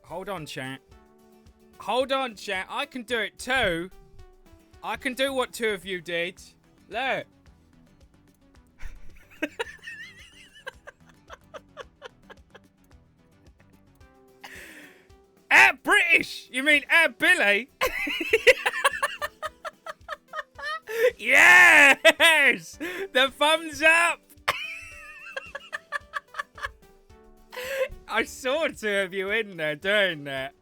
Hold on, chat. Hold on, chat. I can do it too. I can do what two of you did. Look. At British! You mean at Billy? Yes! The thumbs up! I saw two of you in there doing that.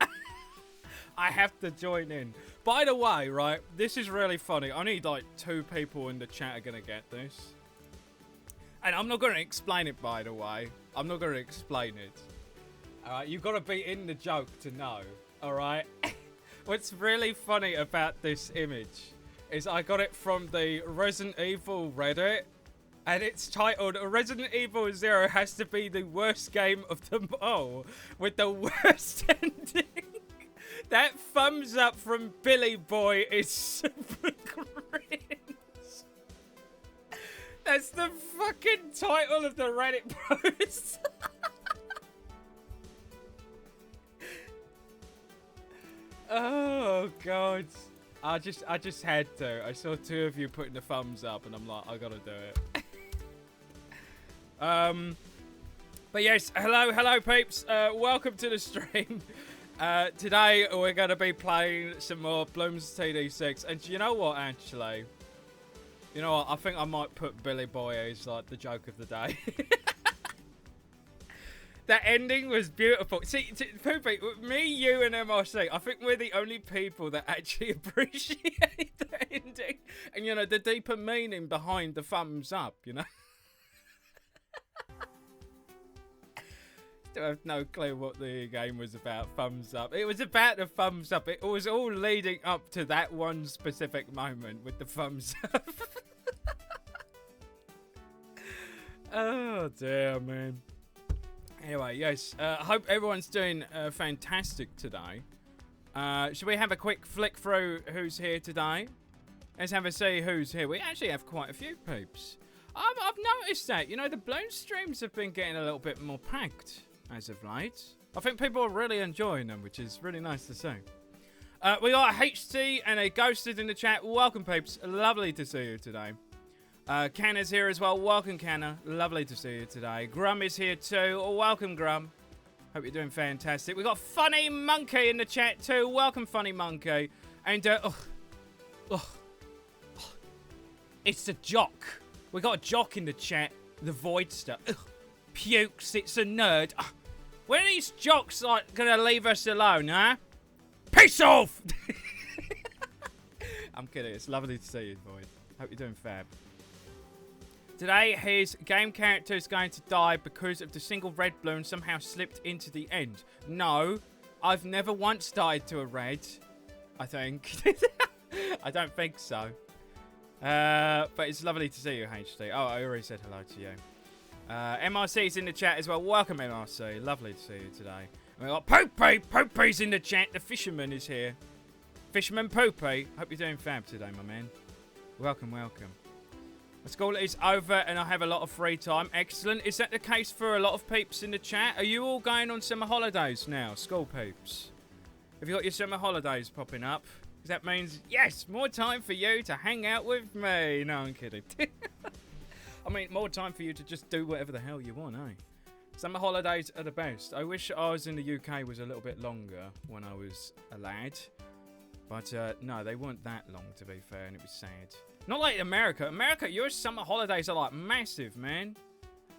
I have to join in. By the way, right, this is really funny. I need like 2 people in the chat are going to get this. And I'm not going to explain it, by the way. I'm not going to explain it. Alright, you've got to be in the joke to know. Alright? What's really funny about this image is I got it from the Resident Evil Reddit. And it's titled, Resident Evil 0 has to be the worst game of them all. With the worst ending. That thumbs up from Billy Boy is super cringe. That's the fucking title of the Reddit post. Oh god. I just had to. I saw 2 of you putting the thumbs up and I'm like, I gotta do it. But yes, hello peeps. Welcome to the stream. Today we're gonna be playing some more Bloons TD 6. And you know what, actually? You know what? I think I might put Billy Boy as like the joke of the day. That ending was beautiful. See, Poopy, me, you, and MRC, I think we're the only people that actually appreciate the ending. And, you know, the deeper meaning behind the thumbs up, you know? Still have no clue what the game was about, thumbs up. It was about the thumbs up. It was all leading up to that one specific moment with the thumbs up. Oh, dear, man. Anyway, yes, I hope everyone's doing fantastic today. Should we have a quick flick through who's here today? Let's have a see who's here. We actually have quite a few peeps. I've noticed that, you know, the Bloons streams have been getting a little bit more packed as of late. I think people are really enjoying them, which is really nice to see. We got HT and a Ghosted in the chat. Welcome, peeps. Lovely to see you today. Canna's here as well. Welcome, Canna. Lovely to see you today. Grum is here too. Welcome, Grum. Hope you're doing fantastic. We got Funny Monkey in the chat too. Welcome, Funny Monkey. And, it's the Jock. We got a Jock in the chat. The Voidster. Pukes. It's a nerd. When are these jocks, like, gonna leave us alone, huh? Peace off! I'm kidding. It's lovely to see you, Void. Hope you're doing fab. Today, his game character is going to die because of the single red balloon somehow slipped into the end. No, I've never once died to a red, I think. I don't think so. But it's lovely to see you, HT. Oh, I already said hello to you. MRC's in the chat as well. Welcome, MRC. Lovely to see you today. And we got Poopy. Poopy's in the chat. The fisherman is here. Fisherman Poopy. Hope you're doing fab today, my man. Welcome, welcome. School is over and I have a lot of free time. Excellent. Is that the case for a lot of peeps in the chat? Are you all going on summer holidays now, school peeps? Have you got your summer holidays popping up? Because that means, yes, more time for you to hang out with me. No, I'm kidding. I mean, more time for you to just do whatever the hell you want, eh? Summer holidays are the best. I wish I was in the UK was a little bit longer when I was a lad. But, no, they weren't that long, to be fair, and it was sad. Not like America. America, your summer holidays are, like, massive, man.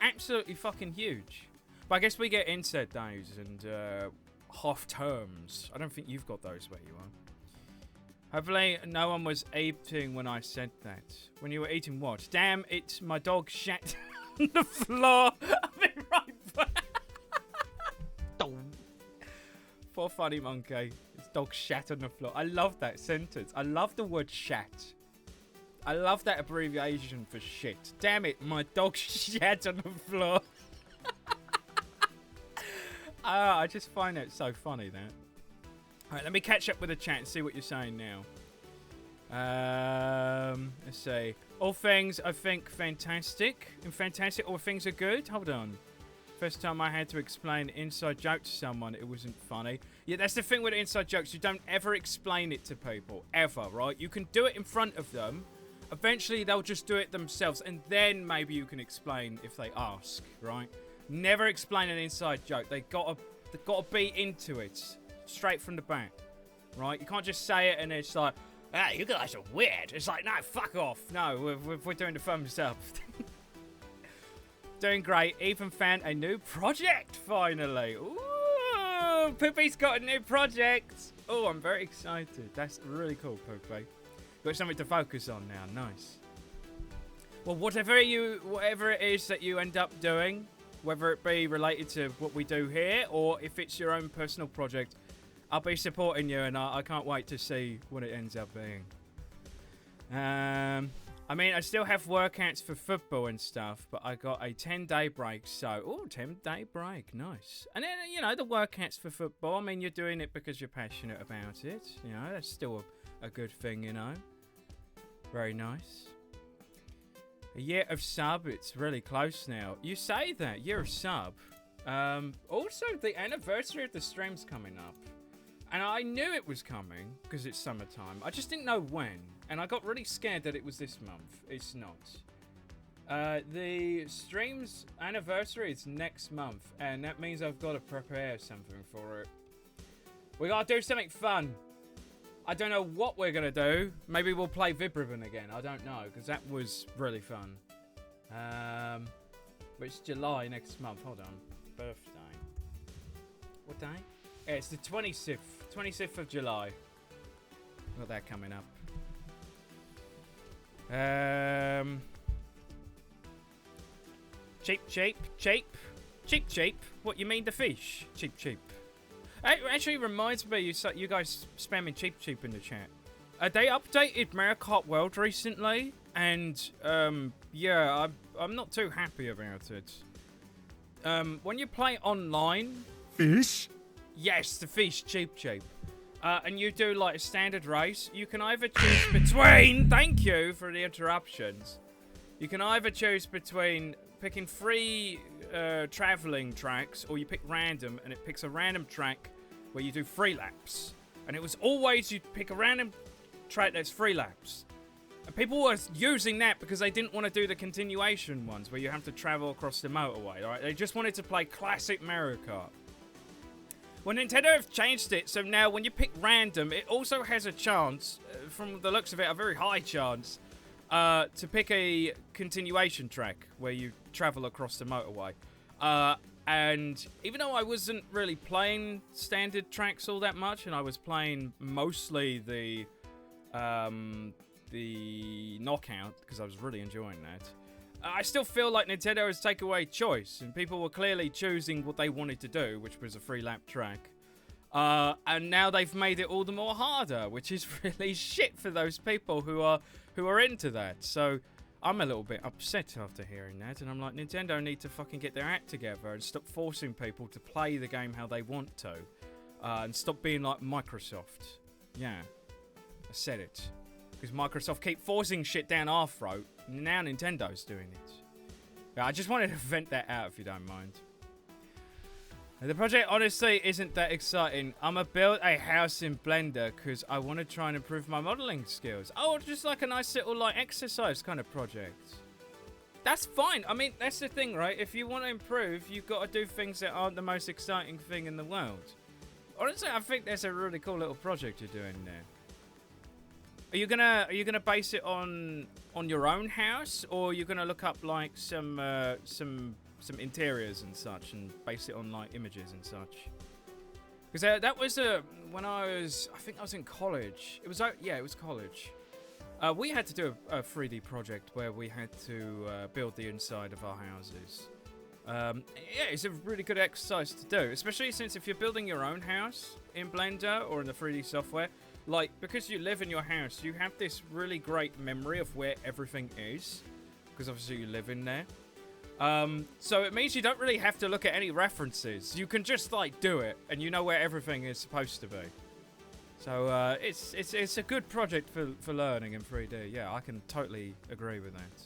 Absolutely fucking huge. But I guess we get inset days and, half terms. I don't think you've got those where you are. Hopefully, no one was eating when I said that. When you were eating what? Damn, it's my dog shat on the floor. I'll be right back. Poor Funny Monkey. His dog shat on the floor. I love that sentence. I love the word shat. I love that abbreviation for shit. Damn it, my dog shat on the floor. I just find that so funny, that. Alright, let me catch up with the chat and see what you're saying now. Let's see. All things, I think, fantastic. And fantastic, all things are good. Hold on. First time I had to explain inside joke to someone, it wasn't funny. Yeah, that's the thing with inside jokes. You don't ever explain it to people. Ever, right? You can do it in front of them. Eventually, they'll just do it themselves. And then maybe you can explain if they ask, right? Never explain an inside joke. They've got to be into it. Straight from the back. Right? You can't just say it and it's like, ah, you guys are weird. It's like, no, fuck off. No, we're doing the thumbs up. Doing great. Even found a new project, finally. Ooh, Poopy's got a new project. Oh, I'm very excited. That's really cool, Poopy. Got something to focus on now. Nice. Well, whatever it is that you end up doing, whether it be related to what we do here or if it's your own personal project, I'll be supporting you, and I can't wait to see what it ends up being. I mean, I still have workouts for football and stuff, but I got a 10-day break, so... Oh, 10-day break, nice. And then, you know, the workouts for football, I mean, you're doing it because you're passionate about it. You know, that's still a good thing, you know. Very nice. A year of sub, it's really close now. You say that, year of sub. Also, the anniversary of the stream's coming up. And I knew it was coming, because it's summertime. I just didn't know when. And I got really scared that it was this month. It's not. The stream's anniversary is next month. And that means I've got to prepare something for it. We got to do something fun. I don't know what we're going to do. Maybe we'll play Vibribbon again. I don't know, because that was really fun. But it's July next month. Hold on. Birthday. What day? Yeah, it's the 26th. 26th of July. Got that coming up. Cheap. What, you mean the fish? Cheap. It actually reminds me, you guys spamming cheap in the chat. They updated Mario Kart World recently, and yeah, I'm not too happy about it. When you play online, Fish? yes, the fish, cheap. And you do like a standard race, you can either choose between, thank you for the interruptions, you can either choose between picking 3 traveling tracks, or you pick random, and it picks a random track where you do 3 laps. And it was always you pick a random track that's 3 laps. And people were using that because they didn't want to do the continuation ones where you have to travel across the motorway, right? They just wanted to play classic Mario Kart. Well, Nintendo have changed it, so now when you pick random, it also has a chance, from the looks of it, a very high chance, to pick a continuation track where you travel across the motorway. And even though I wasn't really playing standard tracks all that much, and I was playing mostly the knockout, because I was really enjoying that, I still feel like Nintendo has taken away choice, and people were clearly choosing what they wanted to do, which was a 3-lap track. And now they've made it all the more harder, which is really shit for those people who are into that. So I'm a little bit upset after hearing that, and I'm like, Nintendo need to fucking get their act together and stop forcing people to play the game how they want to, and stop being like Microsoft. Yeah, I said it. Because Microsoft keep forcing shit down our throat. Now Nintendo's doing it. Yeah, I just wanted to vent that out if you don't mind. The project honestly isn't that exciting. I'm gonna build a house in Blender because I want to try and improve my modeling skills. Oh, just like a nice little like exercise kind of project. That's fine. I mean, that's the thing, right? If you want to improve, you've got to do things that aren't the most exciting thing in the world. Honestly, I think that's a really cool little project you're doing there. Are you gonna base it on your own house, or are you gonna look up like some interiors and such and base it on like images and such? Because that was when I think I was in college. It was college. We had to do a 3D project where we had to build the inside of our houses. Yeah, it's a really good exercise to do, especially since if you're building your own house in Blender or in the 3D software. Like, because you live in your house, you have this really great memory of where everything is. Because obviously you live in there. So it means you don't really have to look at any references. You can just, like, do it. And you know where everything is supposed to be. So, it's a good project for learning in 3D. Yeah, I can totally agree with that.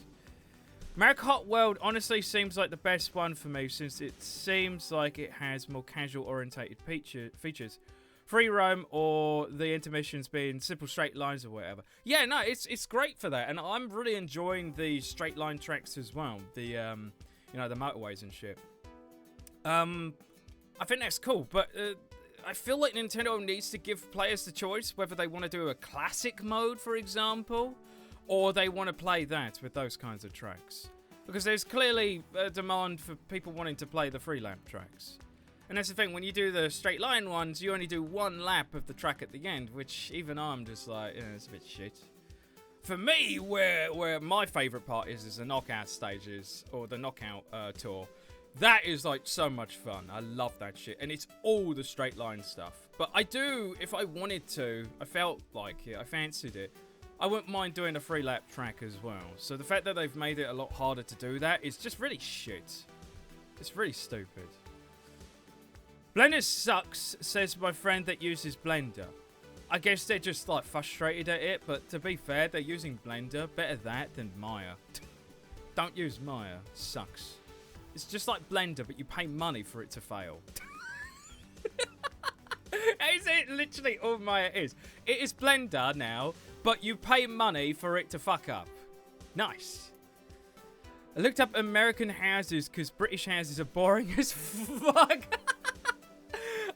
Mario Kart World honestly seems like the best one for me since it seems like it has more casual orientated features. Free roam or the intermissions being simple straight lines or whatever. Yeah, no, it's great for that, and I'm really enjoying the straight line tracks as well. The you know, the motorways and shit. I think that's cool, but I feel like Nintendo needs to give players the choice whether they want to do a classic mode, for example, or they want to play that with those kinds of tracks. Because there's clearly a demand for people wanting to play the free lap tracks. And that's the thing, when you do the straight line ones, you only do one lap of the track at the end, which even I'm just like, it's a bit shit. For me, where my favourite part is the knockout stages, or the knockout tour. That is like so much fun. I love that shit. And it's all the straight line stuff. But I do, if I wanted to, I felt like it, I fancied it, I wouldn't mind doing a free lap track as well. So the fact that they've made it a lot harder to do that is just really shit. It's really stupid. Blender sucks, says my friend that uses Blender. I guess they're just like frustrated at it, but to be fair, they're using Blender. Better that than Maya. Don't use Maya. Sucks. It's just like Blender, but you pay money for it to fail. Is it literally all Maya is? It is Blender now, but you pay money for it to fuck up. Nice. I looked up American houses because British houses are boring as fuck.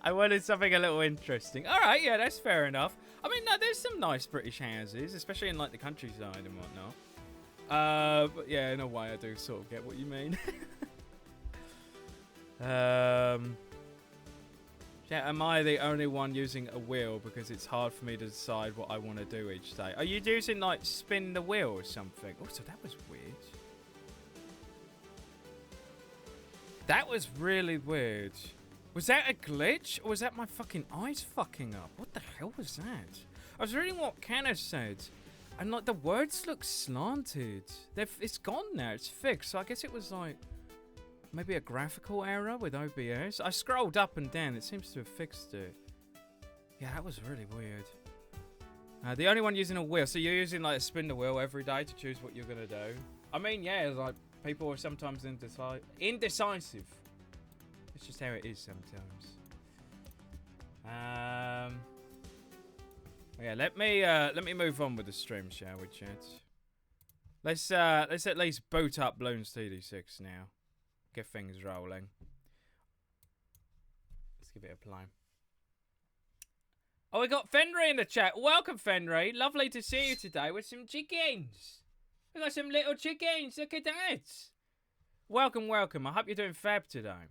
I wanted something a little interesting. All right, yeah, that's fair enough. I mean, no, there's some nice British houses, especially in like the countryside and whatnot. But yeah, in a way, I do sort of get what you mean. Yeah, am I the only one using a wheel because it's hard for me to decide what I want to do each day? Are you using like spin the wheel or something? Oh, so that was weird. That was really weird. Was that a glitch or was that my fucking eyes fucking up? What the hell was that? I was reading what Canna said and like the words look slanted. It's gone now, it's fixed. So I guess it was like maybe a graphical error with OBS. I scrolled up and down. It seems to have fixed it. Yeah, that was really weird. The only one using a wheel. So you're using like a spin the wheel every day to choose what you're going to do. I mean, yeah, like people are sometimes indecisive. It's just how it is sometimes. Yeah, let me move on with the stream, shall we, chat? Let's at least boot up Bloons TD6 now. Get things rolling. Let's give it a play. Oh, we got Fenry in the chat. Welcome, Fenry. Lovely to see you today with some chickens. We got some little chickens. Look at that. Welcome, welcome. I hope you're doing fab today.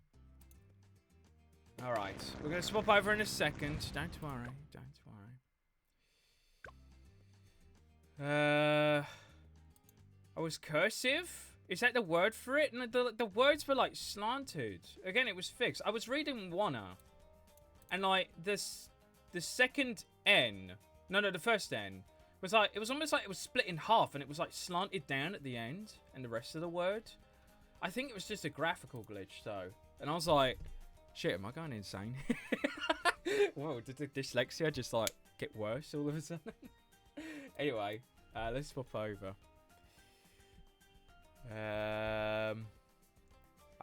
All right, we're gonna swap over in a second. Don't worry. Don't worry. I was cursive. Is that the word for it? And the words were like slanted. Again, it was fixed. I was reading Wanna, and like the second N, no, the first N was like it was almost like it was split in half, and it was like slanted down at the end, and the rest of the word. I think it was just a graphical glitch though, and I was like, shit, am I going insane? Whoa, did the dyslexia just like get worse all of a sudden? Anyway, let's swap over. I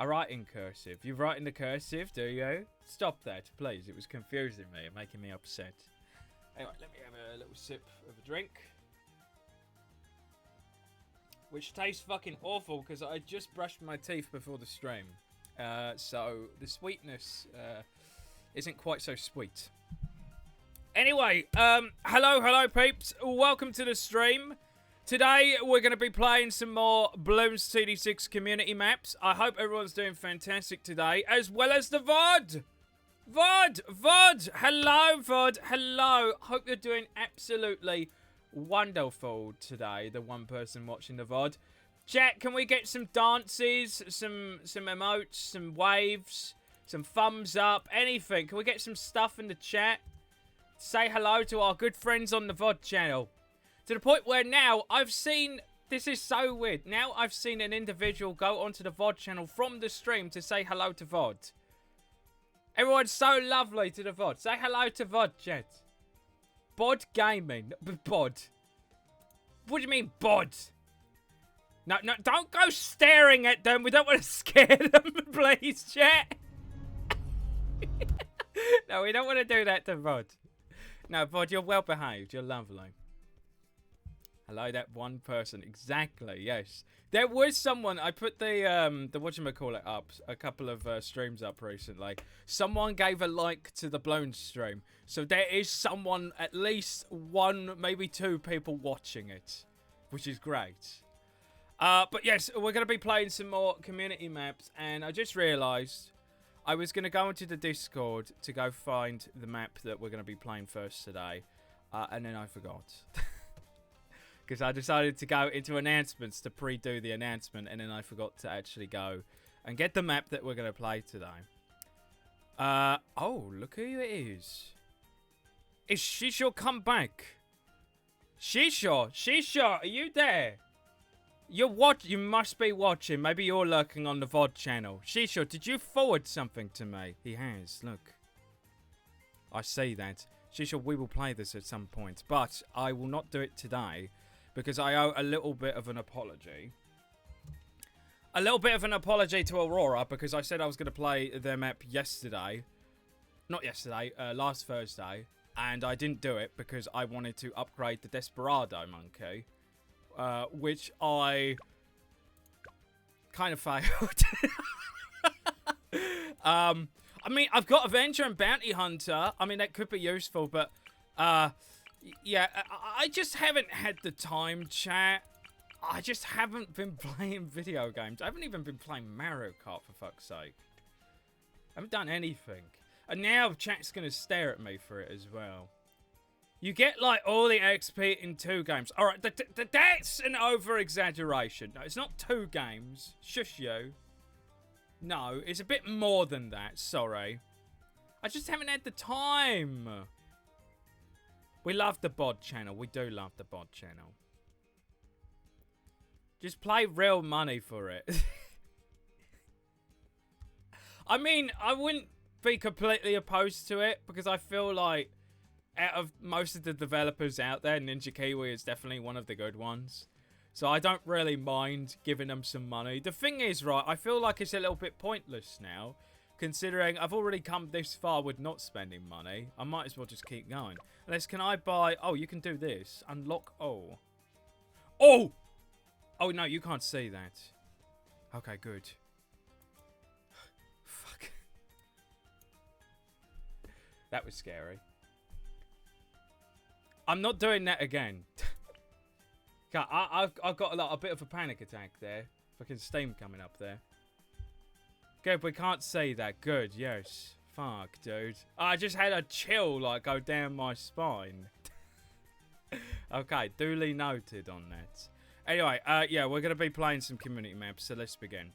write in cursive. You write in the cursive, do you? Stop that, please. It was confusing me and making me upset. Anyway, let me have a little sip of a drink. Which tastes fucking awful because I just brushed my teeth before the stream. So the sweetness isn't quite so sweet. Anyway, hello peeps. Welcome to the stream. Today, we're going to be playing some more Bloons TD6 community maps. I hope everyone's doing fantastic today, as well as the VOD. VOD. Hello, VOD. Hello. Hope you're doing absolutely wonderful today, the one person watching the VOD. Chat, can we get some dances, some emotes, some waves, some thumbs up, anything? Can we get some stuff in the chat? Say hello to our good friends on the VOD channel. To the point where now I've seen, this is so weird, now I've seen an individual go onto the VOD channel from the stream to say hello to VOD. Everyone's so lovely to the VOD. Say hello to VOD, chat. Bod Gaming. Bod. What do you mean, bod? No, no, don't go staring at them. We don't want to scare them, please, chat. No, we don't want to do that to Vod. No, Vod, you're well behaved. You're lovely. Hello, that one person. Exactly, yes. There was someone, I put the whatchamacallit up, a couple of streams up recently. Someone gave a like to the Bloons stream. So there is someone, at least one, maybe two people watching it. Which is great. But yes, we're going to be playing some more community maps. And I just realised I was going to go into the Discord to go find the map that we're going to be playing first today. And then I forgot. Because I decided to go into announcements to pre-do the announcement. And then I forgot to actually go and get the map that we're going to play today. Oh, look who it is. Is Shisho come back? Shisho, are you there? You must be watching. Maybe you're lurking on the VOD channel. Shisho, did you forward something to me? He has, look. I see that. Shisho, we will play this at some point. But I will not do it today. Because I owe a little bit of an apology. A little bit of an apology to Aurora. Because I said I was going to play their map yesterday. Not yesterday, last Thursday. And I didn't do it because I wanted to upgrade the Desperado monkey. Which I kind of failed. I mean, I've got Avenger and Bounty Hunter. I mean, that could be useful, but yeah, I just haven't had the time, chat. I just haven't been playing video games. I haven't even been playing Mario Kart, for fuck's sake. I haven't done anything. And now chat's going to stare at me for it as well. You get, like, all the XP in 2 games. Alright, that's an over-exaggeration. No, it's not 2 games. Shush you. No, it's a bit more than that. Sorry. I just haven't had the time. We love the bod channel. We do love the bod channel. Just play real money for it. I mean, I wouldn't be completely opposed to it because I feel like out of most of the developers out there, Ninja Kiwi is definitely one of the good ones. So I don't really mind giving them some money. The thing is, right, I feel like it's a little bit pointless now, considering I've already come this far with not spending money. I might as well just keep going. Unless, can I buy... Oh, you can do this. Unlock all. Oh! Oh, no, you can't see that. Okay, good. Fuck. That was scary. I'm not doing that again. I've got a bit of a panic attack there. Fucking steam coming up there. Good, we can't see that. Good, yes. Fuck, dude. I just had a chill, like, go down my spine. Okay, duly noted on that. Anyway, yeah, we're going to be playing some community maps, so let's begin.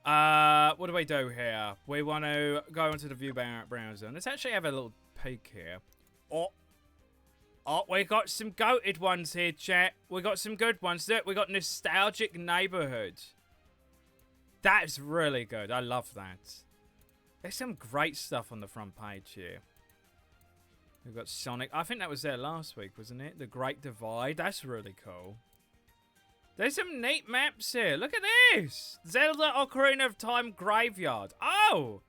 What do we do here? We want to go into the view browser. Let's actually have a little peek here. Oh, we got some goated ones here, chat. We got some good ones. Look, we got Nostalgic Neighborhood. That's really good. I love that. There's some great stuff on the front page here. We've got Sonic. I think that was there last week, wasn't it? The Great Divide. That's really cool. There's some neat maps here. Look at this. Zelda Ocarina of Time Graveyard. Oh!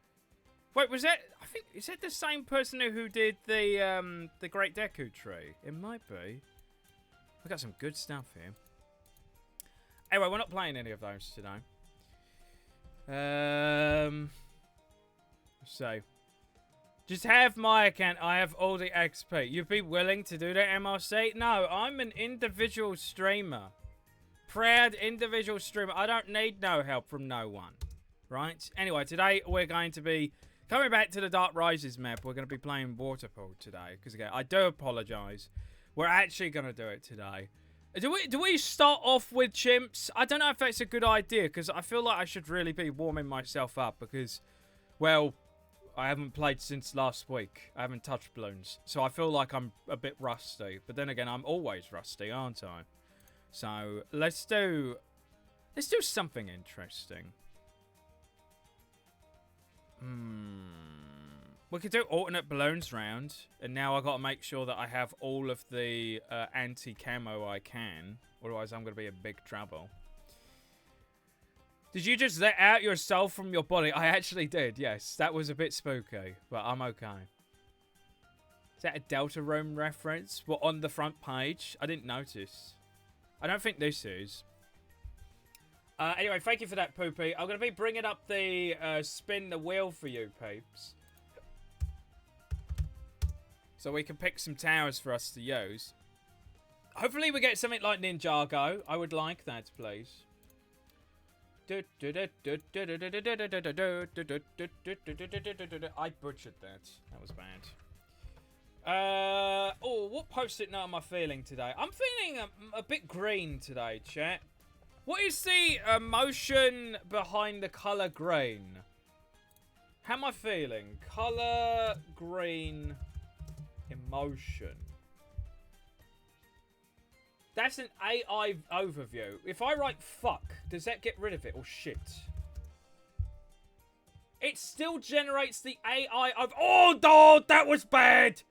Wait, was that... I think... Is that the same person who did the Great Deku Tree? It might be. We've got some good stuff here. Anyway, we're not playing any of those today. So... Just have my account. I have all the XP. You'd be willing to do that, MRC? No, I'm an individual streamer. Proud individual streamer. I don't need no help from no one. Right? Anyway, today we're going to be coming back to the Dark Rises map. We're going to be playing Waterpool today. Because again, I do apologise. We're actually going to do it today. Do we start off with chimps? I don't know if that's a good idea. Because I feel like I should really be warming myself up. Because, well, I haven't played since last week. I haven't touched Bloons. So I feel like I'm a bit rusty. But then again, I'm always rusty, aren't I? So let's do something interesting. We could do alternate balloons round, and now I got to make sure that I have all of the anti-camo I can, otherwise I'm going to be in big trouble. Did you just let out your soul from your body? I actually did, yes. That was a bit spooky, but I'm okay. Is that a Delta Room reference? What, on the front page? I didn't notice. I don't think this is. Anyway, thank you for that, Poopy. I'm going to be bringing up the spin the wheel for you, peeps. So we can pick some towers for us to use. Hopefully we get something like Ninjago. I would like that, please. I butchered that. That was bad. Oh, what post-it note am I feeling today? I'm feeling a bit green today, chat. What is the emotion behind the colour green? How am I feeling? Colour green emotion. That's an AI overview. If I write fuck, does that get rid of it or shit? It still generates the AI of... Oh, no, that was bad.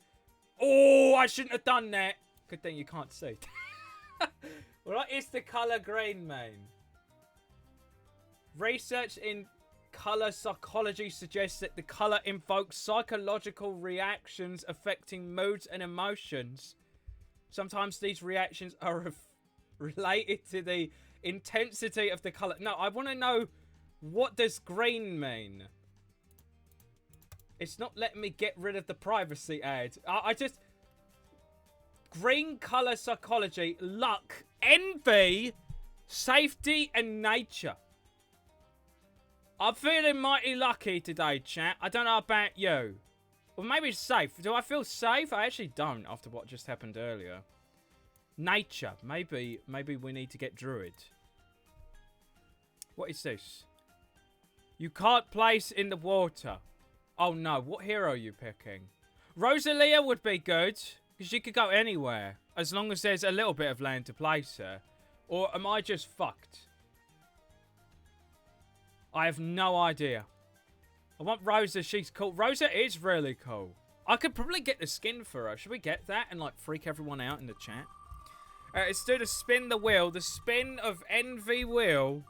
Oh, I shouldn't have done that. Good thing you can't see. What is the colour green mean? Research in colour psychology suggests that the colour invokes psychological reactions affecting moods and emotions. Sometimes these reactions are related to the intensity of the colour. No, I want to know, what does green mean? It's not letting me get rid of the privacy ad. I just... Green colour psychology, luck, envy, safety and nature. I'm feeling mighty lucky today, chat. I don't know about you. Or maybe safe. Do I feel safe? I actually don't after what just happened earlier. Nature. Maybe we need to get Druid. What is this? You can't place in the water. Oh no, what hero are you picking? Rosalia would be good. Because she could go anywhere. As long as there's a little bit of land to place her. Or am I just fucked? I have no idea. I want Rosa. She's cool. Rosa is really cool. I could probably get the skin for her. Should we get that and like freak everyone out in the chat? Let's do the spin the wheel. The spin of envy wheel.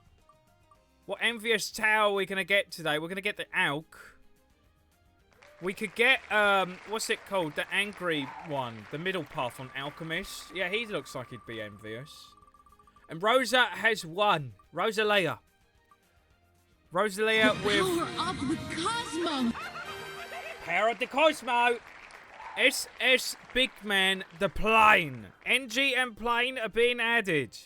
What envious tower are we going to get today? We're going to get the Alk. We could get, what's it called? The angry one. The middle path on Alchemist. Yeah, he looks like he'd be envious. And Rosa has won. Rosalia. Rosalia with... Power up the Cosmo! Power up the Cosmo! SS Big Man, the plane. NG and plane are being added.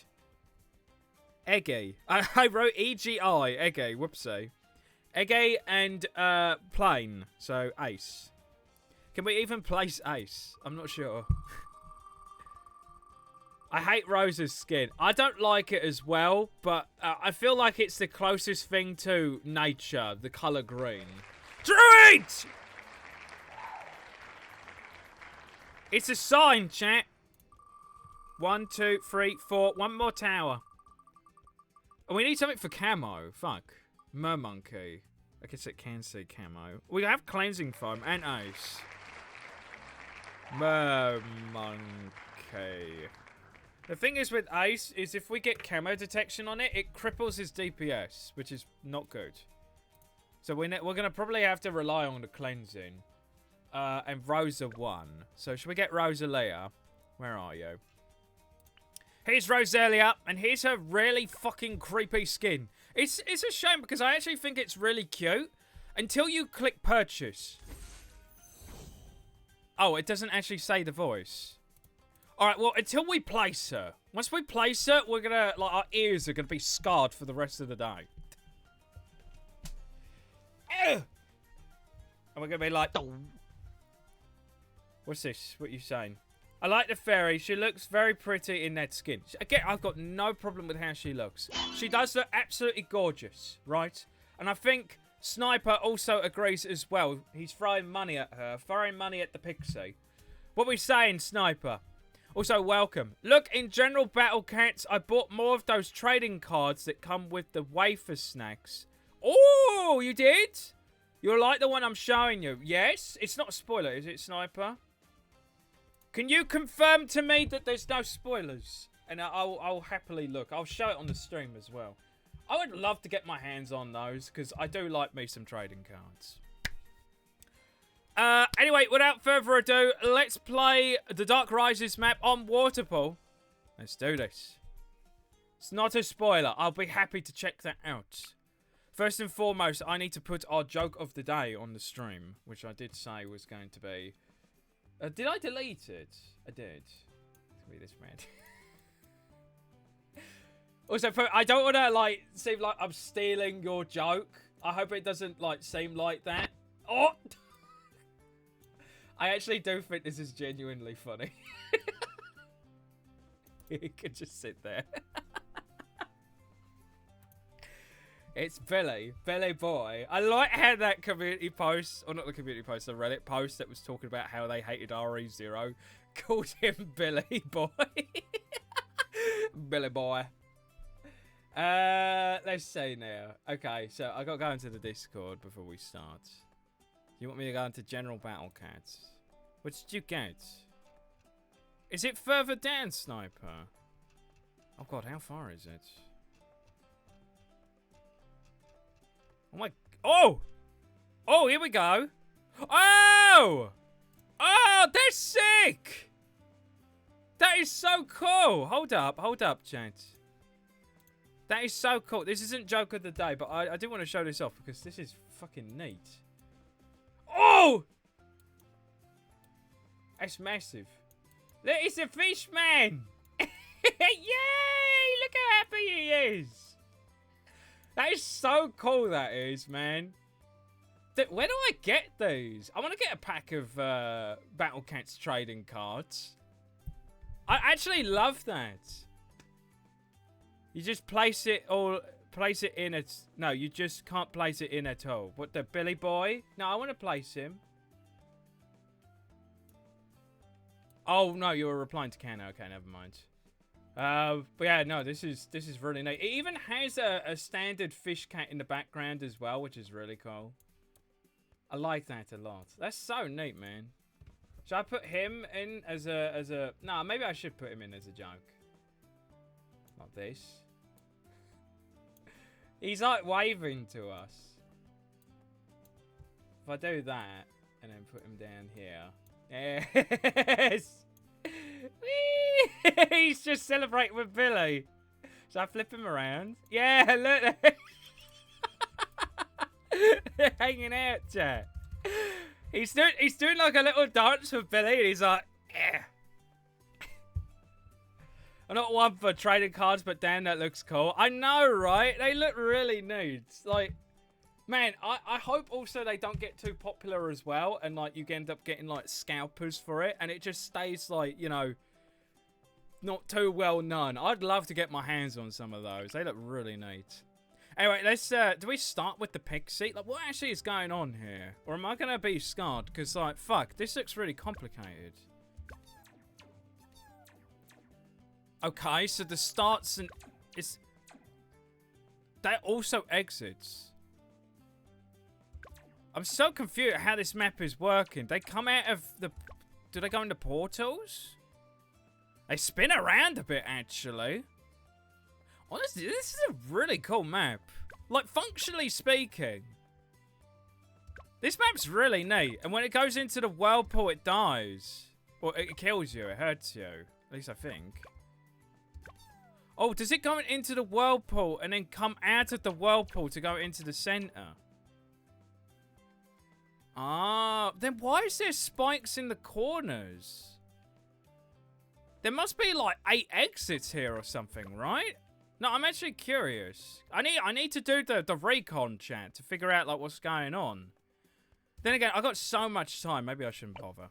Eggy. I wrote EGI. Eggy, whoopsie. Eggy and plane. So ace. Can we even place ace? I'm not sure. I hate Rosa's skin. I don't like it as well, but I feel like it's the closest thing to nature, the colour green. Druid! It's a sign, chat. 1, 2, 3, 4. One more tower. Oh, we need something for camo. Fuck. Mermonkey. I guess it can say camo. We have cleansing foam and ace. Mermonkey. The thing is with ace is if we get camo detection on it, it cripples his DPS, which is not good. So we're going to probably have to rely on the cleansing. And Rosa won. So should we get Rosalia? Where are you? Here's Rosalia, and here's her really fucking creepy skin. It's a shame because I actually think it's really cute until you click purchase. Oh, it doesn't actually say the voice. Alright, well, until we place her. Once we place her, we're gonna, like, our ears are gonna be scarred for the rest of the day. And we're gonna be like... What's this? What are you saying? I like the fairy. She looks very pretty in that skin. Again, I've got no problem with how she looks. She does look absolutely gorgeous, right? And I think Sniper also agrees as well. He's throwing money at her. Throwing money at the pixie. What we saying, Sniper? Also, welcome. Look, in General Battle Cats, I bought more of those trading cards that come with the wafer snacks. Oh, you did? You're like the one I'm showing you. Yes? It's not a spoiler, is it, Sniper? Can you confirm to me that there's no spoilers? And I'll happily look. I'll show it on the stream as well. I would love to get my hands on those, because I do like me some trading cards. Anyway, without further ado, let's play the Dark Rises map on Waterpool. Let's do this. It's not a spoiler. I'll be happy to check that out. First and foremost, I need to put our joke of the day on the stream, which I did say was going to be... did I delete it? I did. It's going to be this man. Also, I don't want to, like, seem like I'm stealing your joke. I hope it doesn't, like, seem like that. Oh! I actually do think this is genuinely funny. He could just sit there. It's Billy Boy. I like how that community post, or not the community post, the Reddit post that was talking about how they hated RE0 called him Billy Boy. Billy Boy. Let's see now. Okay, so I got to go into the Discord before we start. You want me to go into General Battle Cats? What did you get? Is it further down, Sniper? Oh god, how far is it? Oh my... Oh! Oh, here we go. Oh! Oh, that's sick! That is so cool. Hold up, chat. That is so cool. This isn't joke of the day, but I do want to show this off because this is fucking neat. Oh! That's massive. Look, it's a fish man. Yay! Look how happy he is. That is so cool, that is, man. Where do I get these? I want to get a pack of Battle Cats trading cards. I actually love that. You just place it in it. No, you just can't place it in at all. What, the Billy Boy? No, I want to place him. Oh no, you were replying to Cano. Okay, never mind. But yeah, no, this is really neat. It even has a standard fish cat in the background as well, which is really cool. I like that a lot. That's so neat, man. Should I put him in as a... No, maybe I should put him in as a joke. Like this. He's like waving to us. If I do that, and then put him down here. Yes! He's just celebrating with Billy. Should I flip him around? Yeah, look. They're hanging out, chat. He's doing like a little dance with Billy, and he's like, yeah. I'm not one for trading cards, but damn, that looks cool. I know, right? They look really neat. Like, man, I hope also they don't get too popular as well, and like you end up getting like scalpers for it, and it just stays like, you know, not too well known. I'd love to get my hands on some of those. They look really neat. Anyway, let's, do we start with the pixie? Like, what actually is going on here? Or am I going to be scarred? Because, like, fuck, this looks really complicated. Okay, so the starts and... it's... that also exits. I'm so confused how this map is working. They come out of the... do they go into portals? They spin around a bit, actually. Honestly, this is a really cool map. Like, functionally speaking. This map's really neat. And when it goes into the whirlpool, it dies. Or it kills you, it hurts you. At least I think. Oh, does it go into the whirlpool and then come out of the whirlpool to go into the center? Ah, then why is there spikes in the corners? There must be like 8 exits here or something, right? No, I'm actually curious. I need to do the recon chat to figure out like what's going on. Then again, I got so much time. Maybe I shouldn't bother.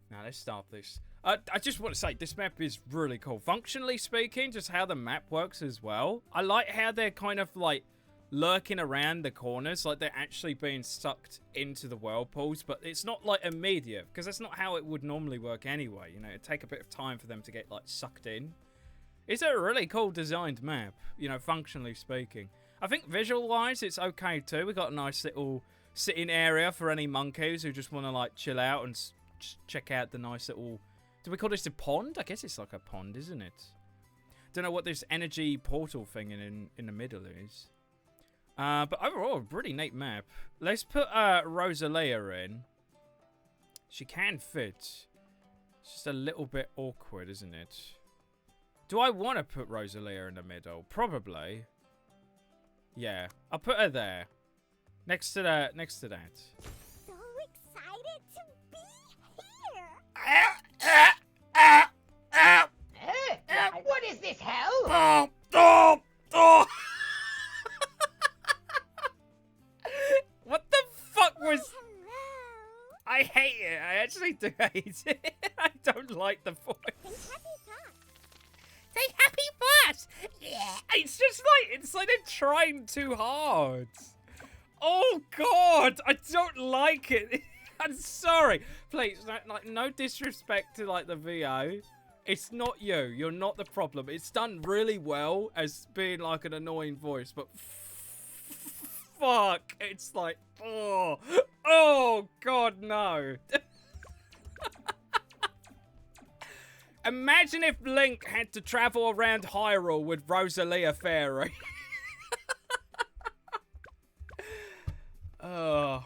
Now let's start this. I just want to say this map is really cool. Functionally speaking, just how the map works as well. I like how they're kind of like lurking around the corners, like they're actually being sucked into the whirlpools, but it's not like immediate because that's not how it would normally work anyway. You know, it'd take a bit of time for them to get like sucked in. It's a really cool designed map, you know, functionally speaking. I think visual-wise, it's okay too. We got a nice little sitting area for any monkeys who just want to like chill out and check out the nice little... do we call this a pond? I guess it's like a pond, isn't it? Don't know what this energy portal thing in the middle is. But overall, pretty neat map. Let's put Rosalia in. She can fit. It's just a little bit awkward, isn't it? Do I want to put Rosalia in the middle? Probably. Yeah, I'll put her there. Next to that. So excited to be here. What is this, hell? What the fuck was... Hello. I hate it. I actually do hate it. I don't like the voice. Say happy class. Yeah. It's just like they're trying too hard. Oh God, I don't like it. I'm sorry. Please, no disrespect to like the VO. It's not you. You're not the problem. It's done really well as being like an annoying voice, but fuck, it's like oh God, no. Imagine if Link had to travel around Hyrule with Rosalia Fairy. Oh.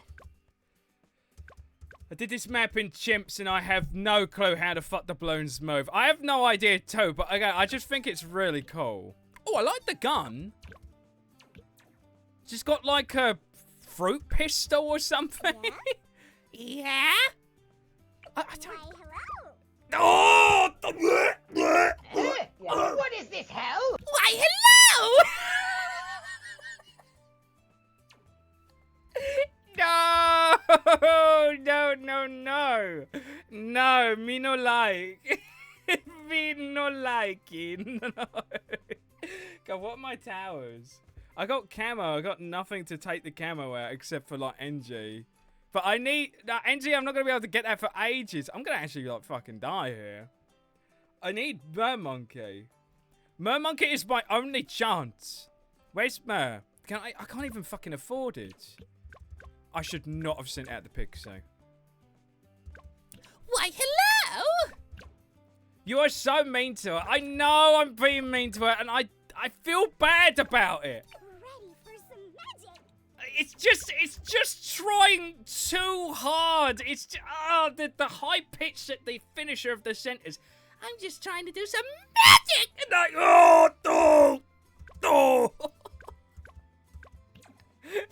I did this map in chimps and I have no clue how the fuck the balloons move. I have no idea too, but again, I just think it's really cool. Oh, I like the gun. She's got like a fruit pistol or something. Yeah? I Why, don't... hello. Oh! What is this, hell? Why, hello. No. No, me no like. Me no like it. No. God, what are my towers? I got camo. I got nothing to take the camo out except for like NG. But I need that NG. I'm not gonna be able to get that for ages. I'm gonna actually like fucking die here. I need Mermonkey. Mermonkey is my only chance. Where's Mer? I can't even fucking afford it. I should not have sent out the pixie. Why, hello. You are so mean to her. I know I'm being mean to her, and I feel bad about it. Ready for some magic. It's just trying too hard. It's the high pitch that the finisher of the sentence. I'm just trying to do some magic. And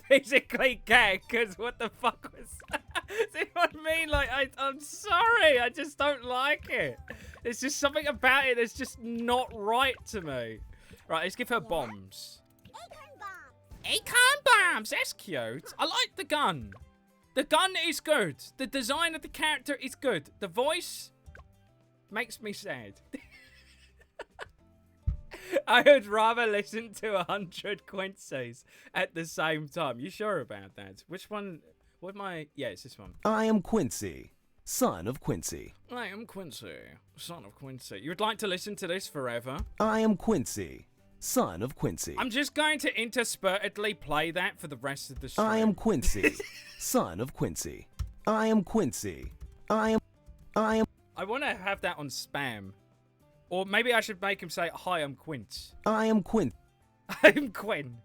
Basically, gag, because what the fuck was that? See what I mean? Like, I'm sorry, I just don't like it. There's just something about it that's just not right to me. Right, let's give her bombs. Acorn bomb. Acorn bombs, that's cute. I like the gun. The gun is good. The design of the character is good. The voice makes me sad. I would rather listen to 100 Quincy's at the same time. You sure about that? Which one? What my? Yeah, it's this one. I am Quincy, son of Quincy. I am Quincy, son of Quincy. You would like to listen to this forever? I am Quincy, son of Quincy. I'm just going to interspurtedly play that for the rest of the stream. I am Quincy, son of Quincy. I am Quincy. I am. I want to have that on spam. Or maybe I should make him say, hi, I'm Quint. I am Quint. I'm Quinn.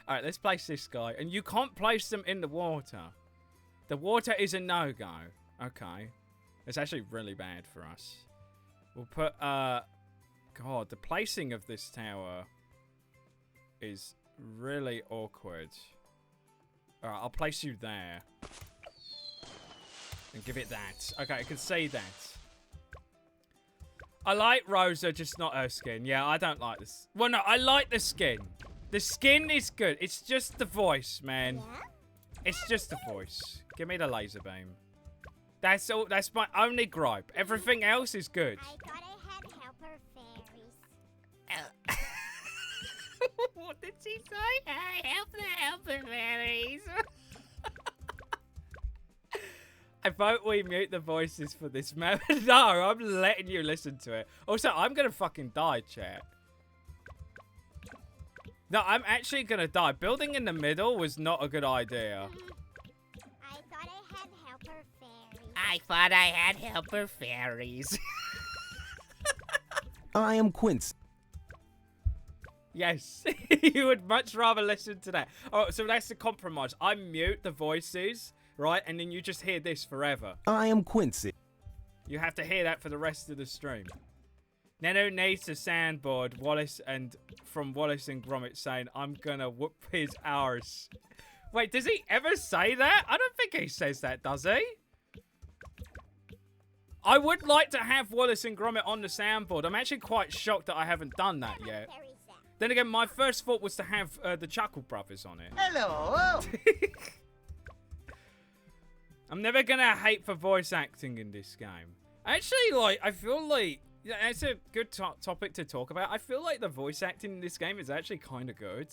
Alright, let's place this guy. And you can't place them in the water. The water is a no-go. Okay. It's actually really bad for us. We'll put, God, the placing of this tower is really awkward. Alright, I'll place you there. And give it that. Okay, I can see that. I like Rosa, just not her skin. Yeah, I don't like this. Well, no, I like the skin. The skin is good. It's just the voice, man. Yeah? It's just the voice. Give me the laser beam. That's all. That's my only gripe. Everything else is good. I thought I had helper fairies. What did she say? I help the helper fairies. I vote we mute the voices for this map. No, I'm letting you listen to it. Also, I'm gonna fucking die, chat. No, I'm actually gonna die. Building in the middle was not a good idea. I thought I had helper fairies. I thought I had helper fairies. I am Quincy. Yes, you would much rather listen to that. Oh, so that's the compromise. I mute the voices, right? And then you just hear this forever. I am Quincy. You have to hear that for the rest of the stream. Neno needs a soundboard, from Wallace and Gromit saying, I'm gonna whoop his arse. Wait, does he ever say that? I don't think he says that, does he? I would like to have Wallace and Gromit on the soundboard. I'm actually quite shocked that I haven't done that yet. Then again, my first thought was to have the Chuckle Brothers on it. Hello. I'm never gonna hate for voice acting in this game. Actually, like, I feel like it's a good topic to talk about. I feel like the voice acting in this game is actually kind of good.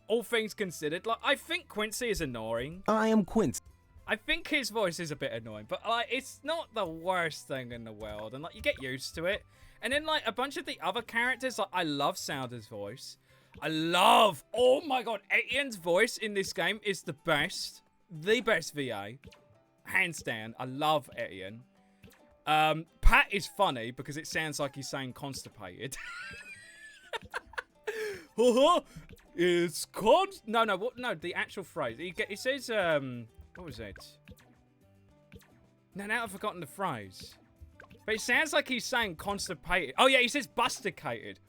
All things considered, like, I think Quincy is annoying. I am Quincy. I think his voice is a bit annoying, but like, it's not the worst thing in the world, and like, you get used to it. And then, like, a bunch of the other characters, like, I love Sounder's voice. Oh my god, Etienne's voice in this game is the best. The best VA. Hands down, I love Etienne. Pat is funny because it sounds like he's saying constipated. It's No, the actual phrase. He says, what was it? No, now I've forgotten the phrase. But it sounds like he's saying constipated. Oh, yeah, he says busticated.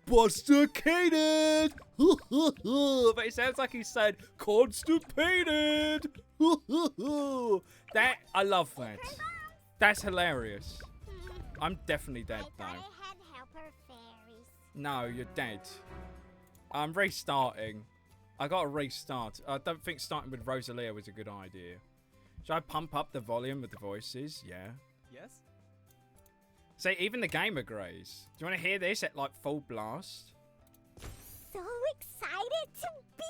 Busticated! But it sounds like he's saying constipated. I love that. That's hilarious. I'm definitely dead, though. I thought I had helper fairies. No, you're dead. I'm restarting. I gotta restart. I don't think starting with Rosalia was a good idea. Should I pump up the volume with the voices? Yeah. Yes? See, even the game agrees. Do you want to hear this at, like, full blast? So excited to be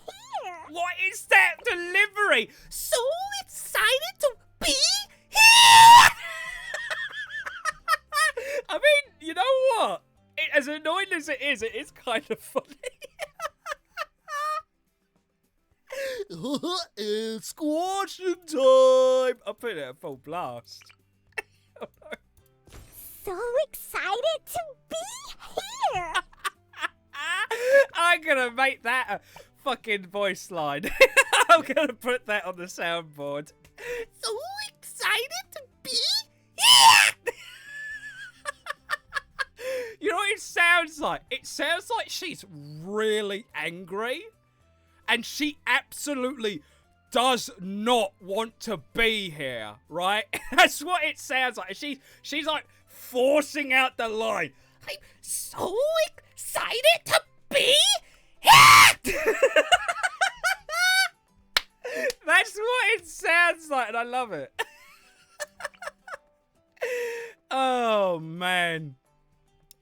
here. What is that delivery? So excited to be here! I mean, you know what? As annoying as it is kind of funny. It's squashing time! I'll put it at full blast. So excited to be here. I'm gonna make that a fucking voice line. I'm gonna put that on the soundboard. So excited to be here! You know what it sounds like? It sounds like she's really angry. And she absolutely does not want to be here, right? That's what it sounds like. She's like forcing out the line. I'm so excited to be here! That's what it sounds like, and I love it. Oh, man.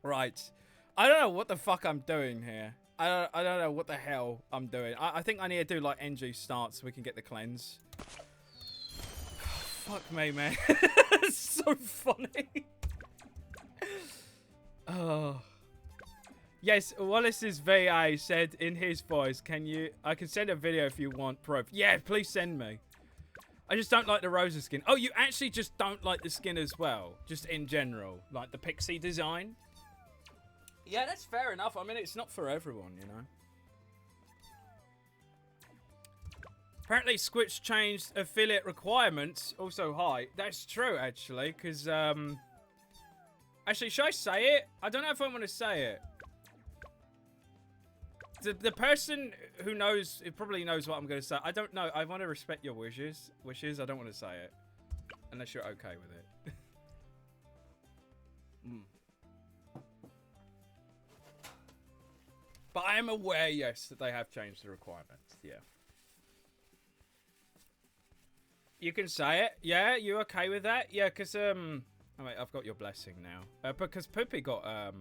Right. I don't know what the fuck I'm doing here. I don't know what the hell I'm doing. I think I need to do like NG start so we can get the cleanse. Fuck me, man. It's so funny. Oh. Yes, Wallace's VA said in his voice, I can send a video if you want proof. Yeah, please send me. I just don't like the Rosa skin. Oh, you actually just don't like the skin as well? Just in general? Like the pixie design? Yeah, that's fair enough. I mean, it's not for everyone, you know. Apparently, Squitch changed affiliate requirements. Also, hi. That's true, actually, because, Actually, should I say it? I don't know if I want to say it. The person who knows, it probably knows what I'm going to say. I don't know. I want to respect your wishes. I don't want to say it. Unless you're okay with it. But I am aware, yes, that they have changed the requirements. Yeah. You can say it. Yeah, you okay with that? Yeah, because, oh, wait, I've got your blessing now. Because Poopy got,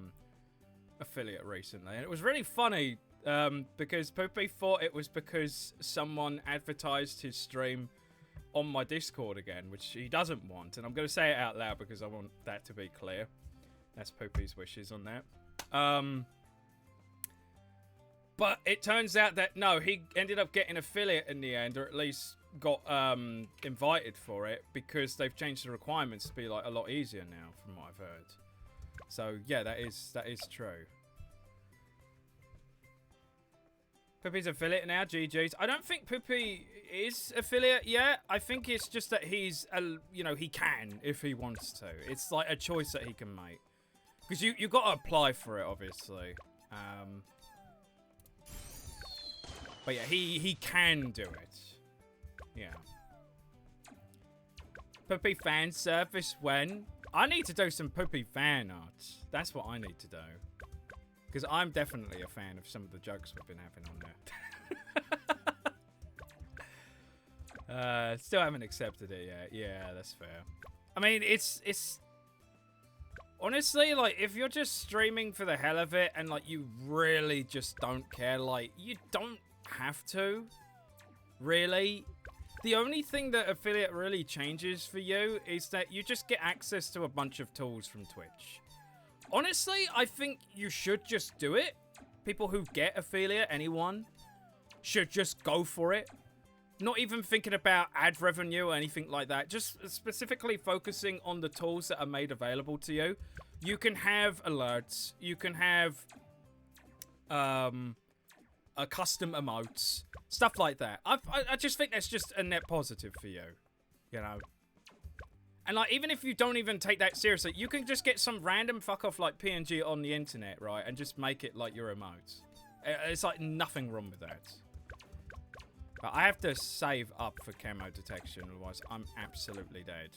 affiliate recently. And it was really funny, because Poopy thought it was because someone advertised his stream on my Discord again, which he doesn't want. And I'm going to say it out loud because I want that to be clear. That's Poopy's wishes on that. But it turns out that, no, he ended up getting affiliate in the end, or at least got invited for it, because they've changed the requirements to be, like, a lot easier now, from what I've heard. So yeah, that is true. Poopy's affiliate now, GG's. I don't think Poopy is affiliate yet. I think it's just that he's, you know, he can if he wants to. It's like a choice that he can make. Because you got to apply for it, obviously. But yeah, he can do it. Yeah. Poopy fan service when? I need to do some Poopy fan art. That's what I need to do. Because I'm definitely a fan of some of the jokes we've been having on there. Still haven't accepted it yet. Yeah, that's fair. I mean, it's... Honestly, like, if you're just streaming for the hell of it and, like, you really just don't care, like, you don't have to. Really. The only thing that affiliate really changes for you is that you just get access to a bunch of tools from Twitch. Honestly, I think you should just do it. People who get affiliate, anyone, should just go for it. Not even thinking about ad revenue or anything like that. Just specifically focusing on the tools that are made available to you. You can have alerts. You can have custom emotes. Stuff like that. I just think that's just a net positive for you. You know? And, like, even if you don't even take that seriously, you can just get some random fuck-off, like, PNG on the internet, right? And just make it, like, your emotes. It's, like, nothing wrong with that. But I have to save up for camo detection, otherwise I'm absolutely dead.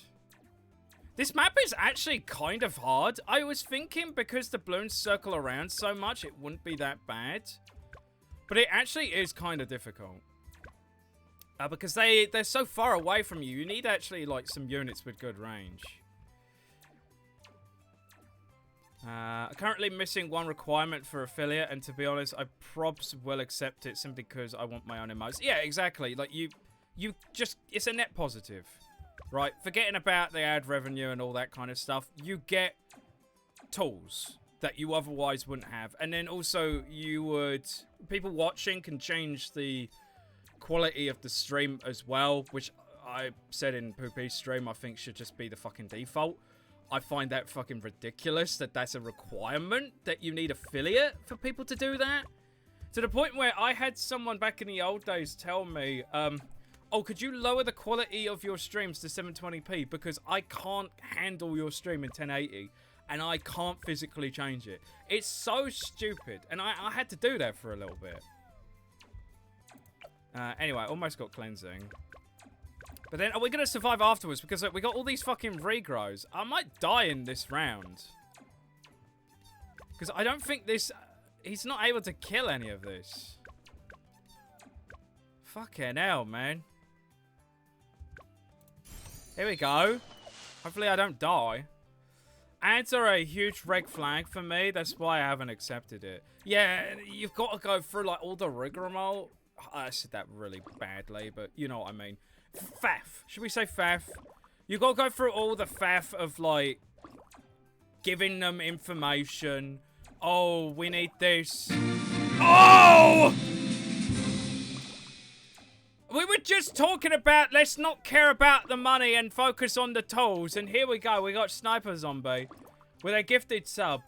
This map is actually kind of hard. I was thinking because the balloons circle around so much, it wouldn't be that bad. But it actually is kind of difficult. Because they're so far away from you. You need actually, like, some units with good range. Currently missing one requirement for affiliate, and to be honest, I probs will accept it simply because I want my own emotes. Yeah, exactly. Like, you just, it's a net positive, right? Forgetting about the ad revenue and all that kind of stuff, you get tools that you otherwise wouldn't have. And then also, people watching can change the quality of the stream as well, which I said in Poopy's stream, I think should just be the fucking default. I find that fucking ridiculous that that's a requirement, that you need affiliate for people to do that. To the point where I had someone back in the old days tell me, oh, could you lower the quality of your streams to 720p because I can't handle your stream in 1080 and I can't physically change it. It's so stupid, and I had to do that for a little bit. Anyway, almost got cleansing. But then, are we going to survive afterwards? Because we got all these fucking regrows. I might die in this round. Because I don't think this... he's not able to kill any of this. Fucking hell, man. Here we go. Hopefully I don't die. Ads are a huge red flag for me. That's why I haven't accepted it. Yeah, you've got to go through, like, all the rigmarole. I said that really badly, but you know what I mean. Faff. Should we say faff? You gotta go through all the faff of, like, giving them information. Oh, we need this. Oh! We were just talking about let's not care about the money and focus on the tools. And here we go. We got Sniper Zombie with a gifted sub.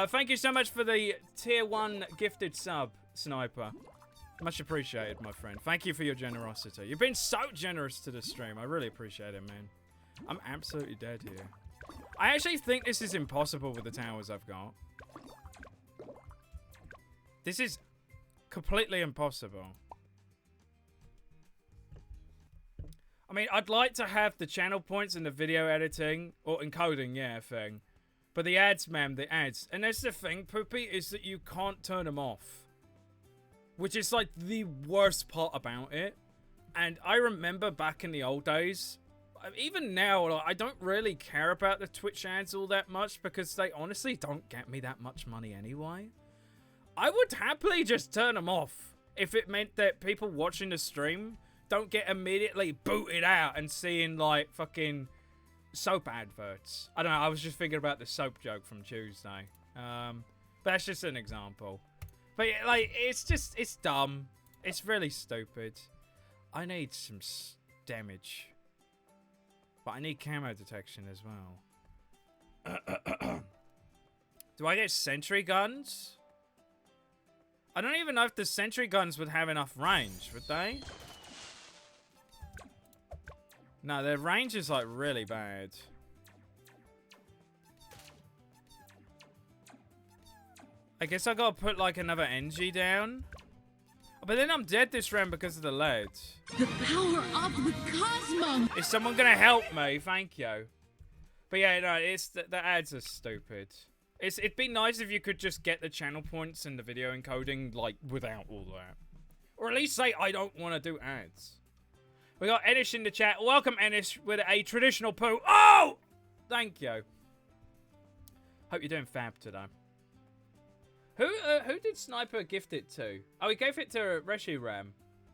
Thank you so much for the tier 1 gifted sub, Sniper. Much appreciated, my friend. Thank you for your generosity. You've been so generous to the stream. I really appreciate it, man. I'm absolutely dead here. I actually think this is impossible with the towers I've got. This is completely impossible. I mean, I'd like to have the channel points and the video editing, or encoding, yeah, thing. But the ads, man, the ads. And that's the thing, Poopy, is that you can't turn them off. Which is, like, the worst part about it. And I remember back in the old days, even now, like, I don't really care about the Twitch ads all that much because they honestly don't get me that much money anyway. I would happily just turn them off if it meant that people watching the stream don't get immediately booted out and seeing, like, fucking soap adverts. I don't know, I was just thinking about the soap joke from Tuesday. But that's just an example. But, like, it's just, it's dumb. It's really stupid. I need some damage. But I need camo detection as well. Do I get sentry guns? I don't even know if the sentry guns would have enough range, would they? No, their range is like really bad. I guess I gotta put like another NG down. But then I'm dead this round because of the lead. The power of the cosmos. Is someone gonna help me? Thank you. But yeah, no, it's the ads are stupid. It'd be nice if you could just get the channel points and the video encoding like without all that, or at least say I don't want to do ads. We got Enish in the chat. Welcome, Enish, with a traditional poo. Oh, thank you. Hope you're doing fab today. Who did Sniper gift it to? Oh, he gave it to Reshiram.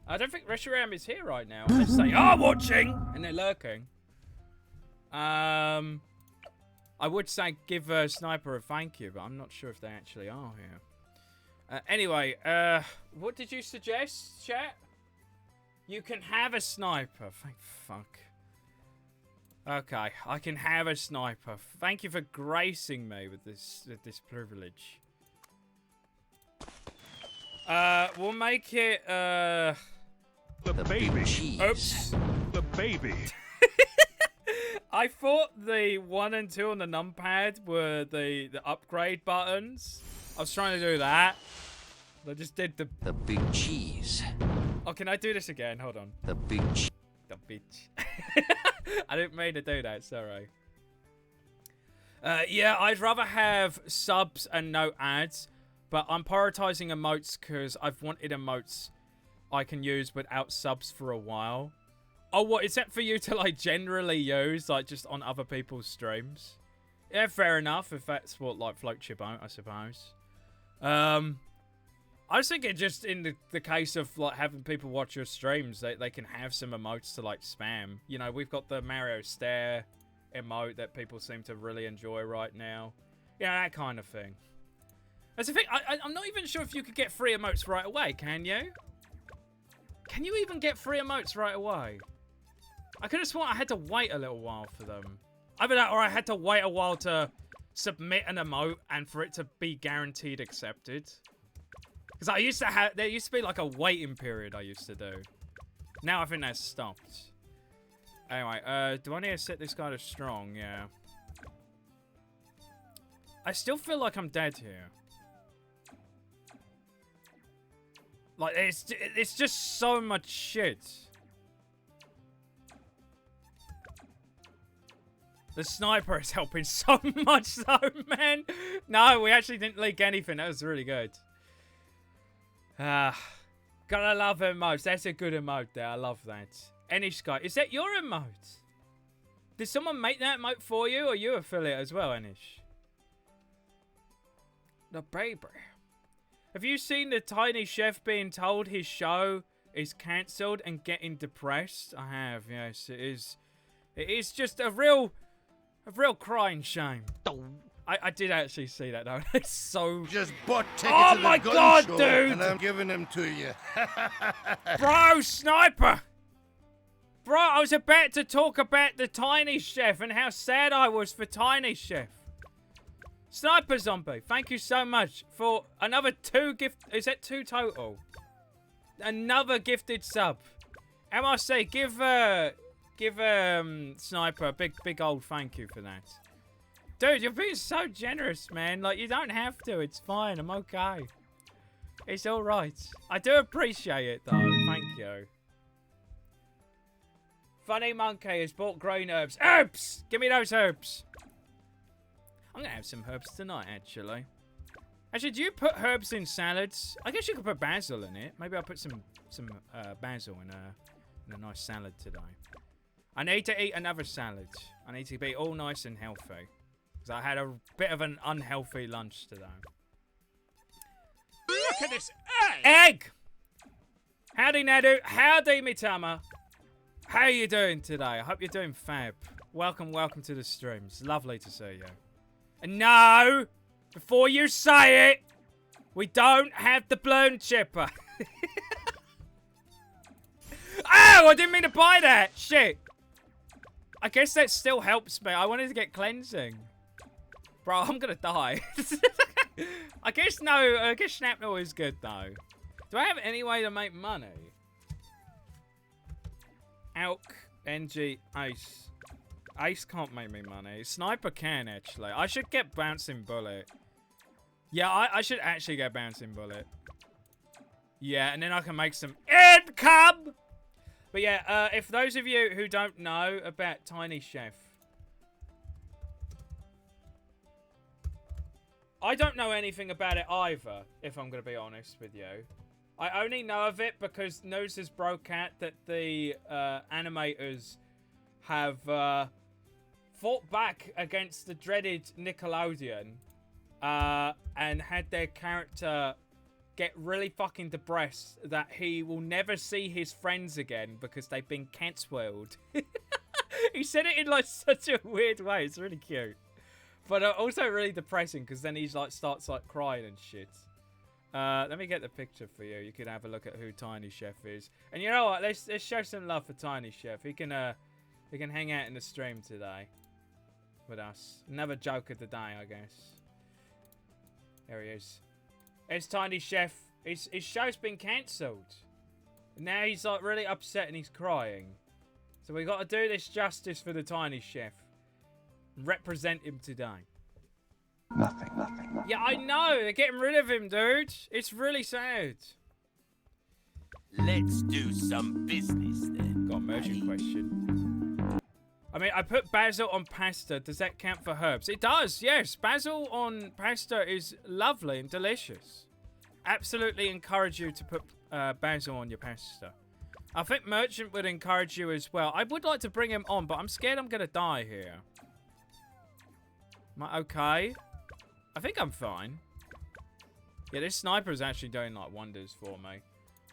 I don't think Reshiram is here right now. Unless they are watching and they're lurking. I would say give Sniper a thank you, but I'm not sure if they actually are here. Anyway, what did you suggest, chat? You can have a sniper. Thank fuck. Okay, I can have a sniper. Thank you for gracing me with this privilege. We'll make it the baby. Oops. The baby. I thought the 1 and 2 on the numpad were the upgrade buttons. I was trying to do that. I just did the big cheese. Oh, can I do this again? Hold on. The big cheese. The bitch. I didn't mean to do that, sorry. Yeah, I'd rather have subs and no ads, but I'm prioritizing emotes because I've wanted emotes I can use without subs for a while. Oh, what? Is that for you to, like, generally use, like, just on other people's streams? Yeah, fair enough, if that's what, like, floats your boat, I suppose. I was thinking just in the case of, like, having people watch your streams, they can have some emotes to, like, spam. You know, we've got the Mario Stare emote that people seem to really enjoy right now. Yeah, that kind of thing. That's the thing, I'm not even sure if you could get free emotes right away, can you? Can you even get free emotes right away? I could have sworn I had to wait a little while for them. Either that or I had to wait a while to submit an emote and for it to be guaranteed accepted. Because I used to have, there used to be like a waiting period I used to do. Now I think that's stopped. Anyway, do I need to set this guy to strong? Yeah. I still feel like I'm dead here. Like, it's just so much shit. The sniper is helping so much though, man. No, we actually didn't leak anything. That was really good. Gotta love emotes. That's a good emote there. I love that. Any Sky. Is that your emote? Did someone make that emote for you, or you affiliate as well, Anish? The baby. Have you seen the tiny chef being told his show is cancelled and getting depressed? I have, yes. It is. It is just a real crying shame. I did actually see that though. It's so. Just bought tickets oh to the my gun god, show, dude! And I'm giving them to you. Bro, Sniper! Bro, I was about to talk about the Tiny Chef and how sad I was for Tiny Chef. Sniper Zombie, thank you so much for another 2 gift. Is that 2 total? Another gifted sub. MRC, give Sniper a big old thank you for that. Dude, you're being so generous, man. Like, you don't have to. It's fine. I'm okay. It's all right. I do appreciate it, though. Thank you. Funny Monkey has bought green herbs. Herbs! Give me those herbs. I'm going to have some herbs tonight, actually. Actually, do you put herbs in salads? I guess you could put basil in it. Maybe I'll put some basil in a nice salad today. I need to eat another salad. I need to be all nice and healthy. Because I had a bit of an unhealthy lunch today. Look at this egg! Egg! Howdy, Nadu. Howdy, Mitama. How are you doing today? I hope you're doing fab. Welcome to the stream. It's lovely to see you. And no! Before you say it, we don't have the bloon chipper. Oh, I didn't mean to buy that. Shit. I guess that still helps me. I wanted to get cleansing. Bro, I'm gonna die. I guess shrapnel is good though. Do I have any way to make money? Alk, NG, Ace. Ace can't make me money. Sniper can, actually. I should get Bouncing Bullet. Yeah, I should actually get Bouncing Bullet. Yeah, and then I can make some income! But yeah, if those of you who don't know about Tiny Chef, I don't know anything about it either, if I'm going to be honest with you. I only know of it because news has broke out that the animators have fought back against the dreaded Nickelodeon and had their character get really fucking depressed that he will never see his friends again because they've been cancelled. He said it in like such a weird way. It's really cute. But also really depressing because then he's like starts like crying and shit. Let me get the picture for you. You can have a look at who Tiny Chef is. And you know what? Let's show some love for Tiny Chef. He can hang out in the stream today with us. Another joke of the day, I guess. There he is. It's Tiny Chef. His show's been cancelled. Now he's like really upset and he's crying. So we got to do this justice for the Tiny Chef. Represent him today. Nothing. Yeah, I know. They're getting rid of him, dude. It's really sad. Let's do some business then. Got a merchant question. I mean, I put basil on pasta. Does that count for herbs? It does, yes. Basil on pasta is lovely and delicious. Absolutely encourage you to put basil on your pasta. I think merchant would encourage you as well. I would like to bring him on, but I'm scared I'm going to die here. Am I okay? I think I'm fine. Yeah, this sniper is actually doing like wonders for me.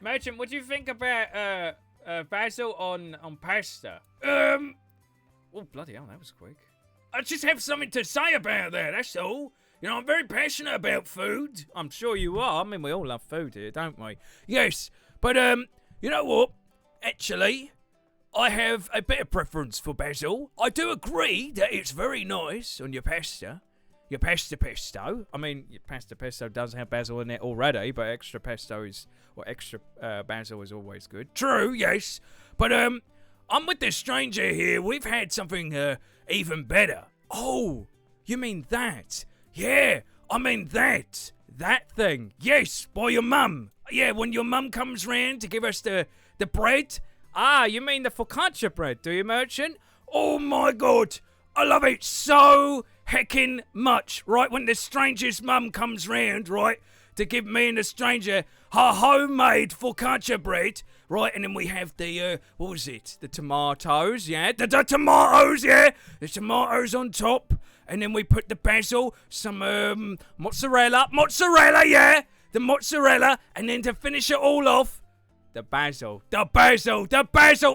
Merchant, what do you think about basil on pasta? Oh, bloody hell, that was quick. I just have something to say about that, that's all. You know, I'm very passionate about food. I'm sure you are. I mean, we all love food here, don't we? Yes, but, you know what? Actually, I have a better preference for basil. I do agree that it's very nice on your pasta. Your pasta pesto. I mean, your pasta pesto does have basil in it already, but extra pesto is, or extra basil is always good. True, yes. But, I'm with the stranger here. We've had something, even better. Oh, you mean that? Yeah, I mean that. That thing. Yes, by your mum. Yeah, when your mum comes round to give us the bread. Ah, you mean the focaccia bread, do you, merchant? Oh my god, I love it so heckin' much, right? When the stranger's mum comes round, right, to give me and the stranger her homemade focaccia bread, right? And then we have the, what was it? The tomatoes, yeah? The tomatoes, yeah? The tomatoes on top. And then we put the basil, some, mozzarella, yeah? The mozzarella. And then to finish it all off, the basil.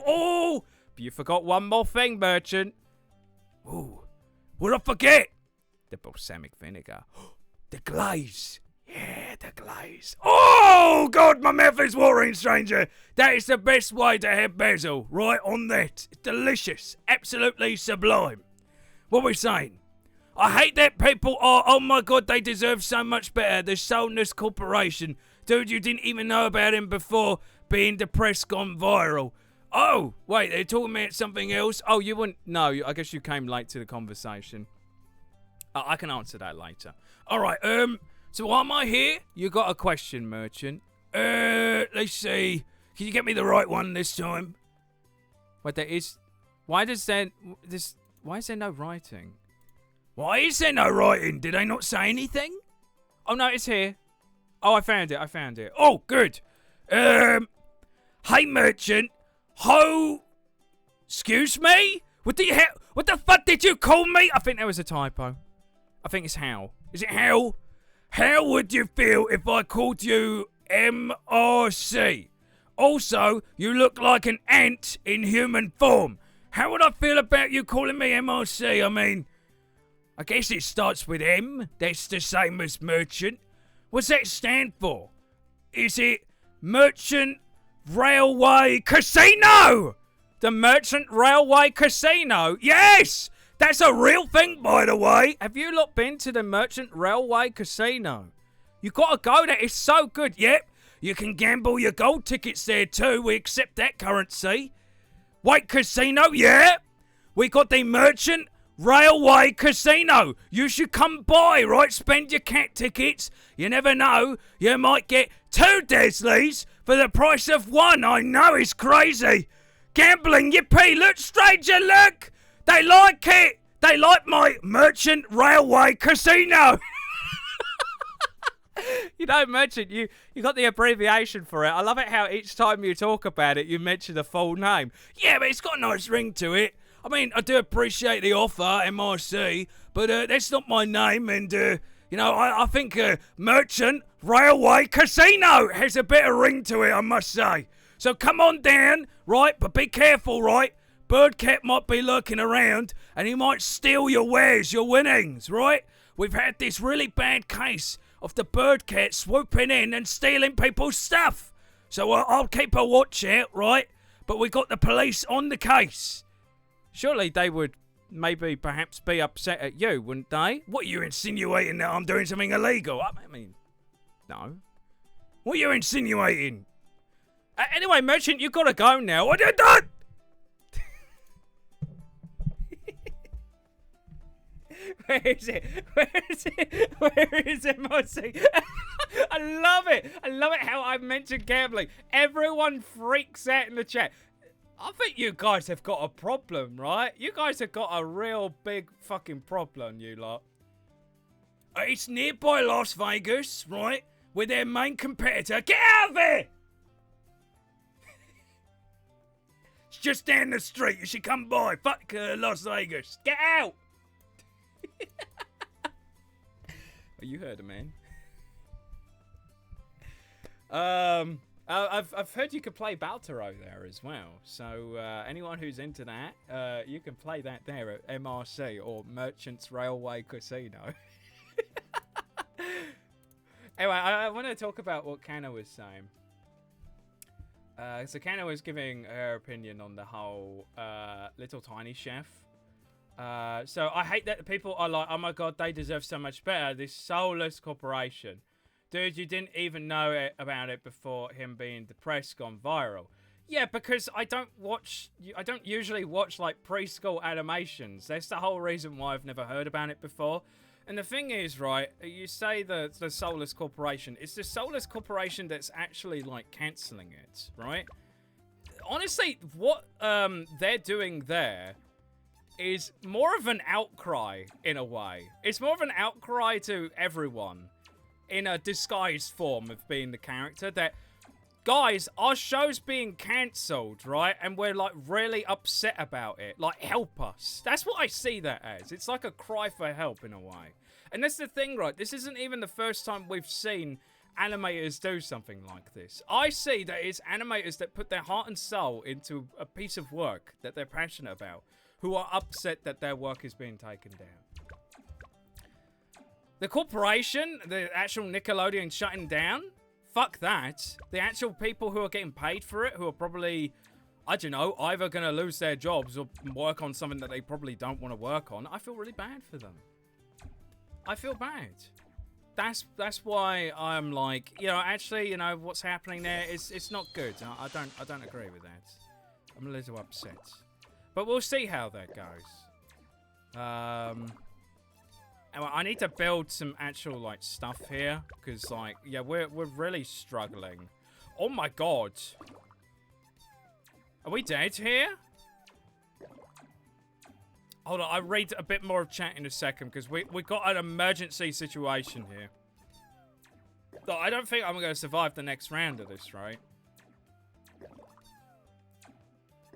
Oh, but you forgot one more thing, merchant. Ooh, what'd I forget? The balsamic vinegar. The glaze. Yeah, the glaze. Oh, God, my mouth is watering, stranger. That is the best way to have basil, right on that. It's delicious. Absolutely sublime. What are we saying? I hate that people are, oh my God, they deserve so much better. The Soulless Corporation. Dude, you didn't even know about him before being depressed gone viral. Oh, wait, they're talking about something else? Oh, you wouldn't, no, I guess you came late to the conversation. I can answer that later. All right, so why am I here? You got a question, merchant. Let's see. Can you get me the right one this time? Wait, there is, why is there no writing? Why is there no writing? Did I not say anything? Oh, no, it's here. Oh, I found it. Oh, good. Hey, merchant. Excuse me? What the fuck did you call me? I think there was a typo. I think it's how. Is it how? How would you feel if I called you MRC? Also, you look like an ant in human form. How would I feel about you calling me MRC? I mean, I guess it starts with M. That's the same as merchant. What's that stand for? Is it Merchant Railway Casino? The Merchant Railway Casino? Yes! That's a real thing, by the way. Have you not been to the Merchant Railway Casino? You gotta go there. It's so good. Yep. You can gamble your gold tickets there too. We accept that currency. Wait, casino? Yeah. We got the Merchant Railway Casino. You should come by, right? Spend your cat tickets. You never know. You might get 2 Desleys for the price of 1. I know, it's crazy. Gambling, yippee. Look, stranger, look. They like it. They like my Merchant Railway Casino. You know, Merchant, you got the abbreviation for it. I love it how each time you talk about it, you mention the full name. Yeah, but it's got a nice ring to it. I mean, I do appreciate the offer, MRC, but that's not my name. And, you know, I think Merchant Railway Casino has a bit of ring to it, I must say. So come on down, right? But be careful, right? Birdcat might be lurking around, and he might steal your wares, your winnings, right? We've had this really bad case of the Birdcat swooping in and stealing people's stuff. So I'll keep a watch out, right? But we got the police on the case. Surely they would maybe perhaps be upset at you, wouldn't they? What, are you insinuating that I'm doing something illegal? I mean, no. What are you insinuating? Anyway, Merchant, you gotta go now. What are you doing? Where is it? Where is it? Where is it, Mossy? I love it. I love it how I mentioned gambling. Everyone freaks out in the chat. I think you guys have got a problem, right? You guys have got a real big fucking problem, you lot. It's nearby Las Vegas, right? With their main competitor. Get out of there! It's just down the street. You should come by. Fuck Las Vegas. Get out! Oh, you heard it, man. I've heard you could play Baltaro there as well. So anyone who's into that, you can play that there at MRC or Merchants Railway Casino. Anyway, I want to talk about what Kana was saying. So Kana was giving her opinion on the whole Little Tiny Chef. So I hate that people are like, oh my god, they deserve so much better. This soulless corporation. Dude, you didn't even know about it before him being depressed gone viral. Yeah, because I don't usually watch like preschool animations. That's the whole reason why I've never heard about it before. And the thing is, right, you say the soulless corporation. It's the soulless corporation that's actually like cancelling it, right? Honestly, what they're doing there is more of an outcry in a way. It's more of an outcry to everyone in a disguised form of being the character that, guys, our show's being cancelled, right? And we're like really upset about it. Like, help us. That's what I see that as. It's like a cry for help in a way. And that's the thing, right? This isn't even the first time we've seen animators do something like this. I see that it's animators that put their heart and soul into a piece of work that they're passionate about, who are upset that their work is being taken down. The corporation, the actual Nickelodeon shutting down, fuck that. The actual people who are getting paid for it, who are probably, I don't know, either going to lose their jobs or work on something that they probably don't want to work on, I feel really bad for them. I feel bad. That's why I'm like, you know, actually, you know, what's happening there is it's not good. I don't agree with that. I'm a little upset. But we'll see how that goes. I need to build some actual, like, stuff here. Because, like, yeah, we're really struggling. Oh, my God. Are we dead here? Hold on, I'll read a bit more of chat in a second. Because we got an emergency situation here. So I don't think I'm going to survive the next round of this, right?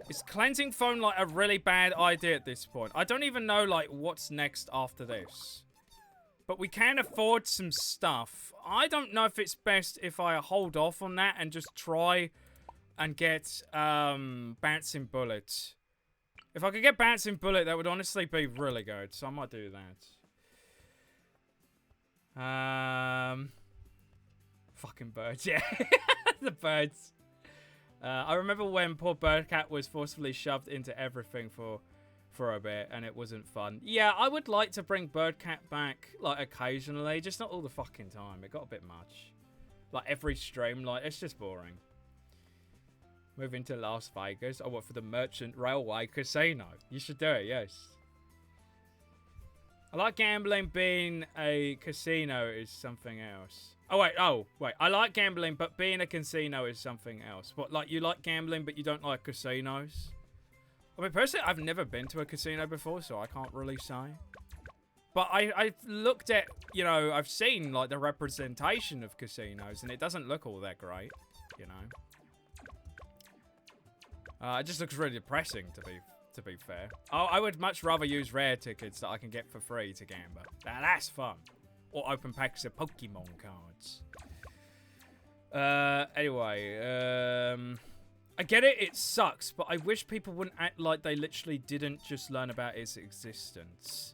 Is cleansing foam like a really bad idea at this point? I don't even know like what's next after this. But we can afford some stuff. I don't know if it's best if I hold off on that and just try and get Bouncing Bullet. If I could get Bouncing Bullet, that would honestly be really good. So I might do that. Fucking birds, yeah. The birds. I remember when poor Birdcat was forcefully shoved into everything for for a bit, and it wasn't fun. Yeah, I would like to bring Birdcat back, like, occasionally, just not all the fucking time. It got a bit much. Like, every stream, like, it's just boring. Moving to Las Vegas. Oh, what, for the Merchant Railway Casino? You should do it, yes. I like gambling. Being a casino is something else. Oh, wait. I like gambling, but being a casino is something else. What, like, you like gambling, but you don't like casinos? I mean, personally, I've never been to a casino before, so I can't really say. But I've looked at, you know, I've seen, like, the representation of casinos, and it doesn't look all that great, you know. It just looks really depressing, to be fair. Oh, I would much rather use rare tickets that I can get for free to gamble. Now, that's fun. Or open packs of Pokemon cards. Anyway, I get it, it sucks, but I wish people wouldn't act like they literally didn't just learn about its existence.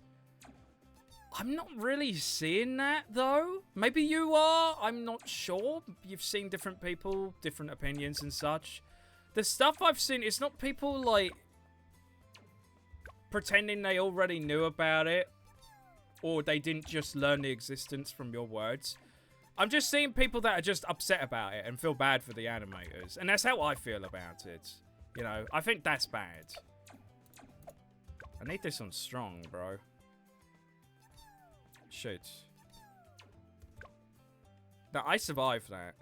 I'm not really seeing that, though. Maybe you are, I'm not sure. You've seen different people, different opinions and such. The stuff I've seen, it's not people, like, pretending they already knew about it, or they didn't just learn the existence from your words. I'm just seeing people that are just upset about it and feel bad for the animators. And that's how I feel about it. You know, I think that's bad. I need this on strong, bro. Shit. No, I survived that.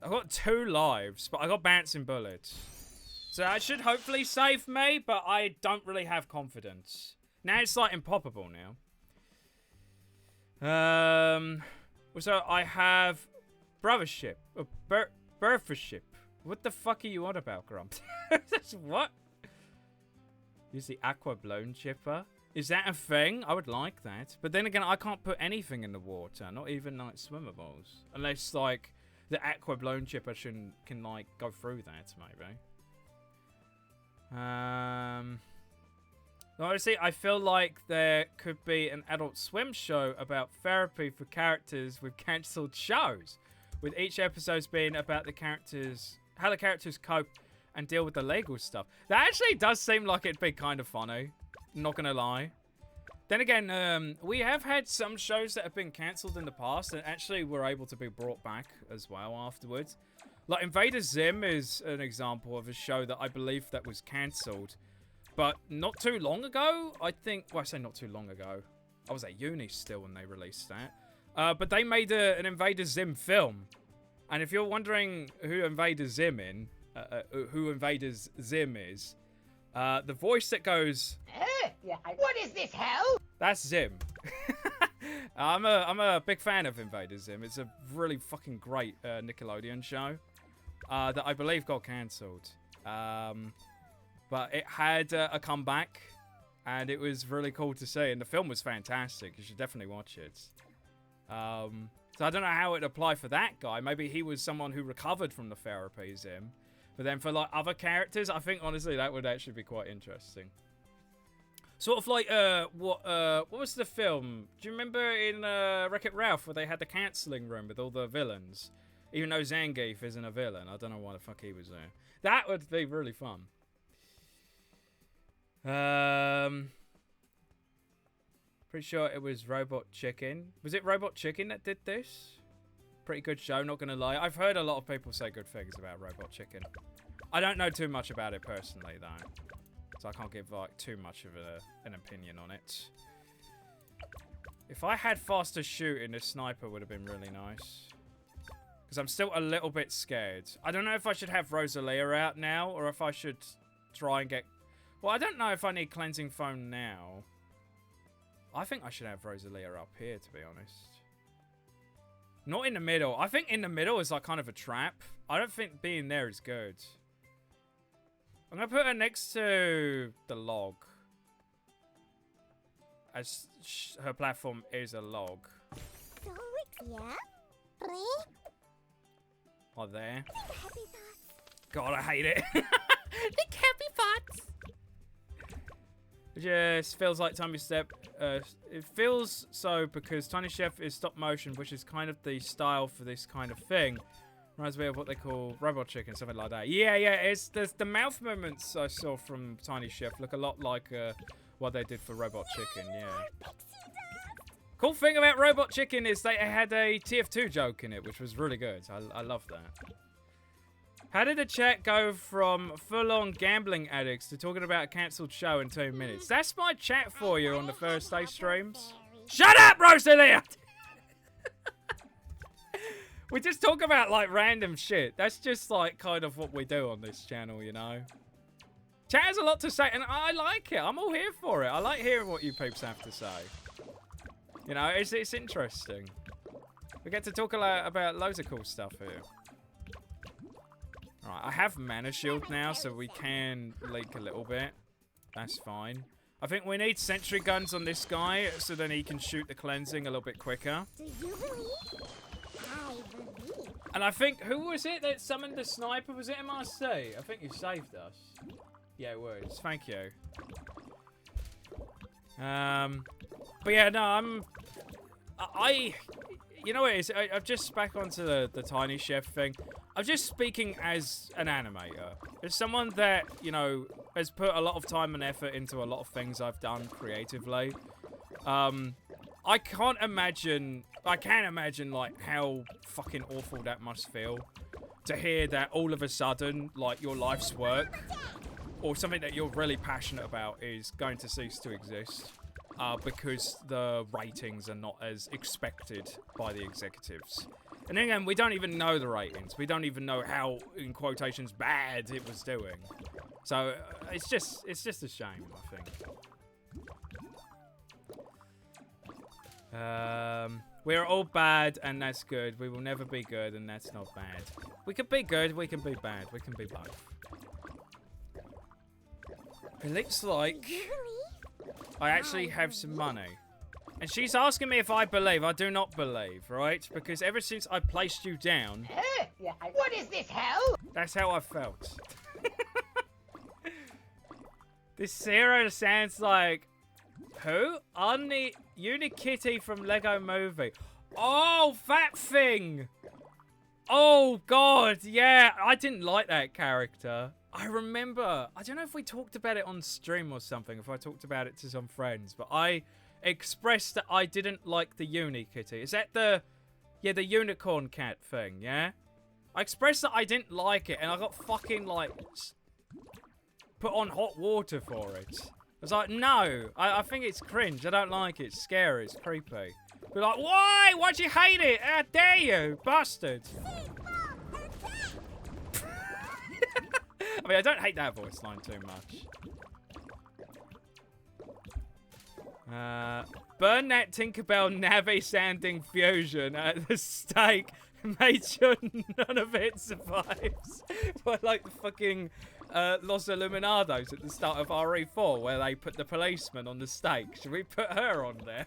I got 2 lives, but I got bouncing bullets. So that should hopefully save me, but I don't really have confidence. Now it's like impossible now. So I have brothership, birthership. What the fuck are you on about, Grump? What? Use the aqua blown chipper. Is that a thing? I would like that. But then again, I can't put anything in the water, not even like swimmables, unless like the aqua blown chipper can like go through that maybe. Honestly, I feel like there could be an Adult Swim show about therapy for characters with cancelled shows, with each episode being about the characters, how the characters cope and deal with the legal stuff. That actually does seem like it'd be kind of funny, not gonna lie. Then again, we have had some shows that have been cancelled in the past and actually were able to be brought back as well afterwards. Like Invader Zim is an example of a show that I believe that was cancelled. But not too long ago, I think, well, I say not too long ago. I was at uni still when they released that. But they made an Invader Zim film. And if you're wondering who Invader Zim is, the voice that goes, What is this, hell? that's Zim. I'm a big fan of Invader Zim. It's a really fucking great Nickelodeon show that I believe got cancelled. But it had a comeback, and it was really cool to see. And the film was fantastic. You should definitely watch it. So I don't know how it applied for that guy. Maybe he was someone who recovered from the therapy Zim. But then for like other characters, I think honestly that would actually be quite interesting. Sort of like what was the film? Do you remember in Wreck-It Ralph where they had the cancelling room with all the villains? Even though Zangief isn't a villain, I don't know why the fuck he was there. That would be really fun. Pretty sure it was Robot Chicken. Was it Robot Chicken that did this? Pretty good show, not gonna lie. I've heard a lot of people say good things about Robot Chicken. I don't know too much about it personally, though. So I can't give, like, too much of an opinion on it. If I had faster shooting, a sniper would have been really nice. Because I'm still a little bit scared. I don't know if I should have Rosalia out now, or if I should try and get... Well, I don't know if I need Cleansing Foam now. I think I should have Rosalia up here, to be honest. Not in the middle. I think in the middle is like kind of a trap. I don't think being there is good. I'm going to put her next to the log. As her platform is a log. So it's yeah. Like there. Happy thoughts. God, I hate it. Think happy thoughts. It just feels like Tiny Step. It feels so because Tiny Chef is stop motion, which is kind of the style for this kind of thing. Reminds me of what they call robot chicken, something like that. Yeah, it's the mouth movements I saw from Tiny Chef look a lot like what they did for Robot Chicken, yeah. Cool thing about Robot Chicken is they had a TF2 joke in it, which was really good. I love that. How did the chat go from full-on gambling addicts to talking about a cancelled show in 2 minutes? That's my chat for you on the Thursday streams. Shut up, Rosalia! We just talk about, like, random shit. That's just, like, kind of what we do on this channel, you know? Chat has a lot to say, and I like it. I'm all here for it. I like hearing what you peeps have to say. You know, it's interesting. We get to talk a lot about loads of cool stuff here. Alright, I have Mana Shield now, so we can leak a little bit. That's fine. I think we need sentry guns on this guy, so then he can shoot the cleansing a little bit quicker. Do you believe? I believe. And I think, who was it that summoned the sniper? Was it MRC? I think you saved us. Yeah, it was. Thank you. But yeah, no, you know what it is? I'm just back onto the Tiny Chef thing. I'm just speaking as an animator. As someone that, you know, has put a lot of time and effort into a lot of things I've done creatively. I can't imagine, like, how fucking awful that must feel. To hear that all of a sudden, like, your life's work, or something that you're really passionate about is going to cease to exist. Because the ratings are not as expected by the executives. And again, we don't even know the ratings. We don't even know how, in quotations, bad it was doing. So, it's just a shame, I think. We're all bad, and that's good. We will never be good, and that's not bad. We can be good, we can be bad. We can be both. It looks like I actually have some money. And she's asking me if I believe. I do not believe, right? Because ever since I placed you down... What is this, hell? That's how I felt. This Zero sounds like... Who? Unikitty from Lego Movie. Oh, that thing! Oh, God, yeah. I didn't like that character. I remember, I don't know if we talked about it on stream or something, if I talked about it to some friends, but I expressed that I didn't like the Unikitty. Is that the unicorn cat thing, yeah? I expressed that I didn't like it, and I got fucking, like, put on hot water for it. I was like, no, I think it's cringe, I don't like it, it's scary, it's creepy. Be like, why? Why'd you hate it? How dare you, bastard? I mean, I don't hate that voice line too much. Burn that Tinkerbell Navi sounding fusion at the stake. Made sure none of it survives. Well, like the fucking Los Illuminados at the start of RE4, where they put the policeman on the stake. Should we put her on there?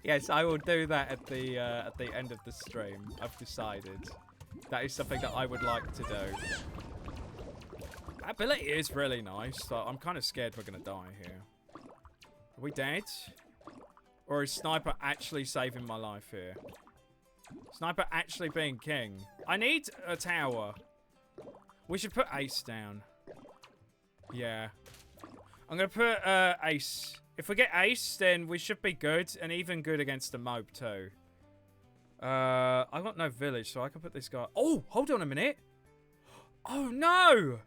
Yes, I will do that at the end of the stream. I've decided. That is something that I would like to do. That ability is really nice, so I'm kind of scared we're going to die here. Are we dead? Or is Sniper actually saving my life here? Sniper actually being king. I need a tower. We should put Ace down. Yeah. I'm going to put Ace. If we get Ace, then we should be good, and even good against the mob too. I got no village, so I can put this guy... Oh, hold on a minute. Oh, no.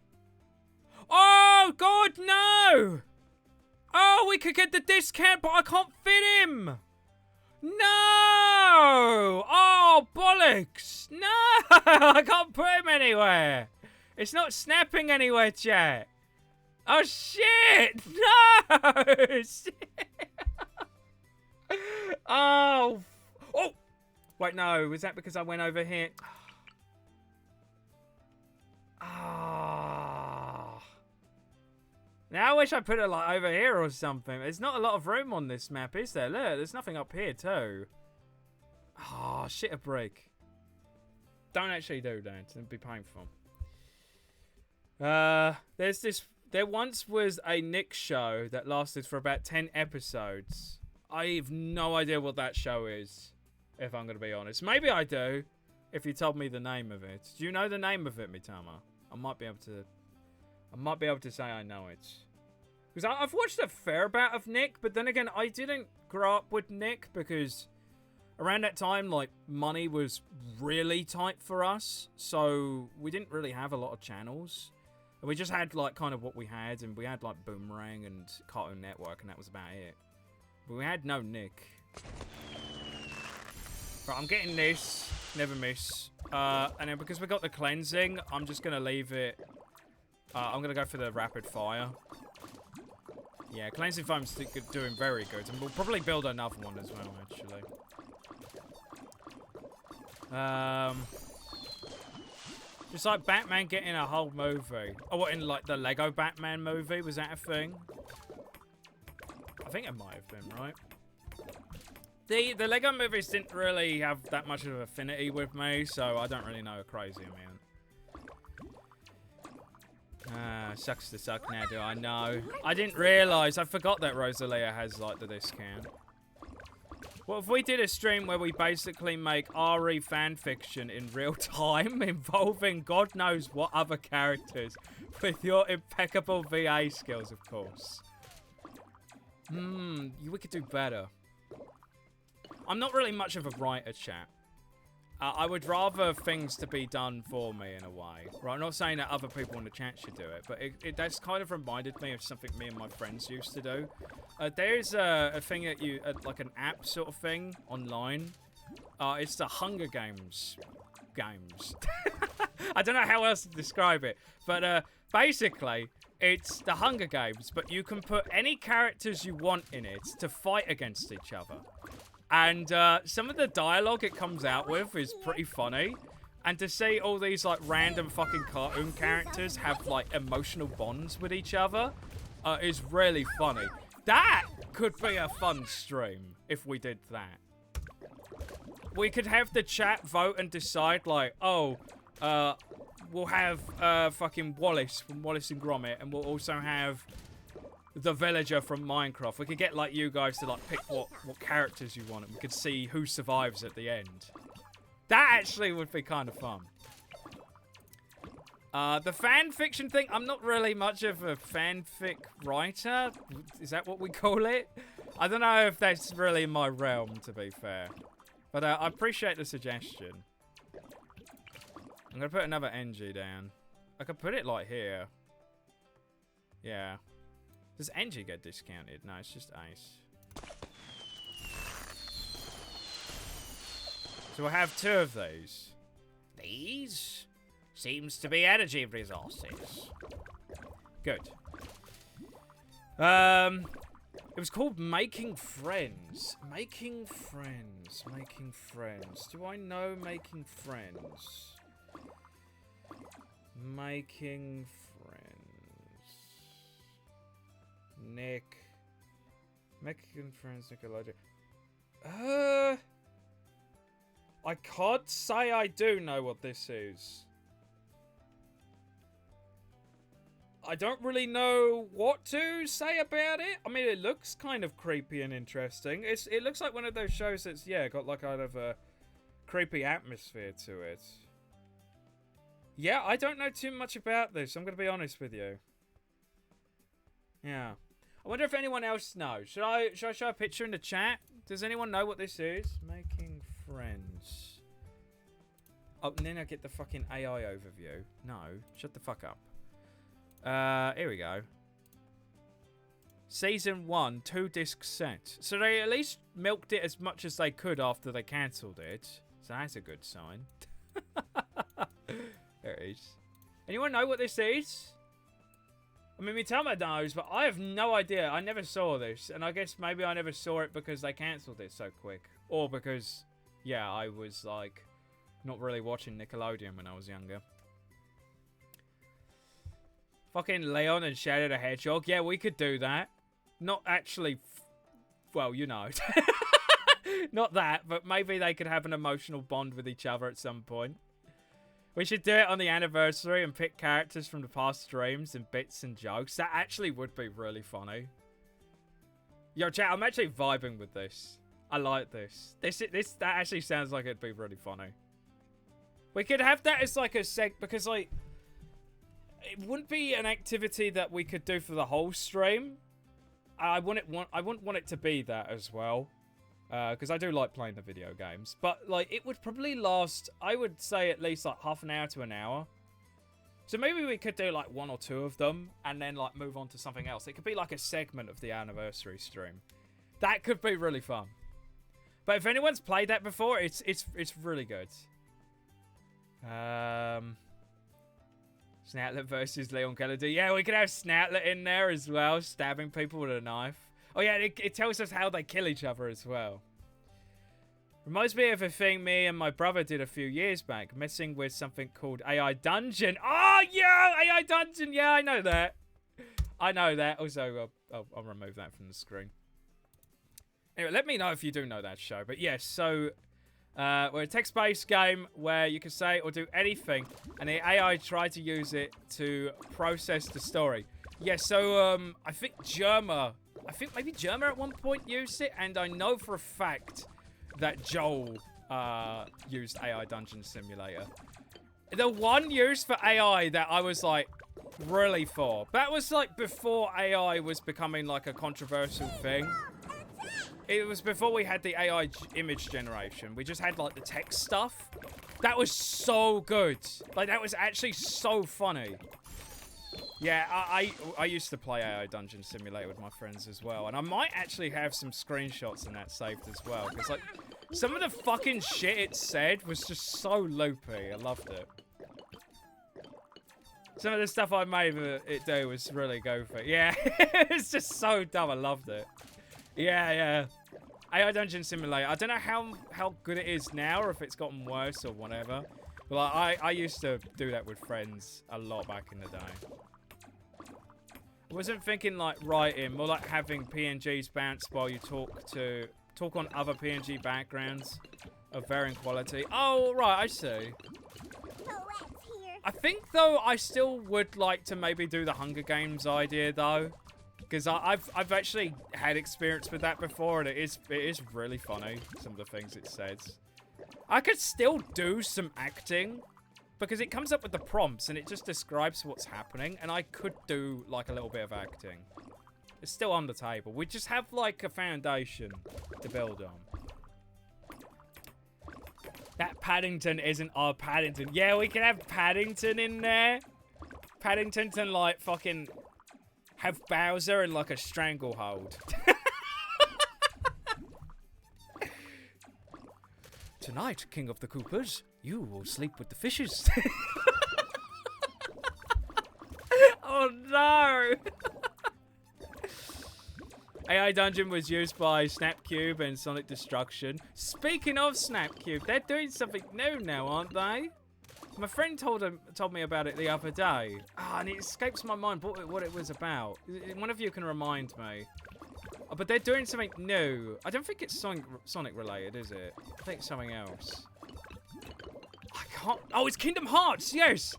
Oh, God, no. Oh, we could get the discount, but I can't fit him. No. Oh, bollocks. No. I can't put him anywhere. It's not snapping anywhere, chat. Oh, shit. No. Shit. Oh. Oh. Wait, no. Was that because I went over here? Ah. Now I wish I put it like over here or something. There's not a lot of room on this map, is there? Look, there's nothing up here too. Oh, shit a brick. Don't actually do that. It'd be painful. There's this... There once was a Nick show that lasted for about 10 episodes. I have no idea what that show is, if I'm going to be honest. Maybe I do. if you told me the name of it. Do you know the name of it, Mitama? I might be able to say I know it. Because I've watched a fair amount of Nick, but then again, I didn't grow up with Nick because around that time, like, money was really tight for us. So we didn't really have a lot of channels. And we just had, like, kind of what we had. And we had, like, Boomerang and Cartoon Network, and that was about it. But we had no Nick. Right, I'm getting this. Never miss. And then because we got the cleansing, I'm just going to leave it. I'm going to go for the rapid fire. Yeah, cleansing foam's doing very good. And we'll probably build another one as well, actually. Just like Batman getting a whole movie. Oh, what, in like the Lego Batman movie? Was that a thing? I think it might have been, right? The Lego movies didn't really have that much of an affinity with me, so I don't really know a crazy amount. Sucks to suck now, do I know? I didn't realise. I forgot that Rosalia has, like, the discount. What if we did a stream where we basically make RE fanfiction in real time involving God knows what other characters with your impeccable VA skills, of course. We could do better. I'm not really much of a writer, chat. I would rather things to be done for me in a way. Right, I'm not saying that other people in the chat should do it, but that's kind of reminded me of something me and my friends used to do. There's a thing that you, like an app sort of thing online. It's the Hunger Games. I don't know how else to describe it, but basically, it's the Hunger Games, but you can put any characters you want in it to fight against each other. And some of the dialogue it comes out with is pretty funny. And to see all these, like, random fucking cartoon characters have, like, emotional bonds with each other is really funny. That could be a fun stream if we did that. We could have the chat vote and decide, like, oh, we'll have fucking Wallace from Wallace and Gromit, and we'll also have the villager from Minecraft. We could get, like, you guys to, like, pick what characters you want, and we could see who survives at the end. That actually would be kind of fun. The fan fiction thing, I'm not really much of a fanfic writer. Is that what we call it? I don't know if that's really my realm, to be fair. But I appreciate the suggestion. I'm going to put another NG down. I could put it, like, here. Yeah. Does NG get discounted? No, it's just Ace. So we'll have 2 of these. These? Seems to be energy resources. Good. It was called Making Friends. Making Friends. Making Friends. Do I know Making Friends? Making Friends. Nick. Making Friends, Nickelodeon. I can't say I do know what this is. I don't really know what to say about it. I mean, it looks kind of creepy and interesting. It looks like one of those shows that's, yeah, got like kind of a creepy atmosphere to it. Yeah, I don't know too much about this. I'm going to be honest with you. Yeah. I wonder if anyone else knows. Should I show a picture in the chat? Does anyone know what this is? Making Friends. Oh, and then I get the fucking AI overview. No, shut the fuck up. Here we go. Season 1, 2-disc set. So they at least milked it as much as they could after they cancelled it. So that's a good sign. There it is. Anyone know what this is? I mean, Mitama knows, but I have no idea. I never saw this. And I guess maybe I never saw it because they cancelled it so quick. Or because, yeah, I was, like, not really watching Nickelodeon when I was younger. Fucking Leon and Shadow the Hedgehog. Yeah, we could do that. Not actually, well, you know. Not that, but maybe they could have an emotional bond with each other at some point. We should do it on the anniversary and pick characters from the past streams and bits and jokes. That actually would be really funny. Yo, chat, I'm actually vibing with this. I like this. That actually sounds like it'd be really funny. We could have that as like a because like it wouldn't be an activity that we could do for the whole stream. I wouldn't want it to be that as well, because I do like playing the video games. But like it would probably last, I would say at least like half an hour to an hour. So maybe we could do like 1 or 2 of them and then like move on to something else. It could be like a segment of the anniversary stream. That could be really fun. But if anyone's played that before, it's really good. Snoutlet versus Leon Kennedy. Yeah, we could have Snoutlet in there as well, stabbing people with a knife. Oh yeah, it tells us how they kill each other as well. Reminds me of a thing me and my brother did a few years back, messing with something called AI Dungeon. Oh yeah, AI Dungeon. Yeah, I know that. I know that. Also, I'll remove that from the screen. Anyway, let me know if you do know that show. But yes, so we're a text-based game where you can say or do anything, and the AI tried to use it to process the story. Yeah, so I think maybe Germa at one point used it, and I know for a fact that Joel used AI Dungeon Simulator. The one use for AI that I was like really for, that was like before AI was becoming like a controversial thing. It was before we had the AI image generation. We just had like the text stuff. That was so good. Like that was actually so funny. Yeah, I used to play AI Dungeon Simulator with my friends as well. And I might actually have some screenshots in that saved as well. Because like, some of the fucking shit it said was just so loopy. I loved it. Some of the stuff I made it do was really goofy. Yeah, it's just so dumb. I loved it. Yeah. AI Dungeon Simulator. I don't know how good it is now or if it's gotten worse or whatever. But like, I used to do that with friends a lot back in the day. I wasn't thinking like writing, more like having PNGs bounce while you talk on other PNG backgrounds of varying quality. Oh, right, I see. I think, though, I still would like to maybe do the Hunger Games idea, though. Because I've actually had experience with that before, and it is really funny, some of the things it says. I could still do some acting, because it comes up with the prompts, and it just describes what's happening, and I could do, like, a little bit of acting. It's still on the table. We just have, like, a foundation to build on. That Paddington isn't our Paddington. Yeah, we can have Paddington in there. Paddington can, like, fucking have Bowser in, like, a stranglehold. Tonight, King of the Koopas, you will sleep with the fishes. Oh, no. AI Dungeon was used by Snapcube and Sonic Destruction. Speaking of Snapcube, they're doing something new now, aren't they? My friend told me about it the other day. Ah, and it escapes my mind what it was about. One of you can remind me. Oh, but they're doing something new. I don't think it's Sonic related, is it? I think it's something else. I can't... Oh, it's Kingdom Hearts, yes!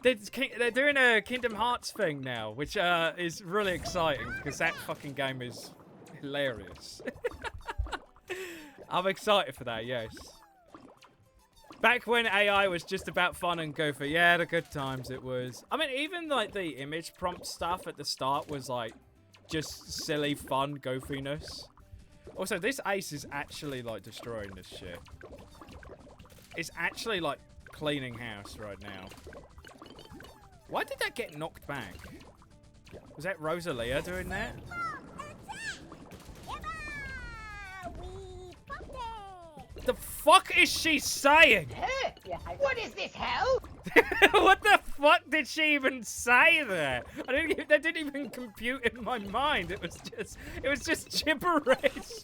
They're doing a Kingdom Hearts thing now, which is really exciting because that fucking game is hilarious. I'm excited for that, yes. Back when AI was just about fun and goofy, yeah, the good times it was. I mean, even like the image prompt stuff at the start was like just silly, fun goofiness. Also, this ace is actually like destroying this shit. It's actually like cleaning house right now. Why did that get knocked back? Was that Rosalia doing that? The fuck is she saying? What is this, hell? What the fuck did she even say there? That didn't even compute in my mind. It was just gibberish.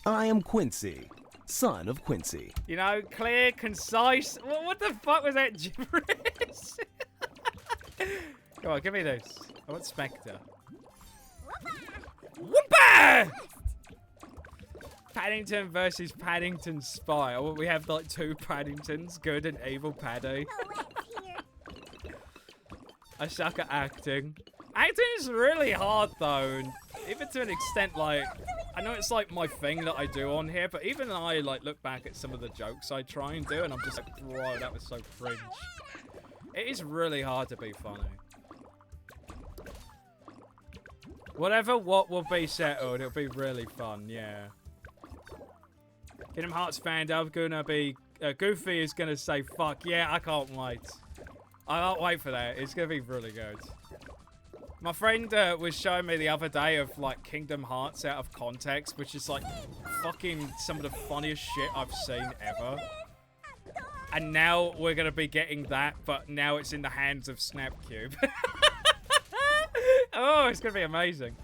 I am Quincy, son of Quincy. You know, clear, concise. What the fuck was that gibberish? Come on, give me this. I want Spectre. Whoompa! Paddington versus Paddington Spy. Oh, we have like 2 Paddingtons, good and evil Paddy. I suck at acting. Acting is really hard though, and even to an extent like I know it's like my thing that I do on here, but even I like look back at some of the jokes I try and do, and I'm just like, bro, that was so cringe. It is really hard to be funny. What will be settled. It'll be really fun, yeah. Kingdom Hearts fan, I'm gonna be... Goofy is gonna say fuck. Yeah, I can't wait. I can't wait for that. It's gonna be really good. My friend was showing me the other day of like Kingdom Hearts out of context, which is like fucking some of the funniest shit I've seen ever. And now we're gonna be getting that, but now it's in the hands of Snapcube. Oh, it's gonna be amazing.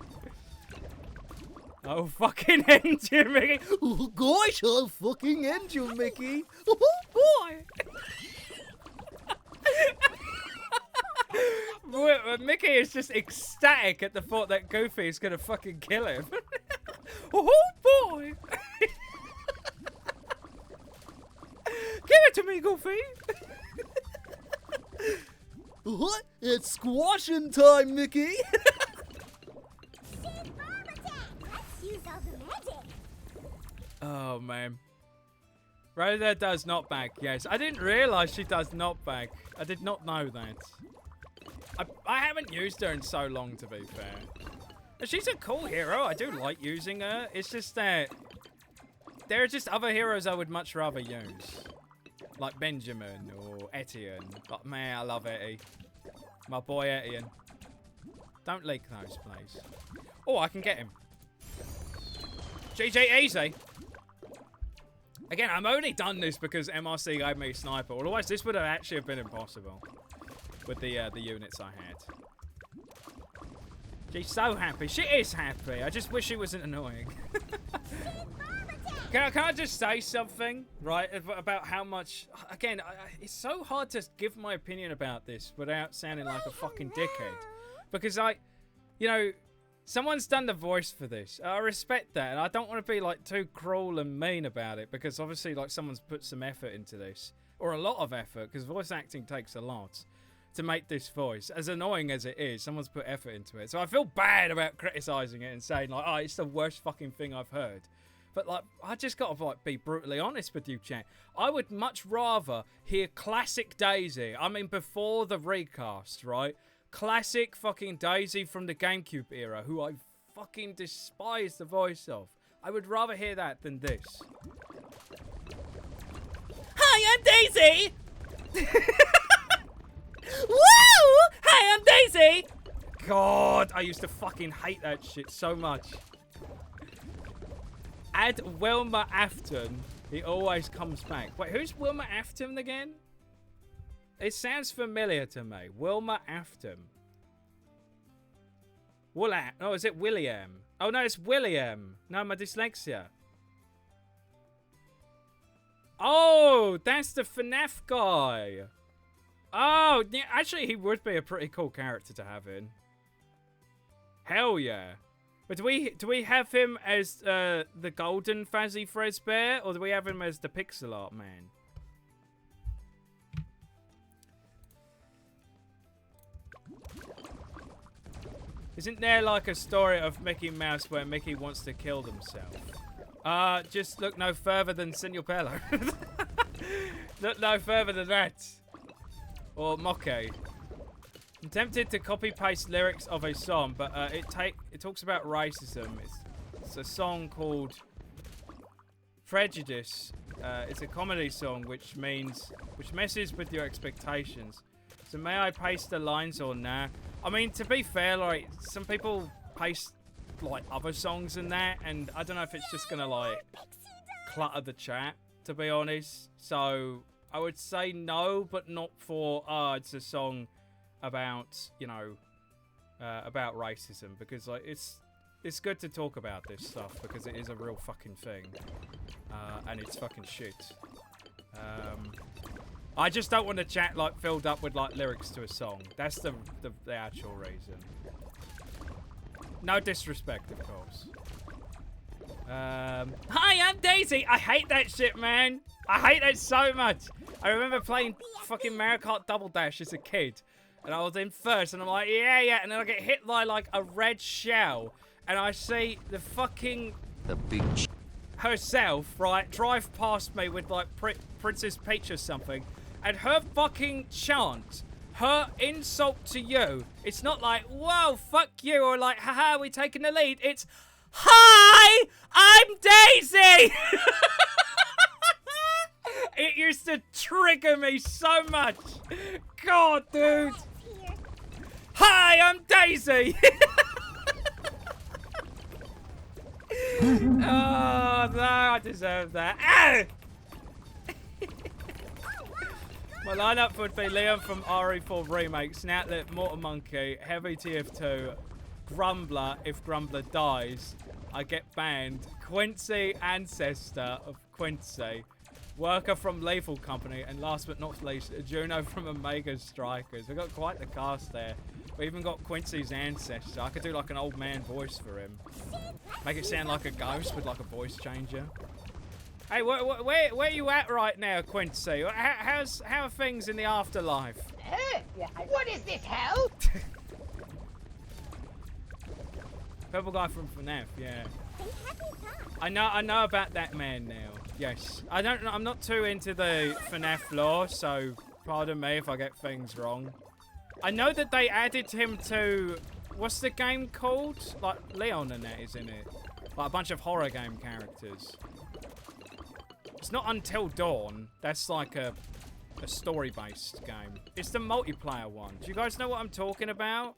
Oh, fucking end you, Mickey. Oh, gosh, I'll fucking end you, Mickey. Oh, boy. Mickey is just ecstatic at the thought that Goofy is gonna fucking kill him. Oh, boy. Give it to me, Goofy. What? It's squashing time, Mickey. Oh, man. Rhoda does knockback, yes. I didn't realise she does knockback. I did not know that. I haven't used her in so long, to be fair. But she's a cool hero. I do like using her. It's just that there are just other heroes I would much rather use. Like Benjamin or Etienne. But man, I love Etty. My boy Etienne. Don't leak those, please. Oh, I can get him. GG easy. Again, I'm only done this because MRC gave me Sniper. Otherwise, this would have actually been impossible with the units I had. She's so happy. She is happy. I just wish she wasn't annoying. Can I just say something, right, about how much... Again, it's so hard to give my opinion about this without sounding like a fucking dickhead. Because you know... Someone's done the voice for this. I respect that, and I don't want to be like too cruel and mean about it because obviously like someone's put some effort into this, or a lot of effort, because voice acting takes a lot to make this voice. As annoying as it is, someone's put effort into it. So I feel bad about criticizing it and saying like, oh, it's the worst fucking thing I've heard. But like, I just gotta like be brutally honest with you, chat. I would much rather hear classic Daisy. I mean, before the recast, right? Classic fucking Daisy from the GameCube era, who I fucking despise the voice of. I would rather hear that than this. Hi, I'm Daisy! Woo! Hi, I'm Daisy! God, I used to fucking hate that shit so much. Add Wilma Afton. He always comes back. Wait, who's Wilma Afton again? It sounds familiar to me. Wilma Afton. Oh, is it William? Oh, no, it's William. No, my dyslexia. Oh, that's the FNAF guy. Oh, yeah, actually, he would be a pretty cool character to have in. Hell yeah. But do we have him as the golden Fazzy Fresbear, or do we have him as the pixel art man? Isn't there like a story of Mickey Mouse where Mickey wants to kill himself? Just look no further than Senor Bello. Look no further than that. Or Mokke. I'm tempted to copy-paste lyrics of a song, but it talks about racism. It's a song called Prejudice. It's a comedy song, which messes with your expectations. So may I paste the lines or nah? I mean, to be fair, like, some people paste, like, other songs in that, and I don't know if it's just gonna, like, clutter the chat, to be honest. So, I would say no, but not for, it's a song about, you know, about racism, because, like, it's good to talk about this stuff, because it is a real fucking thing, and it's fucking shit. I just don't want the chat like filled up with like lyrics to a song. That's the actual reason. No disrespect, of course. Hi, I'm Daisy. I hate that shit, man. I hate that so much. I remember playing fucking Mario Kart Double Dash as a kid, and I was in first, and I'm like, yeah, and then I get hit by like a red shell, and I see the fucking The big herself, right, drive past me with like Princess Peach or something, and her fucking chant, her insult to you, it's not like, whoa, fuck you, or like, haha, we taking the lead. It's, hi, I'm Daisy. It used to trigger me so much. God, dude. Hi, I'm Daisy. Oh, no, I deserve that. Ah! My lineup would be Leon from RE4 Remake, Snattlet, Mortar Monkey, Heavy TF2, Grumbler if Grumbler dies, I get banned, Quincy, Ancestor of Quincy, Worker from Lethal Company, and last but not least, Juno from Omega Strikers. We've got quite the cast there. We even got Quincy's ancestor. I could do like an old man voice for him. Make it sound like a ghost with like a voice changer. Hey, where are you at right now, Quincy? How are things in the afterlife? What is this, hell? Purple guy from FNAF, yeah. I know about that man now. Yes. I'm not too into the FNAF lore, so pardon me if I get things wrong. I know that they added him to, what's the game called? Like Leon and that is in it. Like a bunch of horror game characters. It's not Until Dawn. That's like a story-based game. It's the multiplayer one. Do you guys know what I'm talking about?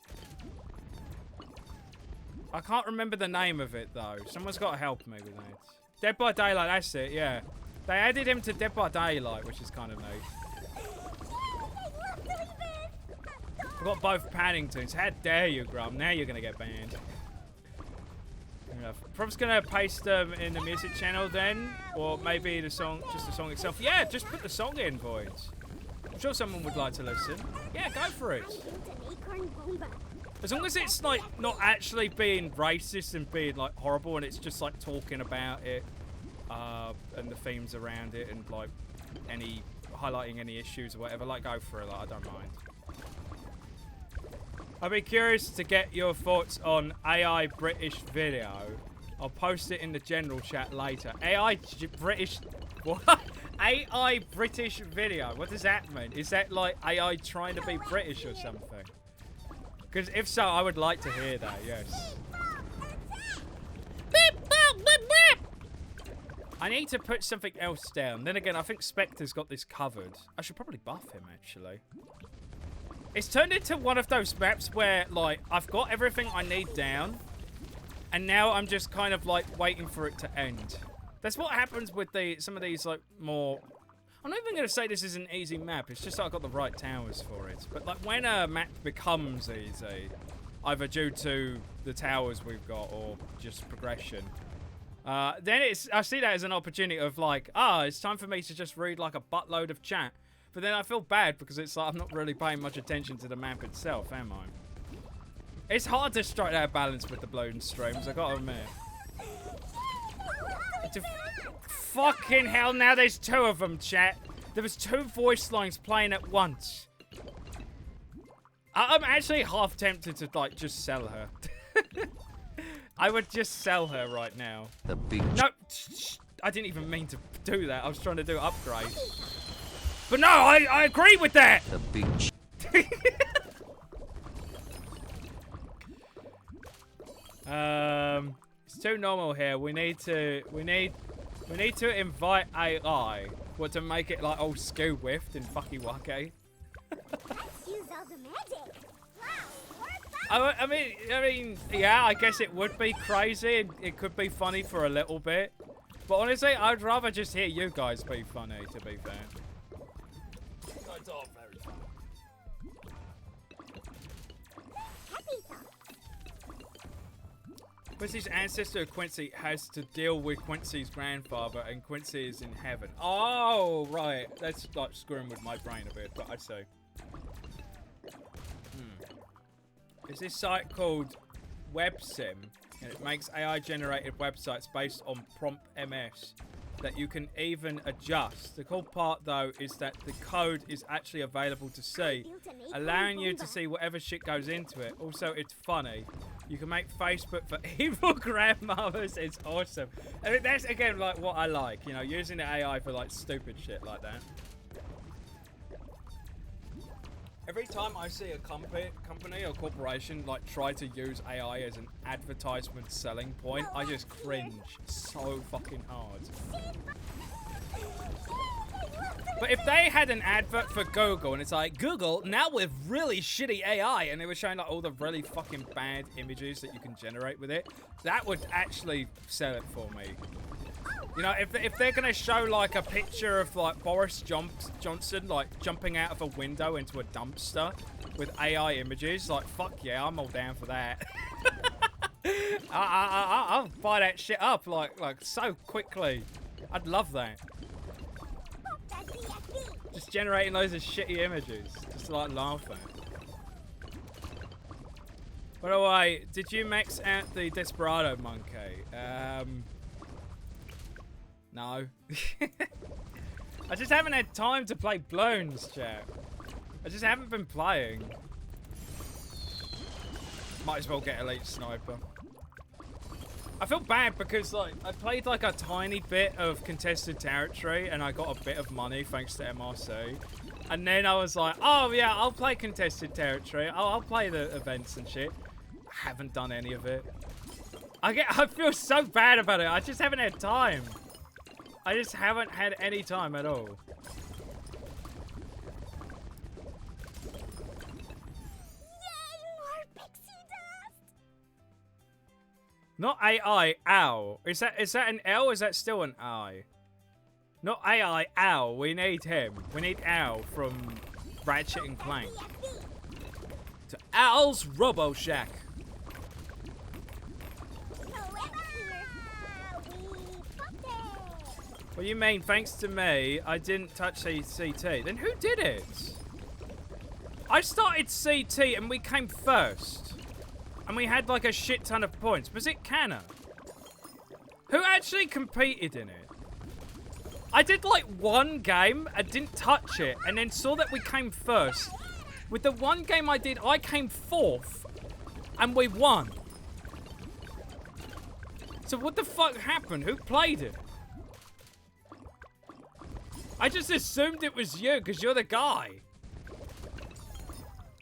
I can't remember the name of it though. Someone's got to help me with that. Dead by Daylight, that's it, yeah. They added him to Dead by Daylight, which is kind of neat. I've got both Paddingtons. How dare you, Grum? Now you're going to get banned. Prob's going to paste them in the music channel then. Or maybe the song, just the song itself. Yeah, just put the song in, boys. I'm sure someone would like to listen. Yeah, go for it. As long as it's like not actually being racist and being like horrible, and it's just like talking about it and the themes around it and like highlighting any issues or whatever, like go for it. Like, I don't mind. I'd be curious to get your thoughts on AI British video. I'll post it in the general chat later. British... What? AI British video? What does that mean? Is that like AI trying to be British or something? Because if so, I would like to hear that, yes. I need to put something else down. Then again, I think Spectre's got this covered. I should probably buff him, actually. It's turned into one of those maps where, like, I've got everything I need down, and now I'm just kind of, like, waiting for it to end. That's what happens with some of these, like, more... I'm not even going to say this is an easy map. It's just that I've got the right towers for it. But, like, when a map becomes easy, either due to the towers we've got or just progression, then I see that as an opportunity of, like, it's time for me to just read, like, a buttload of chat. But then I feel bad because it's like I'm not really paying much attention to the map itself, am I? It's hard to strike that balance with the Bloons streams, I gotta admit. Fucking hell, now there's two of them, chat. There was two voice lines playing at once. I'm actually half tempted to, like, just sell her. I would just sell her right now. The big... No, I didn't even mean to do that. I was trying to do upgrade. But no, I agree with that. The big... It's too normal here. We need to invite AI. What, to make it like old skill whiffed and fucky wacky? I mean, yeah, I guess it would be crazy. It could be funny for a little bit. But honestly, I'd rather just hear you guys be funny, to be fair. Quincy's ancestor Quincy has to deal with Quincy's grandfather, and Quincy is in heaven. Oh, right. That's like screwing with my brain a bit, but I'd say. Is this site called WebSim, and it makes AI-generated websites based on prompt MS that you can even adjust. The cool part, though, is that the code is actually available to see, allowing you to see whatever shit goes into it. Also, it's funny. You can make Facebook for evil grandmothers. It's awesome. I mean, that's, again, like, what I like. You know, using the AI for, like, stupid shit like that. Every time I see a company or corporation, like, try to use AI as an advertisement selling point, I just cringe so fucking hard. But if they had an advert for Google and it's like, Google, now with really shitty AI, and they were showing like all the really fucking bad images that you can generate with it, that would actually sell it for me. You know, if they're gonna show like a picture of like Boris Johnson like jumping out of a window into a dumpster with AI images, like fuck yeah, I'm all down for that. I'll buy that shit up like so quickly. I'd love that. Just generating loads of shitty images, just to like laugh at. By the way, did you max out the Desperado monkey? No. I just haven't had time to play Bloons, chat. I just haven't been playing. Might as well get Elite Sniper. I feel bad because like I played like a tiny bit of contested territory and I got a bit of money thanks to MRC. And then I was like, oh yeah, I'll play contested territory. I'll play the events and shit. I haven't done any of it. I feel so bad about it. I just haven't had time. I just haven't had any time at all. Not AI, ow. Is that an L or is that still an I? Not AI, ow. We need him. We need Al from Ratchet and Clank. To Al's Robo Shack. What do you mean, thanks to me, I didn't touch CT? Then who did it? I started CT and we came first. And we had like a shit ton of points. Was it Canna? Who actually competed in it? I did like one game and didn't touch it and then saw that we came first. With the one game I did, I came fourth and we won. So what the fuck happened? Who played it? I just assumed it was you because you're the guy.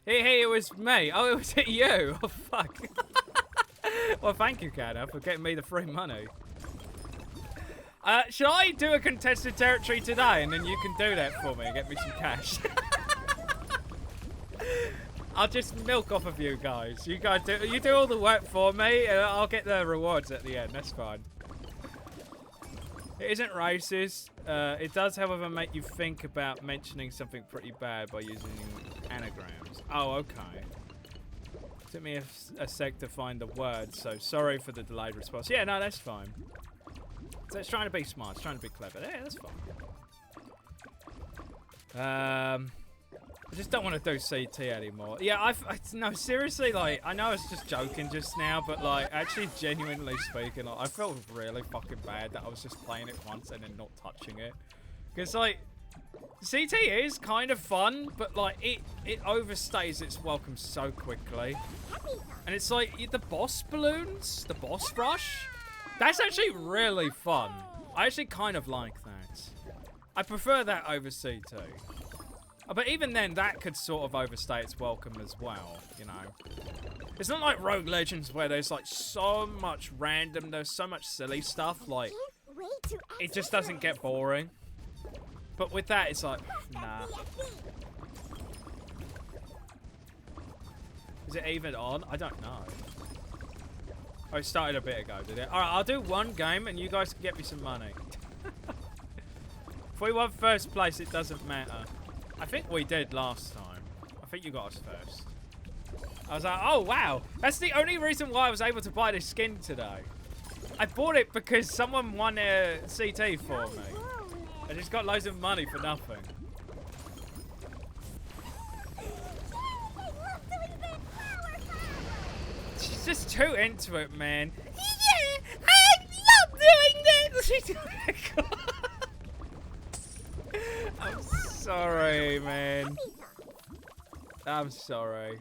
Hey, it was me. Oh, it was you. Oh, fuck. Well, thank you, Canna, for getting me the free money. Should I do a contested territory today and then you can do that for me and get me some cash? I'll just milk off of you guys. You do all the work for me and I'll get the rewards at the end. That's fine. It isn't racist. It does, however, make you think about mentioning something pretty bad by using anagrams. Oh, okay. Took me a sec to find the word, so sorry for the delayed response. Yeah, no, that's fine. So it's trying to be smart. It's trying to be clever. Yeah, that's fine. I just don't want to do CT anymore. Yeah, no, seriously, like, I know I was just joking just now, but, like, actually, genuinely speaking, like, I felt really fucking bad that I was just playing it once and then not touching it. Because, like, CT is kind of fun, but, like, it overstays its welcome so quickly. And it's like, the boss balloons, the boss rush, that's actually really fun. I actually kind of like that. I prefer that over CT. But even then, that could sort of overstay its welcome as well, you know. It's not like Rogue Legends where there's like so much random, there's so much silly stuff, like, it just doesn't get boring. But with that, it's like, nah. Is it even on? I don't know. Oh, it started a bit ago, did it? Alright, I'll do one game and you guys can get me some money. If we won first place, it doesn't matter. I think we did last time. I think you got us first. I was like, oh wow, that's the only reason why I was able to buy this skin today. I bought it because someone won a CT for me. I just got loads of money for nothing. She's just too into it, man. Yeah, I love doing this. I'm sorry, man. I'm sorry.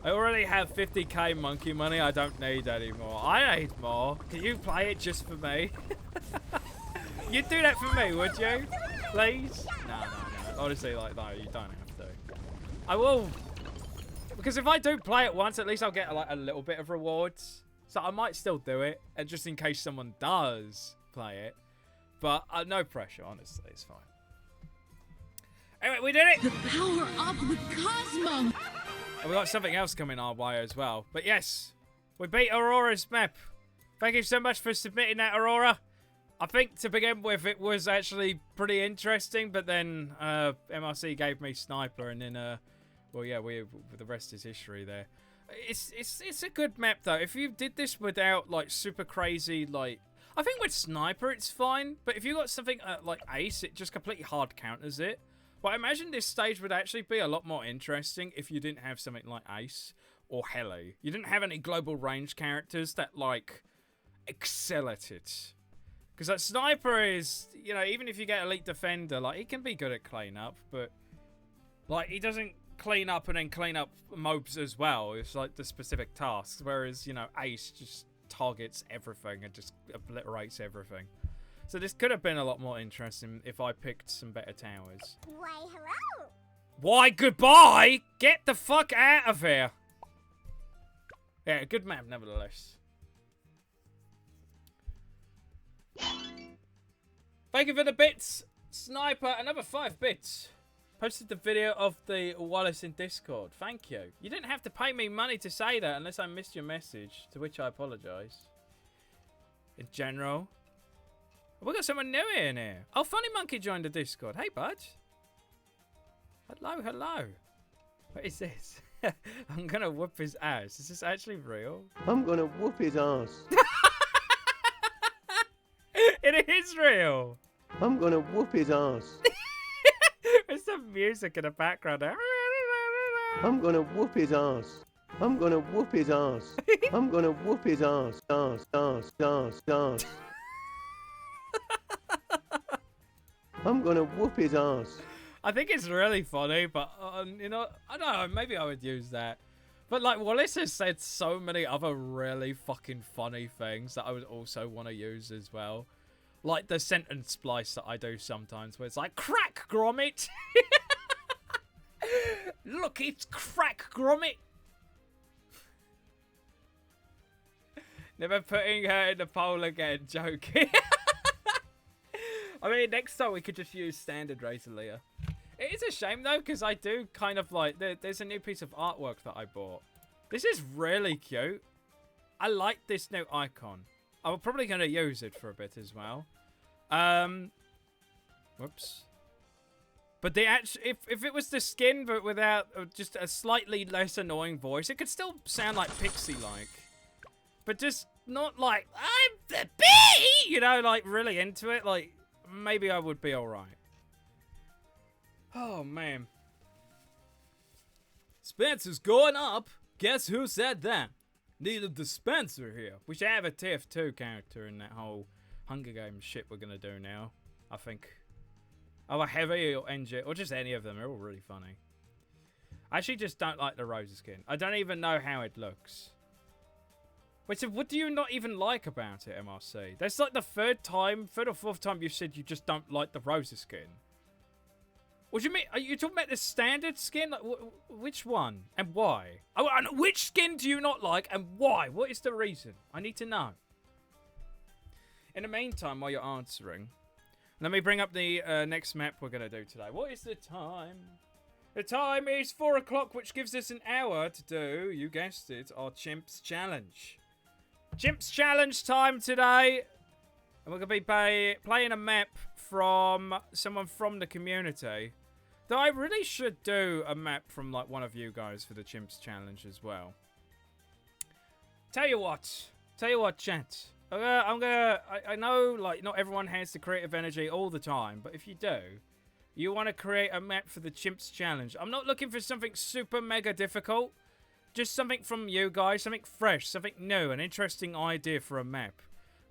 I already have 50k monkey money. I don't need anymore. I need more. Can you play it just for me? You'd do that for me, would you? Please? No. Honestly, like, no, you don't have to. I will. Because if I do play it once, at least I'll get like a little bit of rewards. So I might still do it. And just in case someone does play it. But no pressure, honestly. It's fine. Anyway, we did it! The power of the cosmos! And we got something else coming our way as well. But yes, we beat Aurora's map. Thank you so much for submitting that, Aurora. I think to begin with, it was actually pretty interesting. But then MRC gave me Sniper. And then, well, yeah, the rest is history there. It's a good map, though. If you did this without, like, super crazy, like... I think with Sniper, it's fine. But if you got something like Ace, it just completely hard counters it. But I imagine this stage would actually be a lot more interesting if you didn't have something like Ace or Heli. You didn't have any global range characters that, like, excel at it. Because that Sniper is, you know, even if you get Elite Defender, like, he can be good at cleanup, but, like, he doesn't clean up and then clean up mobs as well. It's, like, the specific tasks, whereas, you know, Ace just targets everything and just obliterates everything. So this could have been a lot more interesting if I picked some better towers. Why, hello. Why, goodbye? Get the fuck out of here. Yeah, good map, nevertheless. Thank you for the bits. Sniper, another 5 bits. Posted the video of the Wallace in Discord. Thank you. You didn't have to pay me money to say that unless I missed your message, to which I apologise. In general. We got someone new in here. Oh, Funny Monkey joined the Discord. Hey, bud. Hello, hello. What is this? I'm gonna whoop his ass. Is this actually real? I'm gonna whoop his ass. It is real. I'm gonna whoop his ass. There's some music in the background. I'm gonna whoop his ass. I'm gonna whoop his ass. I'm gonna whoop his ass. Ass. I'm gonna whoop his ass. I think it's really funny, but, you know, I don't know, maybe I would use that. But, like, Wallace has said so many other really fucking funny things that I would also want to use as well. Like the sentence splice that I do sometimes, where it's like, crack, Gromit! Look, it's crack, Gromit! Never putting her in the poll again, joking. I mean, next time we could just use standard Razor Leah. It is a shame, though, because I do kind of like... There's a new piece of artwork that I bought. This is really cute. I like this new icon. I'm probably going to use it for a bit as well. Whoops. But the if it was the skin, but without just a slightly less annoying voice, it could still sound like Pixie-like. But just not like, I'm the bee! You know, like really into it. Like, maybe I would be alright. Oh, man. Spencer's going up. Guess who said that? Need a dispenser here. We should have a TF2 character in that whole Hunger Games shit we're going to do now, I think. Oh, a Heavy or NG, or just any of them. They're all really funny. I actually just don't like the Rosa skin. I don't even know how it looks. Wait, so what do you not even like about it, MRC? That's like the third or fourth time you said you just don't like the Rosa skin. What do you mean? Are you talking about the standard skin? Like, which one? And why? Oh, and which skin do you not like and why? What is the reason? I need to know. In the meantime, while you're answering, let me bring up the next map we're going to do today. What is the time? The time is 4 o'clock, which gives us an hour to do, you guessed it, our Chimps Challenge. Chimps Challenge time today. And we're going to be playing a map from someone from the community. Though I really should do a map from like one of you guys for the Chimps Challenge as well. Tell you what, chat. I know like not everyone has the creative energy all the time, but if you do, you want to create a map for the Chimps Challenge. I'm not looking for something super mega difficult. Just something from you guys, something fresh, something new, an interesting idea for a map.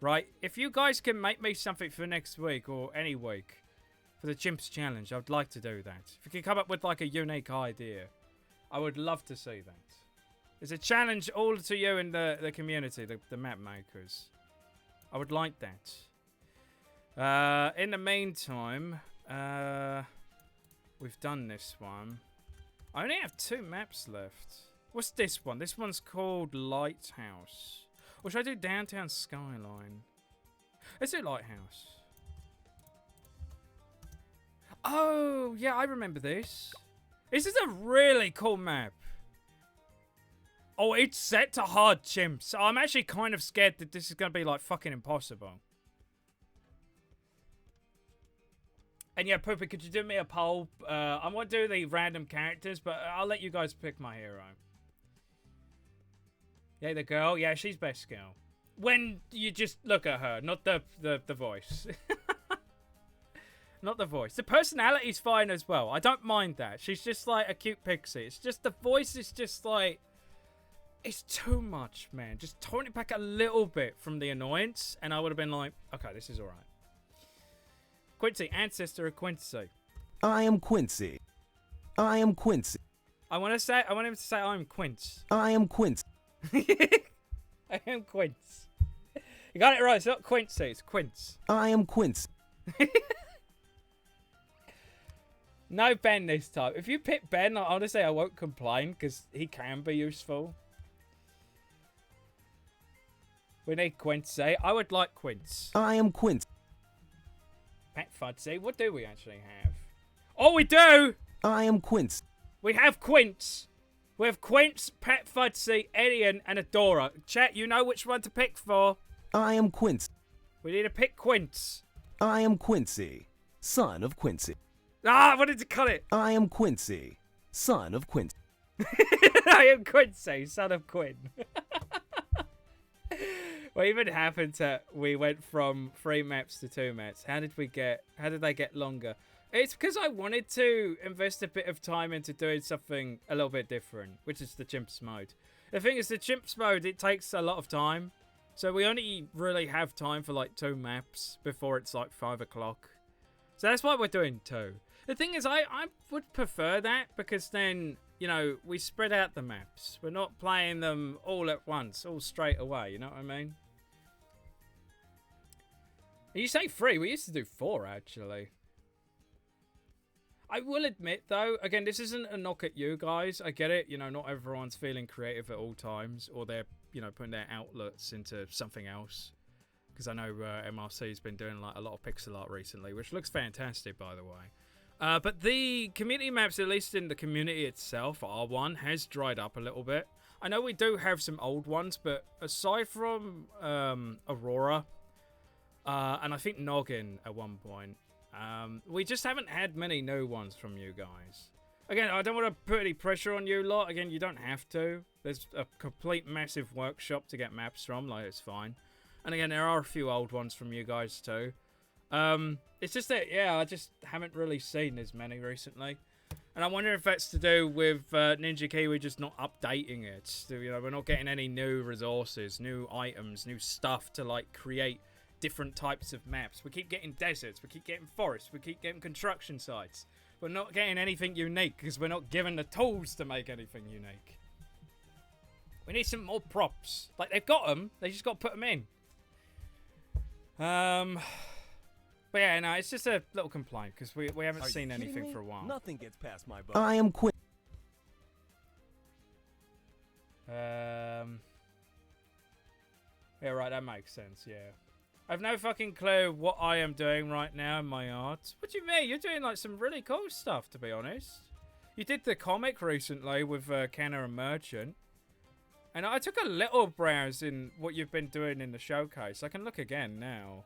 Right? If you guys can make me something for next week or any week for the Chimps Challenge, I'd like to do that. If you can come up with like a unique idea, I would love to see that. It's a challenge all to you and the community, the map makers. I would like that. In the meantime, we've done this one. I only have 2 maps left. What's this one? This one's called Lighthouse. Or should I do Downtown Skyline? Let's do Lighthouse. Oh, yeah, I remember this. This is a really cool map. Oh, it's set to hard chimps. I'm actually kind of scared that this is going to be, like, fucking impossible. And yeah, Poopy, could you do me a poll? I won't do the random characters, but I'll let you guys pick my hero. Yeah, the girl. Yeah, she's best girl. When you just look at her, not the voice. Not the voice. The personality's fine as well. I don't mind that. She's just like a cute pixie. It's just the voice is just like... It's too much, man. Just tone it back a little bit from the annoyance, and I would have been like, okay, this is alright. Quincy, ancestor of Quincy. I am Quincy. I am Quincy. I want him to say I'm Quince. I am Quincy. I am Quince. You got it right. It's not Quincy. It's Quince. I am Quincy. No Ben this time. If you pick Ben, honestly, I won't complain because he can be useful. We need Quincy. I would like Quince. I am Quincy. Pat Fudsy. What do we actually have? Oh, we do! I am Quincy. We have Quince. We have Quince, Pat Fudsy, Edian, and Adora. Chat, you know which one to pick for. I am Quincy. We need to pick Quince. I am Quincy, son of Quincy. Ah, I wanted to cut it. I am Quincy, son of Quincy. I am Quincy, son of Quinn. What even happened to we went from 3 maps to 2 maps? How did they get longer? It's because I wanted to invest a bit of time into doing something a little bit different, which is the chimps mode. The thing is, the chimps mode, it takes a lot of time. So we only really have time for like 2 maps before it's like 5 o'clock. So that's why we're doing 2. The thing is, I would prefer that because then, you know, we spread out the maps. We're not playing them all at once, all straight away, you know what I mean? You say 3, we used to do 4 actually. I will admit though, again, this isn't a knock at you guys. I get it, you know, not everyone's feeling creative at all times, or they're, you know, putting their outlets into something else. Because I know MRC's been doing like a lot of pixel art recently, which looks fantastic, by the way. But the community maps, at least in the community itself, R1, has dried up a little bit. I know we do have some old ones, but aside from Aurora, and I think Noggin at one point, we just haven't had many new ones from you guys. Again, I don't want to put any pressure on you lot. Again, you don't have to. There's a complete massive workshop to get maps from, like, it's fine. And again, there are a few old ones from you guys too. It's just that, yeah, I just haven't really seen as many recently. And I wonder if that's to do with Ninja Kiwi just not updating it. So, you know, we're not getting any new resources, new items, new stuff to, like, create different types of maps. We keep getting deserts, we keep getting forests, we keep getting construction sites. We're not getting anything unique because we're not given the tools to make anything unique. We need some more props. Like, they've got them, they just got to put them in. But yeah, no, it's just a little complaint because we haven't seen anything for a while. Nothing gets past my butt. I am Quinn. Yeah, right, that makes sense, yeah. I've no fucking clue what I am doing right now in my art. What do you mean? You're doing like some really cool stuff, to be honest. You did the comic recently with Kenna and Merchant. And I took a little browse in what you've been doing in the showcase. I can look again now.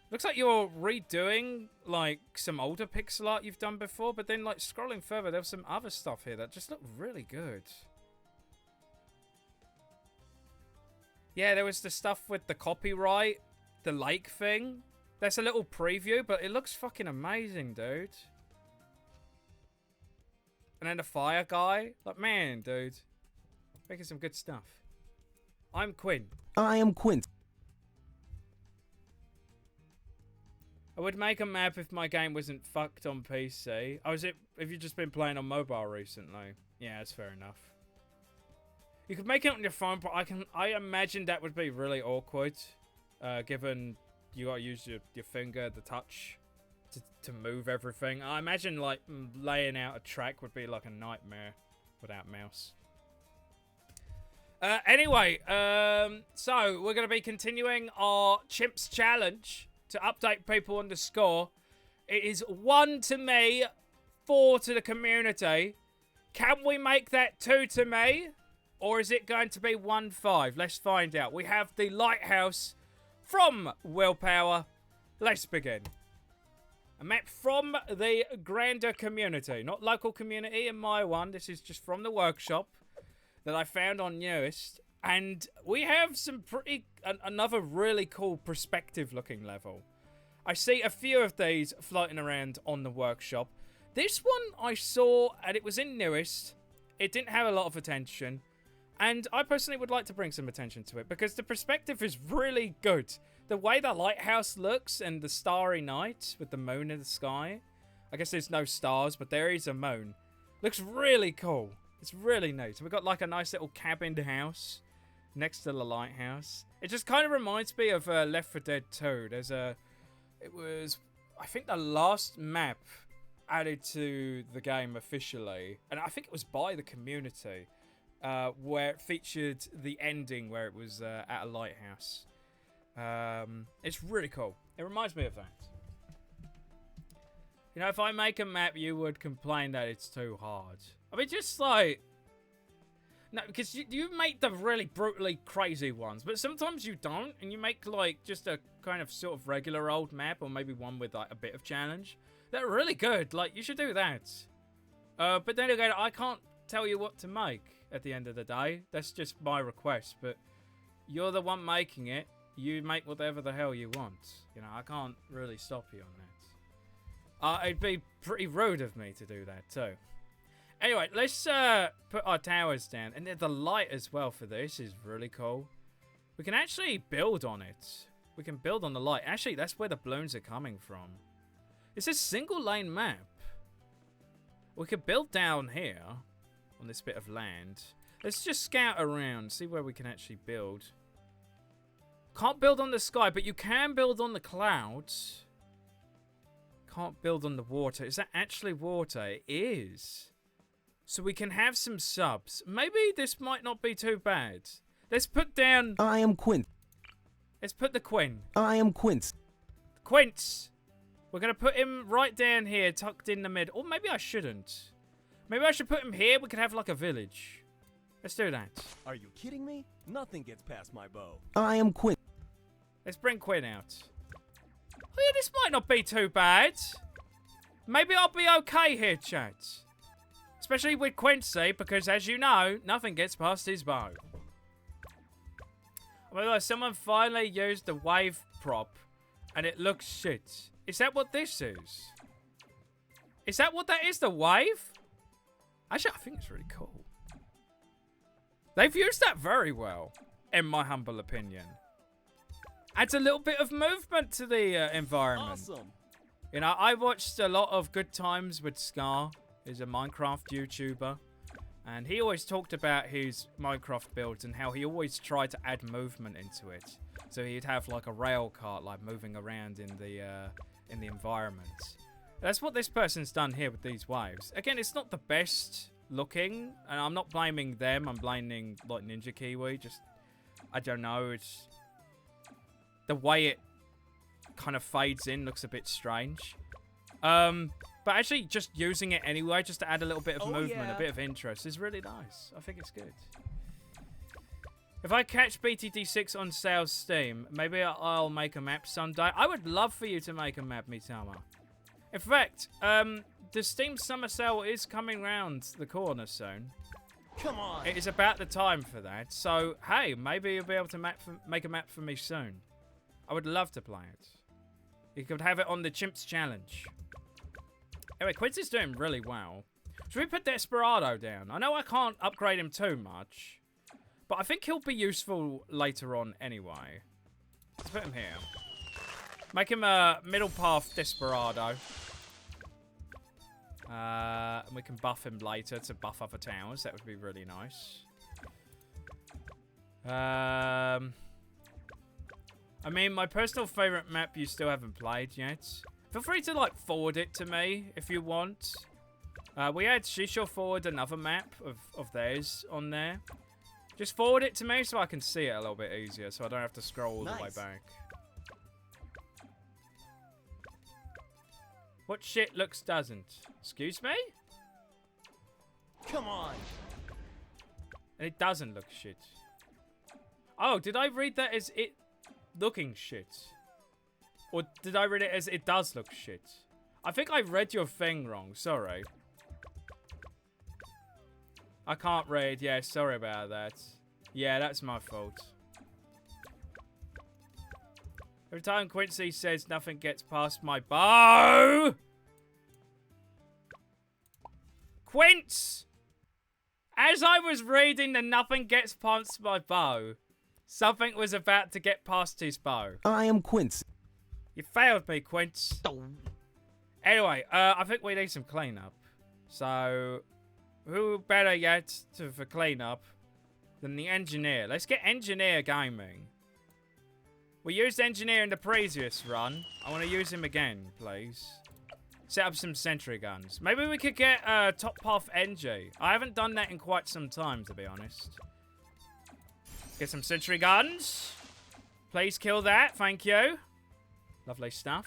Looks like you're redoing, like, some older pixel art you've done before, but then, like, scrolling further, there was some other stuff here that just looked really good. Yeah, there was the stuff with the copyright, the lake thing. That's a little preview, but it looks fucking amazing, dude. And then the fire guy. Like, man, dude. Making some good stuff. I'm Quinn. I am Quinn. I would make a map if my game wasn't fucked on PC. Oh, have you just been playing on mobile recently? Yeah, that's fair enough. You could make it on your phone, but I imagine that would be really awkward, given you gotta use your finger, the touch, to move everything. I imagine like laying out a track would be like a nightmare without mouse. Anyway, so we're gonna be continuing our Chimps Challenge to update people on the score. It is 1 to me, 4 to the community. Can we make that 2 to me? Or is it going to be 1-5? Let's find out. We have the lighthouse from Willpower. Let's begin. A map from the grander community. Not local community in my one. This is just from the workshop that I found on Newest. And we have some another really cool perspective looking level. I see a few of these floating around on the workshop. This one I saw, and it was in Newest. It didn't have a lot of attention. And I personally would like to bring some attention to it, because the perspective is really good. The way the lighthouse looks, and the starry night with the moon in the sky. I guess there's no stars, but there is a moon. Looks really cool. It's really neat. We've got like a nice little cabined house next to the lighthouse. It just kind of reminds me of Left 4 Dead 2. There's it was, I think, the last map added to the game officially, and I think it was by the community, where it featured the ending where it was at a lighthouse. It's really cool. It reminds me of that. You know, if I make a map, you would complain that it's too hard. I mean, just like... No, because you make the really brutally crazy ones, but sometimes you don't, and you make, like, just a kind of sort of regular old map, or maybe one with, like, a bit of challenge. They're really good. Like, you should do that. But then again, I can't tell you what to make at the end of the day. That's just my request, but you're the one making it. You make whatever the hell you want. You know, I can't really stop you on that. It'd be pretty rude of me to do that too. Anyway, let's put our towers down. And the light as well for this is really cool. We can actually build on it. We can build on the light. Actually, that's where the balloons are coming from. It's a single lane map. We could build down here on this bit of land. Let's just scout around, see where we can actually build. Can't build on the sky, but you can build on the clouds. Can't build on the water. Is that actually water? It is. So we can have some subs. Maybe this might not be too bad. Let's put down... I am Quint. Let's put the Quinn. I am Quince. Quince. We're going to put him right down here, tucked in the mid. Or maybe I shouldn't. Maybe I should put him here. We could have like a village. Let's do that. Are you kidding me? Nothing gets past my bow. I am Quint. Let's bring Quinn out. Oh yeah, this might not be too bad. Maybe I'll be okay here, chat. Especially with Quincy, because as you know, nothing gets past his bow. Well, someone finally used the wave prop, and it looks shit. Is that what this is? Is that what that is, the wave? Actually, I think it's really cool. They've used that very well, in my humble opinion. Adds a little bit of movement to the environment. Awesome. You know, I watched a lot of Good Times with Scar. He's a Minecraft YouTuber. And he always talked about his Minecraft builds and how he always tried to add movement into it. So he'd have like a rail cart like moving around in the environment. That's what this person's done here with these waves. Again, it's not the best looking, and I'm not blaming them. I'm blaming like Ninja Kiwi. Just, I don't know. It's the way it kind of fades in looks a bit strange. But actually just using it anyway, just to add a little bit of movement, a bit of interest, is really nice. I think it's good. If I catch BTD6 on sales Steam, maybe I'll make a map someday. I would love for you to make a map, Mitama. In fact, the Steam Summer Sale is coming round the corner soon. Come on. It is about the time for that. So, hey, maybe you'll be able to make a map for me soon. I would love to play it. You could have it on the Chimps Challenge. Anyway, Quincy's doing really well. Should we put Desperado down? I know I can't upgrade him too much, but I think he'll be useful later on anyway. Let's put him here. Make him a middle path Desperado. And we can buff him later to buff other towers. That would be really nice. I mean, my personal favorite map you still haven't played yet. Feel free to, like, forward it to me if you want. We had Shisha forward another map of theirs on there. Just forward it to me so I can see it a little bit easier, so I don't have to scroll all the way back. What shit looks doesn't? Excuse me? Come on. And it doesn't look shit. Oh, did I read that as it looking shit? Or did I read it as it does look shit? I think I read your thing wrong. Sorry. I can't read. Yeah, sorry about that. Yeah, that's my fault. Every time Quincy says nothing gets past my bow. Quince! As I was reading the nothing gets past my bow, something was about to get past his bow. I am Quincy. You failed me, Quince. Anyway, I think we need some cleanup. So, who better yet for cleanup than the engineer? Let's get engineer gaming. We used engineer in the previous run. I want to use him again, please. Set up some sentry guns. Maybe we could get top path NG. I haven't done that in quite some time, to be honest. Get some sentry guns. Please kill that. Thank you. Lovely stuff.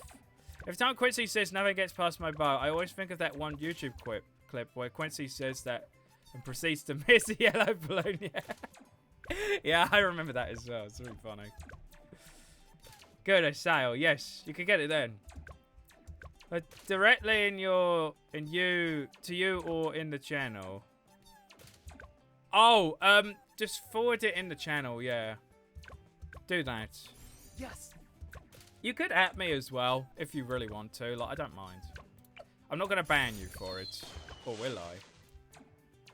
Every time Quincy says nothing gets past my bow, I always think of that one YouTube clip where Quincy says that and proceeds to miss a yellow balloon. Yeah. Yeah, I remember that as well. It's really funny. Good, a sale. Yes, you can get it then. But directly in you or in the channel. Oh, just forward it in the channel, yeah. Do that. Yes. You could at me as well, if you really want to. Like, I don't mind. I'm not gonna ban you for it. Or will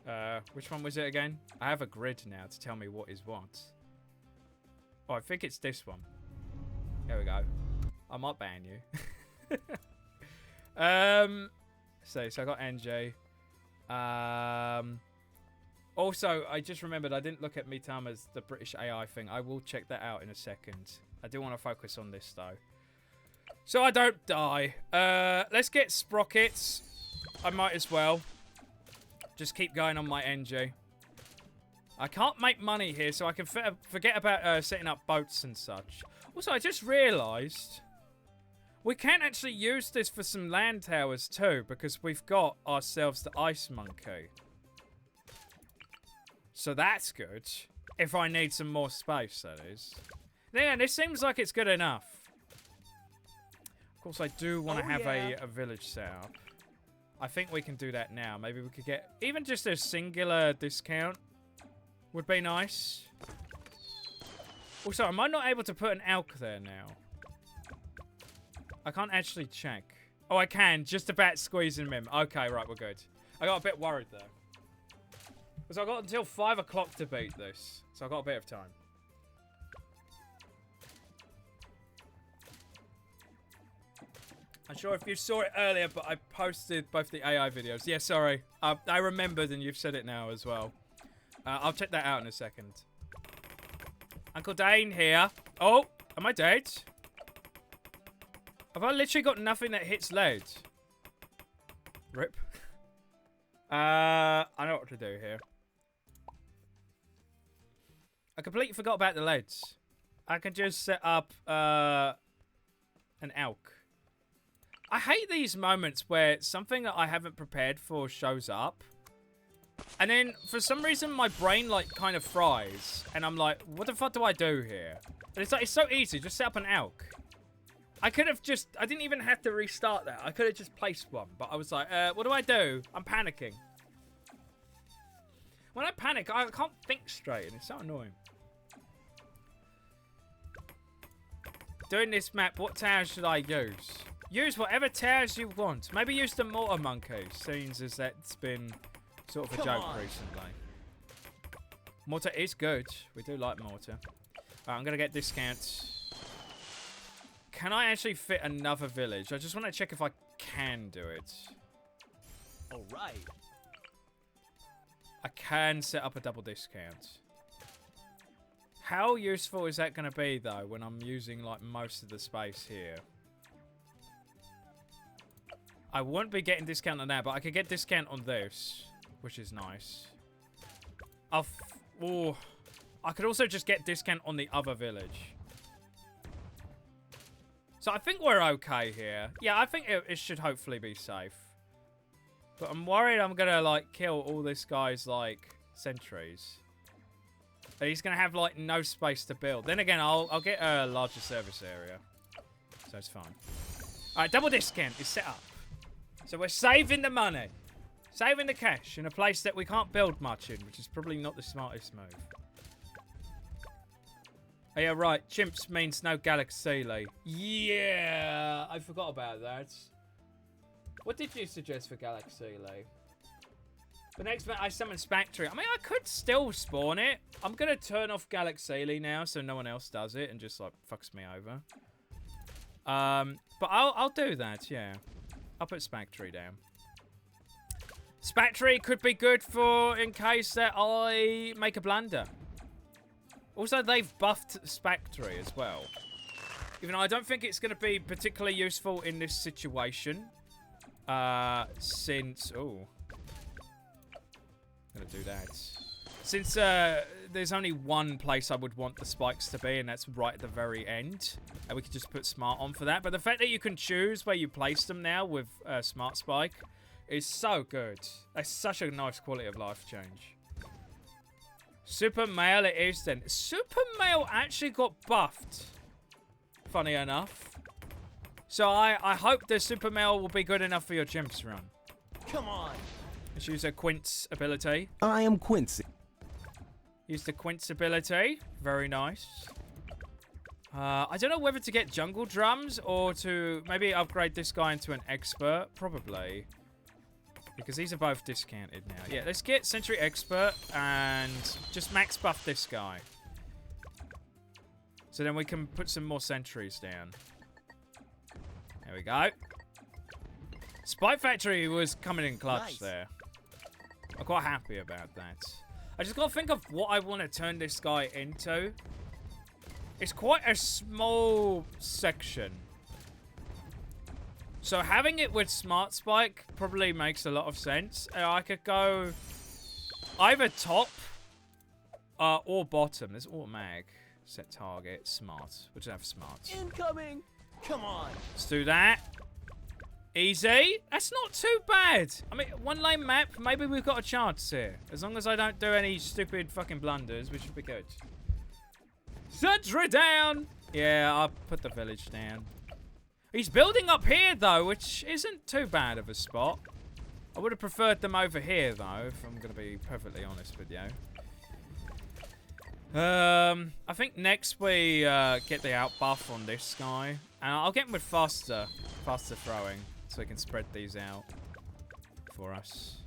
I? Which one was it again? I have a grid now to tell me what is what. Oh, I think it's this one. There we go. I might ban you. So I got NJ. Also, I just remembered I didn't look at Mitama's the British AI thing. I will check that out in a second. I do want to focus on this though, so I don't die. Let's get sprockets. I might as well just keep going on my NG. I can't make money here, so I can forget about setting up boats and such. Also, I just realised we can actually use this for some land towers too, because we've got ourselves the ice monkey. So that's good. If I need some more space, that is. Yeah, this seems like it's good enough. Of course, I do want to have a village set up. I think we can do that now. Maybe we could get even just a singular discount. Would be nice. Also, am I not able to put an elk there now? I can't actually check. Oh, I can. Just about squeezing him. Okay, right, we're good. I got a bit worried there. Because I got until 5 o'clock to beat this. So I got a bit of time. I'm sure if you saw it earlier, but I posted both the AI videos. Yeah, sorry. I remembered and you've said it now as well. I'll check that out in a second. Uncle Dane here. Oh, am I dead? Have I literally got nothing that hits lead? Rip. I know what to do here. I completely forgot about the leads. I can just set up an elk. I hate these moments where something that I haven't prepared for shows up. And then, for some reason, my brain, like, kind of fries. And I'm like, what the fuck do I do here? And it's like, it's so easy. Just set up an elk. I could have just... I didn't even have to restart that. I could have just placed one. But I was like, what do I do? I'm panicking. When I panic, I can't think straight. And it's so annoying. Doing this map, what towers should I use? Use whatever towers you want. Maybe use the mortar monkey, seeing as that's been sort of a joke recently. Mortar is good. We do like mortar. Alright, I'm going to get discounts. Can I actually fit another village? I just want to check if I can do it. Alright. I can set up a double discount. How useful is that going to be, though, when I'm using, like, most of the space here? I wouldn't be getting discount on that, but I could get discount on this, which is nice. Oh, I could also just get discount on the other village. So I think we're okay here. Yeah, I think it should hopefully be safe. But I'm worried I'm going to, like, kill all this guy's, like, sentries. And he's going to have, like, no space to build. Then again, I'll get a larger service area. So it's fine. Alright, double discount is set up. So we're saving the money. Saving the cash in a place that we can't build much in, which is probably not the smartest move. Oh, yeah, right. Chimps means no Galaxy. Yeah, I forgot about that. What did you suggest for Galaxy? The next I summon Spectre. I mean, I could still spawn it. I'm going to turn off Galaxy now so no one else does it and just, like, fucks me over. But I'll do that, yeah. I'll put Spectre down. Spectre could be good for in case that I make a blunder. Also, they've buffed Spectre as well. Even though I don't think it's going to be particularly useful in this situation. Since... Oh. I'm going to do that. Since there's only one place I would want the spikes to be, and that's right at the very end. And we could just put Smart on for that. But the fact that you can choose where you place them now with Smart Spike is so good. That's such a nice quality of life change. Super Male it is then. Super Male actually got buffed. Funny enough. So I hope the Super Male will be good enough for your chimps run. Come on. Let's use a Quince ability. I am Quincy. Use the Quince ability. Very nice. I don't know whether to get jungle drums or to maybe upgrade this guy into an expert. Probably. Because these are both discounted now. Yeah, let's get Sentry Expert and just max buff this guy. So then we can put some more sentries down. There we go. Spy Factory was coming in clutch there. I'm quite happy about that. I just gotta think of what I want to turn this guy into. It's quite a small section. So having it with Smart Spike probably makes a lot of sense. I could go either top or bottom. There's automatic. Set target. Smart. We'll just have Smart. Incoming. Come on. Let's do that. Easy. That's not too bad. I mean, one lane map. Maybe we've got a chance here. As long as I don't do any stupid fucking blunders, we should be good. Sentry down. Yeah, I'll put the village down. He's building up here, though, which isn't too bad of a spot. I would have preferred them over here, though, if I'm going to be perfectly honest with you. I think next we get the out buff on this guy. And I'll get him with faster throwing, so we can spread these out for us.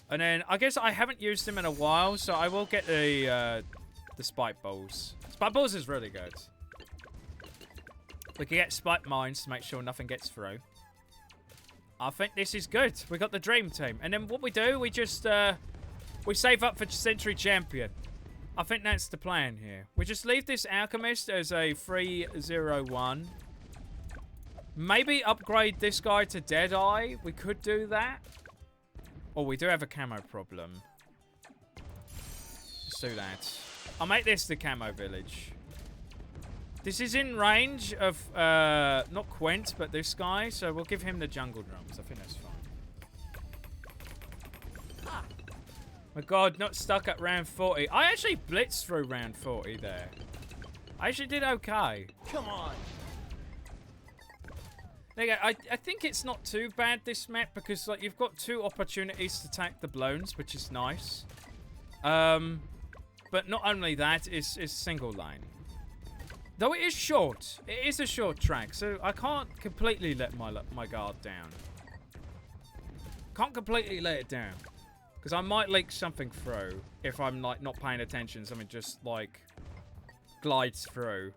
And then, I guess I haven't used him in a while, so I will get the Spike Balls. Spike Balls is really good. We can get Spike Mines to make sure nothing gets through. I think this is good. We got the Dream Team. And then what we do, we just, we save up for Century Champion. I think that's the plan here. We just leave this Alchemist as a 301. Maybe upgrade this guy to Deadeye. We could do that. Oh, we do have a camo problem. Let's do that. I'll make this the camo village. This is in range of, not Quint, but this guy. So we'll give him the jungle drums. I think that's fine. Ah. My god, not stuck at round 40. I actually blitzed through round 40 there. I actually did okay. Come on. There you go. I think it's not too bad, this map, because like you've got 2 opportunities to attack the Bloons, which is nice. But not only that, it's single lane. Though it is short. It is a short track, so I can't completely let my guard down. Can't completely let it down. Because I might leak something through if I'm like not paying attention. Something just like glides through.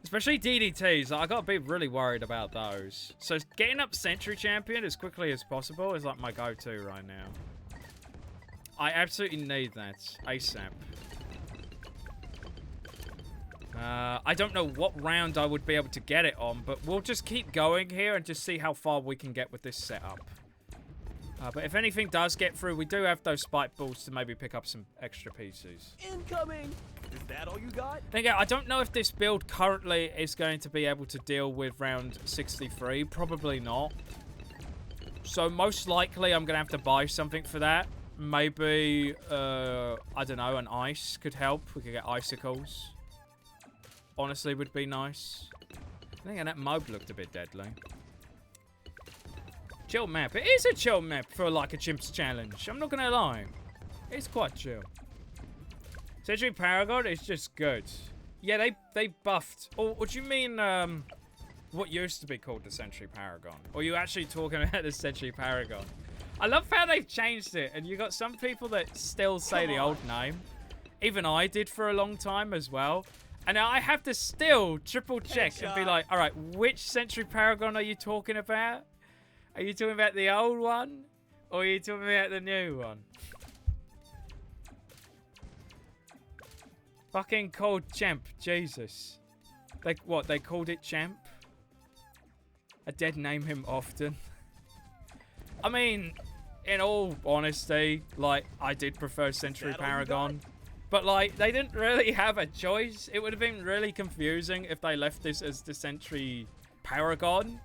Especially DDTs. Like, I gotta be really worried about those. So getting up Sentry Champion as quickly as possible is like my go-to right now. I absolutely need that ASAP. I don't know what round I would be able to get it on, but we'll just keep going here and just see how far we can get with this setup. But if anything does get through, we do have those spike balls to maybe pick up some extra pieces. Incoming! Is that all you got? Again, I don't know if this build currently is going to be able to deal with round 63. Probably not. So most likely I'm going to have to buy something for that. Maybe, I don't know, an ice could help. We could get icicles. Honestly, would be nice. I think that mob looked a bit deadly. Chill map. It is a chill map for like a Chimps challenge. I'm not going to lie. It's quite chill. Century Paragon is just good. Yeah, they buffed. Or what do you mean, what used to be called the Century Paragon? Or are you actually talking about the Century Paragon? I love how they've changed it, and you got some people that still say the old name. Even I did for a long time as well. And now I have to still triple check and be like, all right, which Century Paragon are you talking about? Are you talking about the old one? Or are you talking about the new one? Fucking called Champ, Jesus. Like what, they called it Champ? I did name him often. I mean, in all honesty, like, I did prefer Century Paragon. But, like, they didn't really have a choice. It would have been really confusing if they left this as the Century Paragon.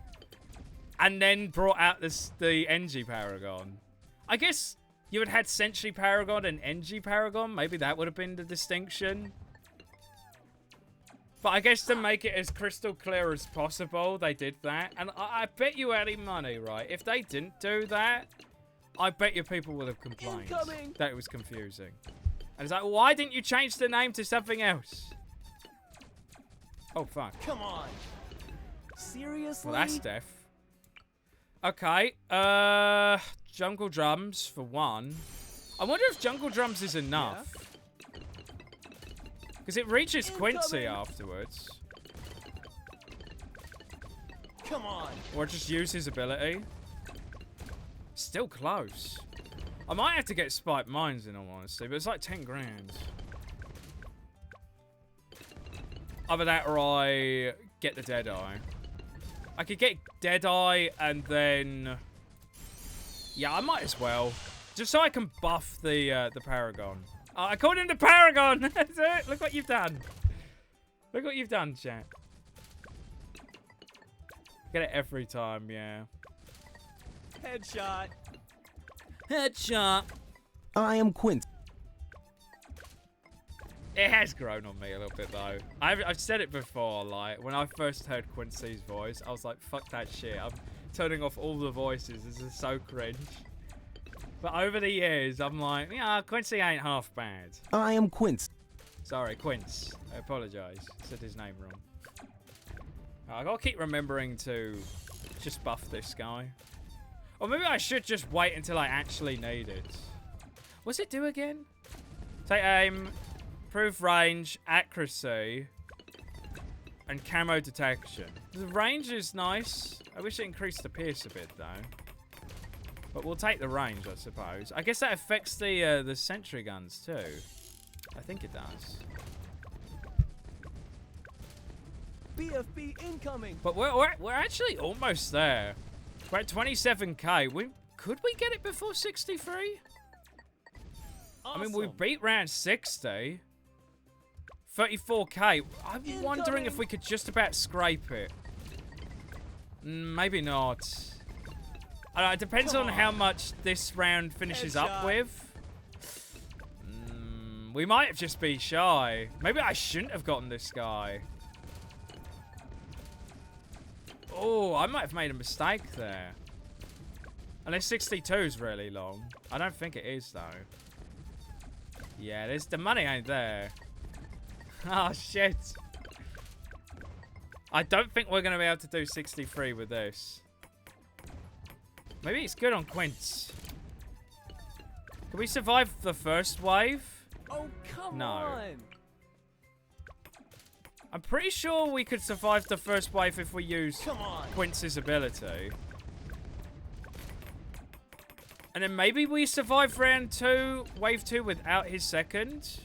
And then brought out the NG Paragon. I guess you would have had Century Paragon and NG Paragon. Maybe that would have been the distinction. But I guess to make it as crystal clear as possible, they did that. And I bet you any money, right? If they didn't do that, I bet you people would have complained that it was confusing. And it's like, why didn't you change the name to something else? Oh, fuck. Come on. Seriously? Well, that's death. Okay. Jungle Drums, for one. I wonder if Jungle Drums is enough. Because it reaches Quincy afterwards. Come on. Or just use his ability. Still close. I might have to get Spike Mines in all honesty, but it's like 10 grand. Either that or I get the Deadeye. I could get Deadeye and then... Yeah, I might as well. Just so I can buff the Paragon. I called him the Paragon! That's it! Look what you've done. Look what you've done, chat. Get it every time, yeah. Headshot. Headshot. I am Quincy. It has grown on me a little bit, though. I've said it before, like, when I first heard Quincy's voice, I was like, fuck that shit. I'm turning off all the voices. This is so cringe. But over the years, I'm like, yeah, Quincy ain't half bad. I am Quincy. Sorry, Quince. I apologize. Said his name wrong. I gotta keep remembering to just buff this guy. Or maybe I should just wait until I actually need it. What's it do again? Take aim, improve range, accuracy, and camo detection. The range is nice. I wish it increased the pierce a bit, though. But we'll take the range, I suppose. I guess that affects the sentry guns, too. I think it does. BFB incoming. But we're actually almost there. We're at 27k. Could we get it before 63? Awesome. I mean, we beat round 60. 34k. I'm wondering if we could just about scrape it. Maybe not. I don't know, it depends on how much this round finishes up with. We might just be shy. Maybe I shouldn't have gotten this guy. Oh, I might have made a mistake there. Unless 62 is really long. I don't think it is, though. Yeah, the money ain't there. Oh, shit. I don't think we're going to be able to do 63 with this. Maybe it's good on Quince. Can we survive the first wave? Oh, come on. I'm pretty sure we could survive the first wave if we use Quince's ability. And then maybe we survive round 2, wave 2 without his second.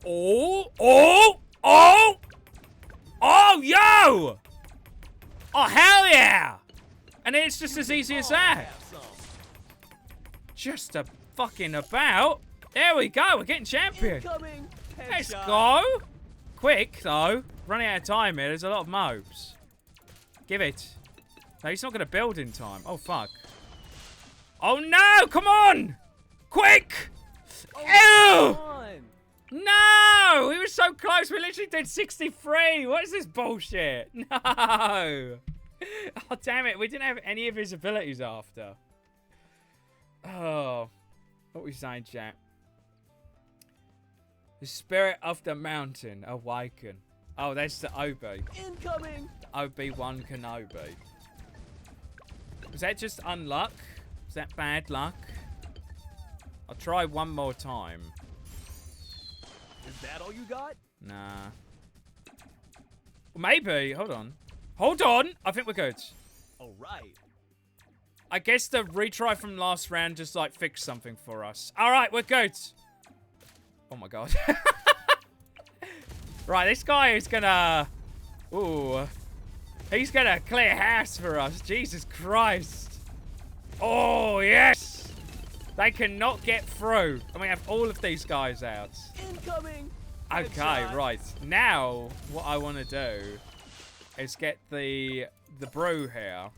Oh, oh, oh! Oh, yo! Oh, hell yeah! And it's just as easy as that. Just a fucking about. There we go, we're getting champion. Let's go. Quick, though. Running out of time here, there's a lot of mobs. Give it. No, he's not going to build in time. Oh, fuck. Oh, no, come on! Quick! Ew! No! We were so close. We literally did 63. What is this bullshit? No. Oh, damn it. We didn't have any of his abilities after. Oh. What we saying, chat? The spirit of the mountain awaken. Oh, that's the Obi. Incoming! Obi-Wan Kenobi. Was that just unluck? Was that bad luck? I'll try one more time. Is that all you got? Nah. Well, maybe. Hold on. Hold on. I think we're good. All right. I guess the retry from last round just, like, fixed something for us. All right, we're good. Oh, my God. Right, this guy is gonna... Ooh. He's gonna clear house for us. Jesus Christ. Oh, yes. They cannot get through. And we have all of these guys out. Incoming! Okay, Headshot. right. Now, what I want to do is get the brew here.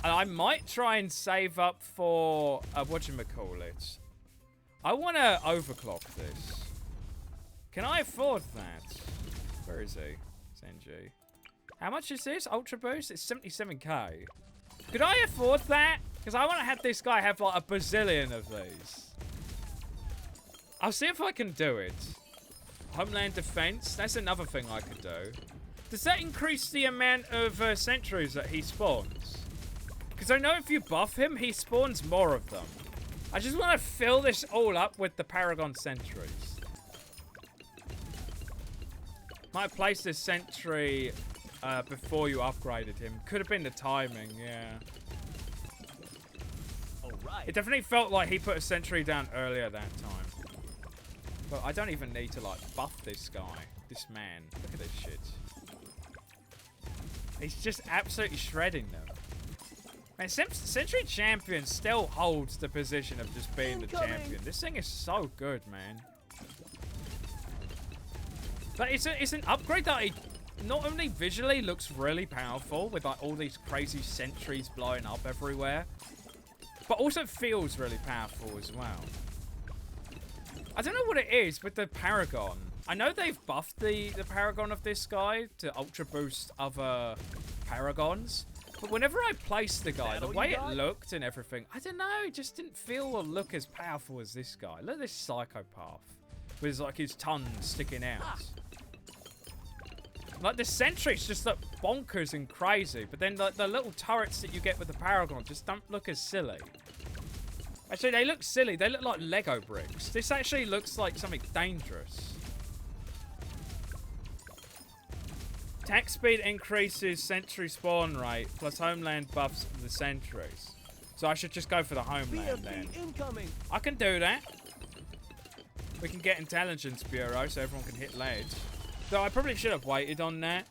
And I might try and save up for, whatchamacallit. I want to overclock this. Can I afford that? Where is he? Zenji. How much is this? Ultra Boost? It's 77k. Could I afford that? Because I want to have this guy have like a bazillion of these. I'll see if I can do it. Homeland Defense. That's another thing I could do. Does that increase the amount of sentries that he spawns? Because I know if you buff him, he spawns more of them. I just want to fill this all up with the Paragon sentries. Might have placed this sentry before you upgraded him. Could have been the timing, yeah. All right. It definitely felt like he put a sentry down earlier that time. But I don't even need to, like, buff this guy. This man. Look at this shit. He's just absolutely shredding them. Man, Sentry Champion still holds the position of just being the champion. This thing is so good, man. But it's an upgrade that not only visually looks really powerful with like all these crazy sentries blowing up everywhere, but also feels really powerful as well. I don't know what it is with the Paragon. I know they've buffed the Paragon of this guy to ultra boost other Paragons, but whenever I placed the guy, the way it looked and everything, I don't know, it just didn't feel or look as powerful as this guy. Look at this psychopath with like his tongue sticking out. Like the sentries just look bonkers and crazy, but then like the little turrets that you get with the Paragon just don't look as silly. Actually, they look silly. They look like Lego bricks. This actually looks like something dangerous. Attack speed increases sentry spawn rate, plus homeland buffs the sentries. So I should just go for the homeland then. Incoming. I can do that. We can get intelligence bureau so everyone can hit ledge. Though I probably should have waited on that.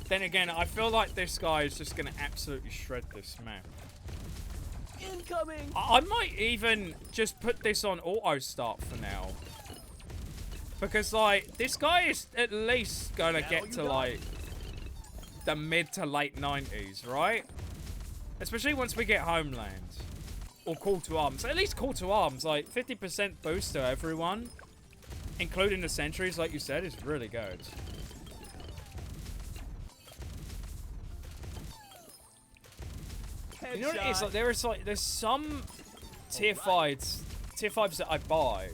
Then again, I feel like this guy is just going to absolutely shred this map. Incoming. I might even just put this on auto start for now. Because, like, this guy is at least going to get to, like, the mid to late 90s, right? Especially once we get Homeland. Or Call to Arms. At least Call to Arms, like, 50% boost to everyone. Including the sentries, like you said, is really good. Headshot. You know what it is? Like, there's some tier 5s that I buy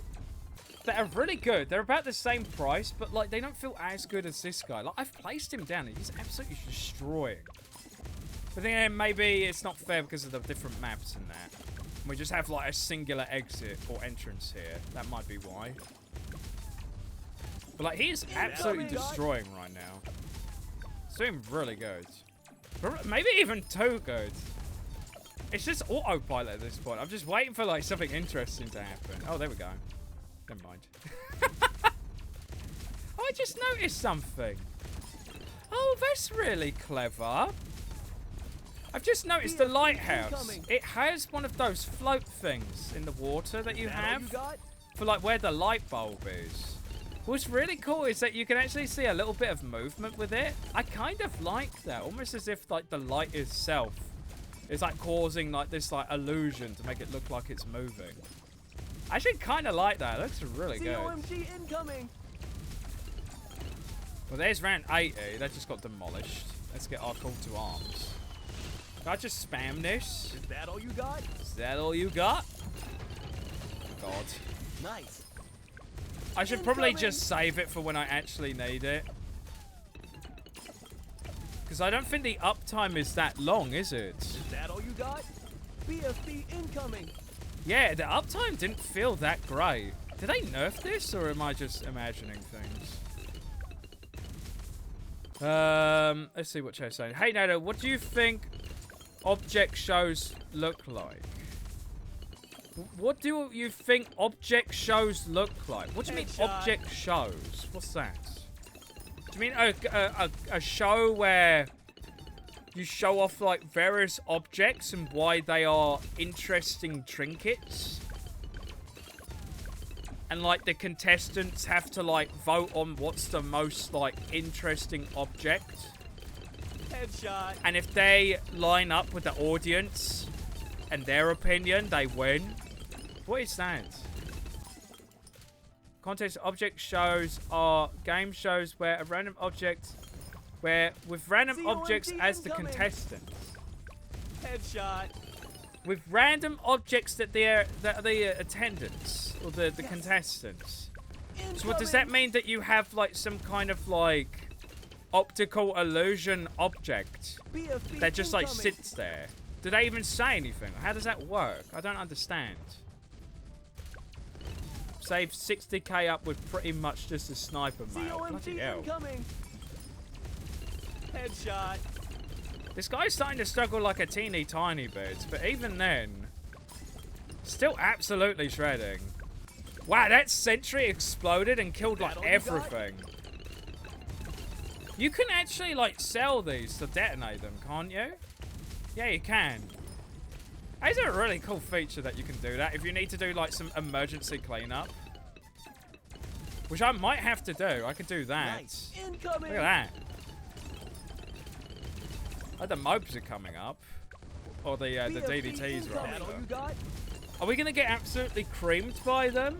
that are really good. They're about the same price, but like they don't feel as good as this guy. Like I've placed him down and he's absolutely destroying. But then maybe it's not fair because of the different maps and that. We just have like a singular exit or entrance here. That might be why. But like he's absolutely destroying right now. It's doing really good. Maybe even too good. It's just autopilot at this point. I'm just waiting for like something interesting to happen. Oh, there we go. Never mind. I just noticed something. Oh, that's really clever. I've just noticed the lighthouse. It has one of those float things in the water that you have for like where the light bulb is. What's really cool is that you can actually see a little bit of movement with it. I kind of like that, almost as if like the light itself is like causing like this like illusion to make it look like it's moving. I actually kind of like that. It looks really good. COMG incoming. Well, there's round 80. That just got demolished. Let's get our call to arms. Can I just spam this? Is that all you got? Is that all you got? God. Nice. I should probably just save it for when I actually need it. Because I don't think the uptime is that long, is it? Is that all you got? BFB incoming. Yeah, the uptime didn't feel that great. Did they nerf this, or am I just imagining things? Let's see what Cho's saying. Hey, Nato, what do you think object shows look like? What do you think object shows look like? What do you mean object shows? What's that? Do you mean a show where you show off like various objects and why they are interesting trinkets? And like the contestants have to like vote on what's the most like interesting object? Headshot. And if they line up with the audience and their opinion, they win. What is that? Contest object shows are game shows where a random object, with random objects as the contestants. Headshot. With random objects that are the attendants or the contestants. So what does that mean, that you have like some kind of like optical illusion object that just like sits there? Do they even say anything? How does that work? I don't understand. Save 60k up with pretty much just a sniper male. Bloody hell. Headshot. This guy's starting to struggle like a teeny tiny bit, but even then, still absolutely shredding. Wow, that sentry exploded and killed like everything. You can actually like sell these to detonate them, can't you? Yeah, you can. It's a really cool feature that you can do that if you need to do like some emergency cleanup. Which I might have to do. I could do that. Nice. Incoming. Look at that. Oh, the mobs are coming up. Or the DDTs rather. Are we going to get absolutely creamed by them?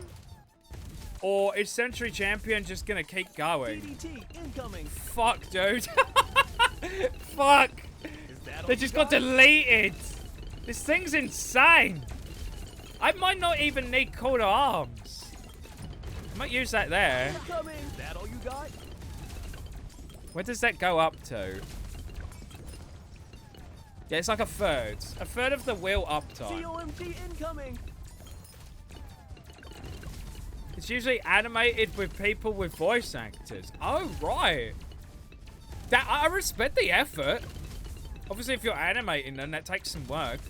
Or is Century Champion just going to keep going? DDT incoming. Fuck, dude. Fuck. They just got deleted. This thing's insane. I might not even need call to arms. I might use that there. Incoming. Is that all you got? Where does that go up to? Yeah, it's like a third. A third of the wheel uptime. COMG incoming. It's usually animated with people with voice actors. Oh, right. That I respect the effort. Obviously, if you're animating them, that takes some work.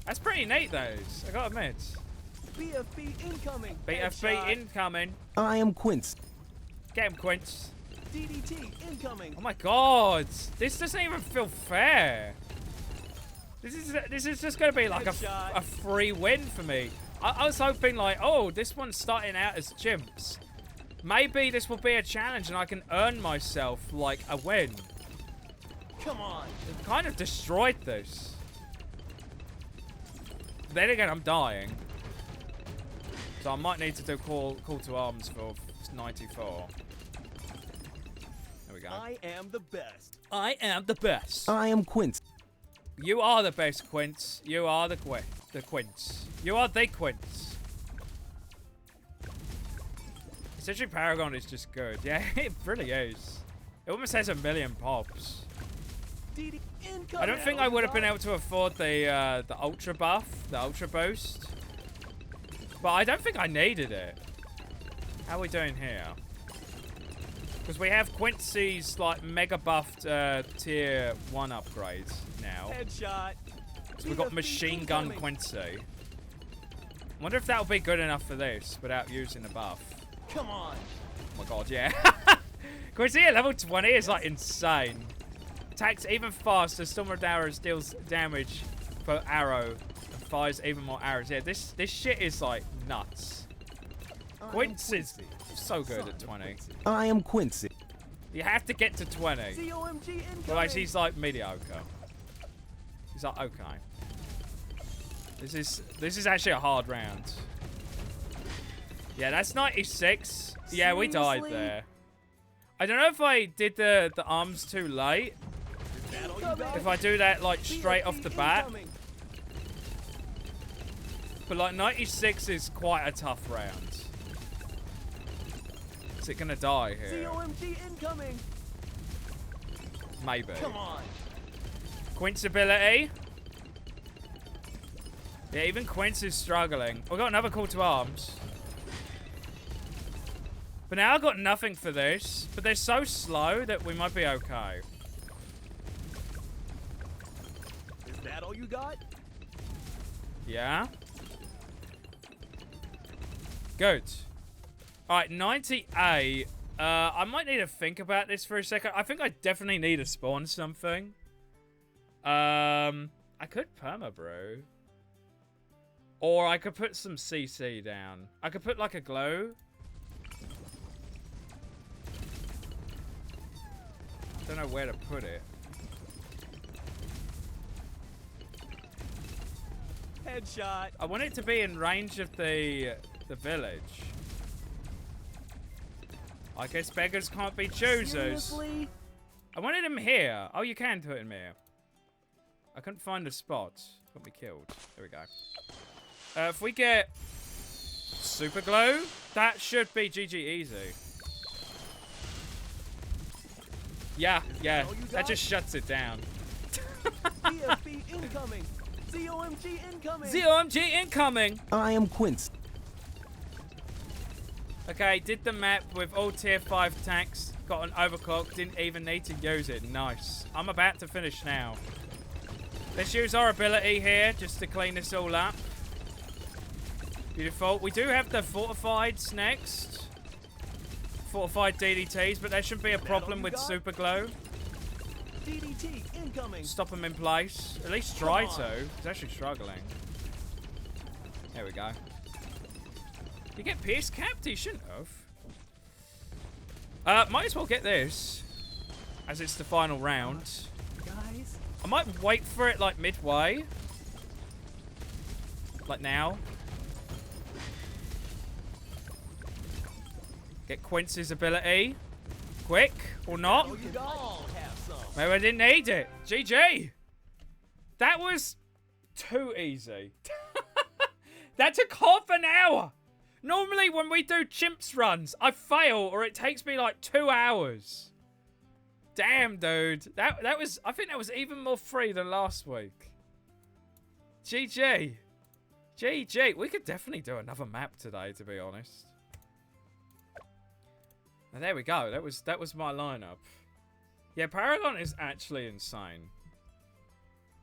That's pretty neat, those. I gotta admit. BFB incoming. BFB Headshot. incoming. I am Quince. Get him, Quince. DDT incoming. Oh my god. This doesn't even feel fair. This is just gonna be like a free win for me. I was hoping like, oh, this one's starting out as chimps. Maybe this will be a challenge and I can earn myself like a win. Come on. It kind of destroyed this. Then again, I'm dying. So I might need to do call to arms for 94. There we go. I am the best. I am the best. I am Quince. You are the best, Quince. You are the Quince. You are the Quince. Essentially, Paragon is just good. Yeah, it really is. It almost has 1 million pops. I don't think I would have been able to afford the ultra buff, the ultra boost. But I don't think I needed it. How are we doing here? Because we have Quincy's like mega buffed tier 1 upgrades now. Headshot. So we've got machine gun Quincy. Wonder if that'll be good enough for this without using the buff. Come on. Oh my god, yeah. Quincy at level 20 is like insane. Attacks even faster. Stormward arrows deals damage per arrow and fires even more arrows. Yeah, this shit is like nuts. Quincy's so good at 20. I am Quincy. You have to get to 20. COMG incoming. Otherwise, he's like mediocre. He's like okay. This is actually a hard round. Yeah, that's 96. Yeah, we died there. I don't know if I did the arms too late. If I do that like straight off the bat. But like 96 is quite a tough round. Is it gonna die here? COMG incoming. Maybe. Come on. Quint's ability. Yeah, even Quince is struggling. We've got another call to arms. But now I've got nothing for this. But they're so slow that we might be okay. Is that all you got? Yeah. Good. Alright, 98. I might need to think about this for a second. I think I definitely need to spawn something. I could perma-brew. Or I could put some CC down. I could put like a glow. Don't know where to put it. Headshot. I want it to be in range of the village. I guess beggars can't be choosers. Seriously? I wanted him here. Oh, you can put him here. I couldn't find a spot. Got me killed. There we go. If we get super glow, that should be GG easy. Yeah, yeah. That just shuts it down. BFB incoming. COMG incoming. ZOMG incoming. I am Quincy. Okay, did the map with all tier 5 tanks. Got an overclock. Didn't even need to use it. Nice. I'm about to finish now. Let's use our ability here just to clean this all up. Beautiful. We do have the fortifieds next. Fortified DDTs, but there shouldn't be a problem with super glow. DDT incoming. Stop him in place. At least try to. He's actually struggling. There we go. You get pierce capped? He shouldn't have. Might as well get this, as it's the final round. Guys. I might wait for it like midway. Like now. Get Quince's ability. Quick, or not. Oh, you all have some. Maybe I didn't need it. GG. That was too easy. That took half an hour. Normally when we do chimps runs, I fail or it takes me like 2 hours. Damn, dude. That was, I think that was even more free than last week. GG. GG. We could definitely do another map today, to be honest. And there we go. That was my lineup. Yeah, Paragon is actually insane.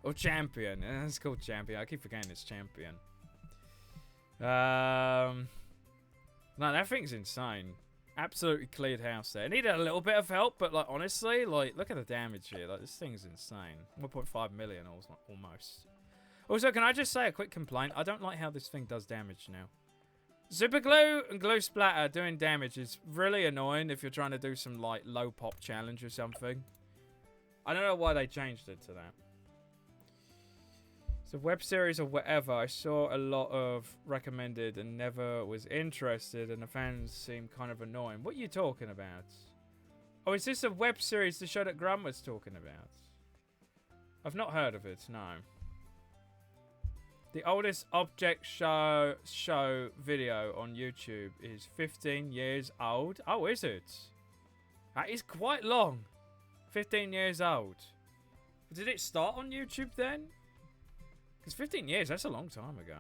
Or Champion. It's called Champion. I keep forgetting it's Champion. No, that thing's insane. Absolutely cleared house there. It needed a little bit of help, but like honestly, like look at the damage here. Like this thing's insane. 1.5 million almost. Also, can I just say a quick complaint? I don't like how this thing does damage now. Super glue and glue splatter doing damage is really annoying if you're trying to do some like low pop challenge or something. I don't know why they changed it to that. So web series or whatever, I saw a lot of recommended and never was interested, and the fans seem kind of annoying. What are you talking about? Oh, is this a web series, the show that Graham was talking about? I've not heard of it, no. The oldest object show video on YouTube is 15 years old. Oh, is it? That is quite long. 15 years old. Did it start on YouTube then? Because 15 years, that's a long time ago.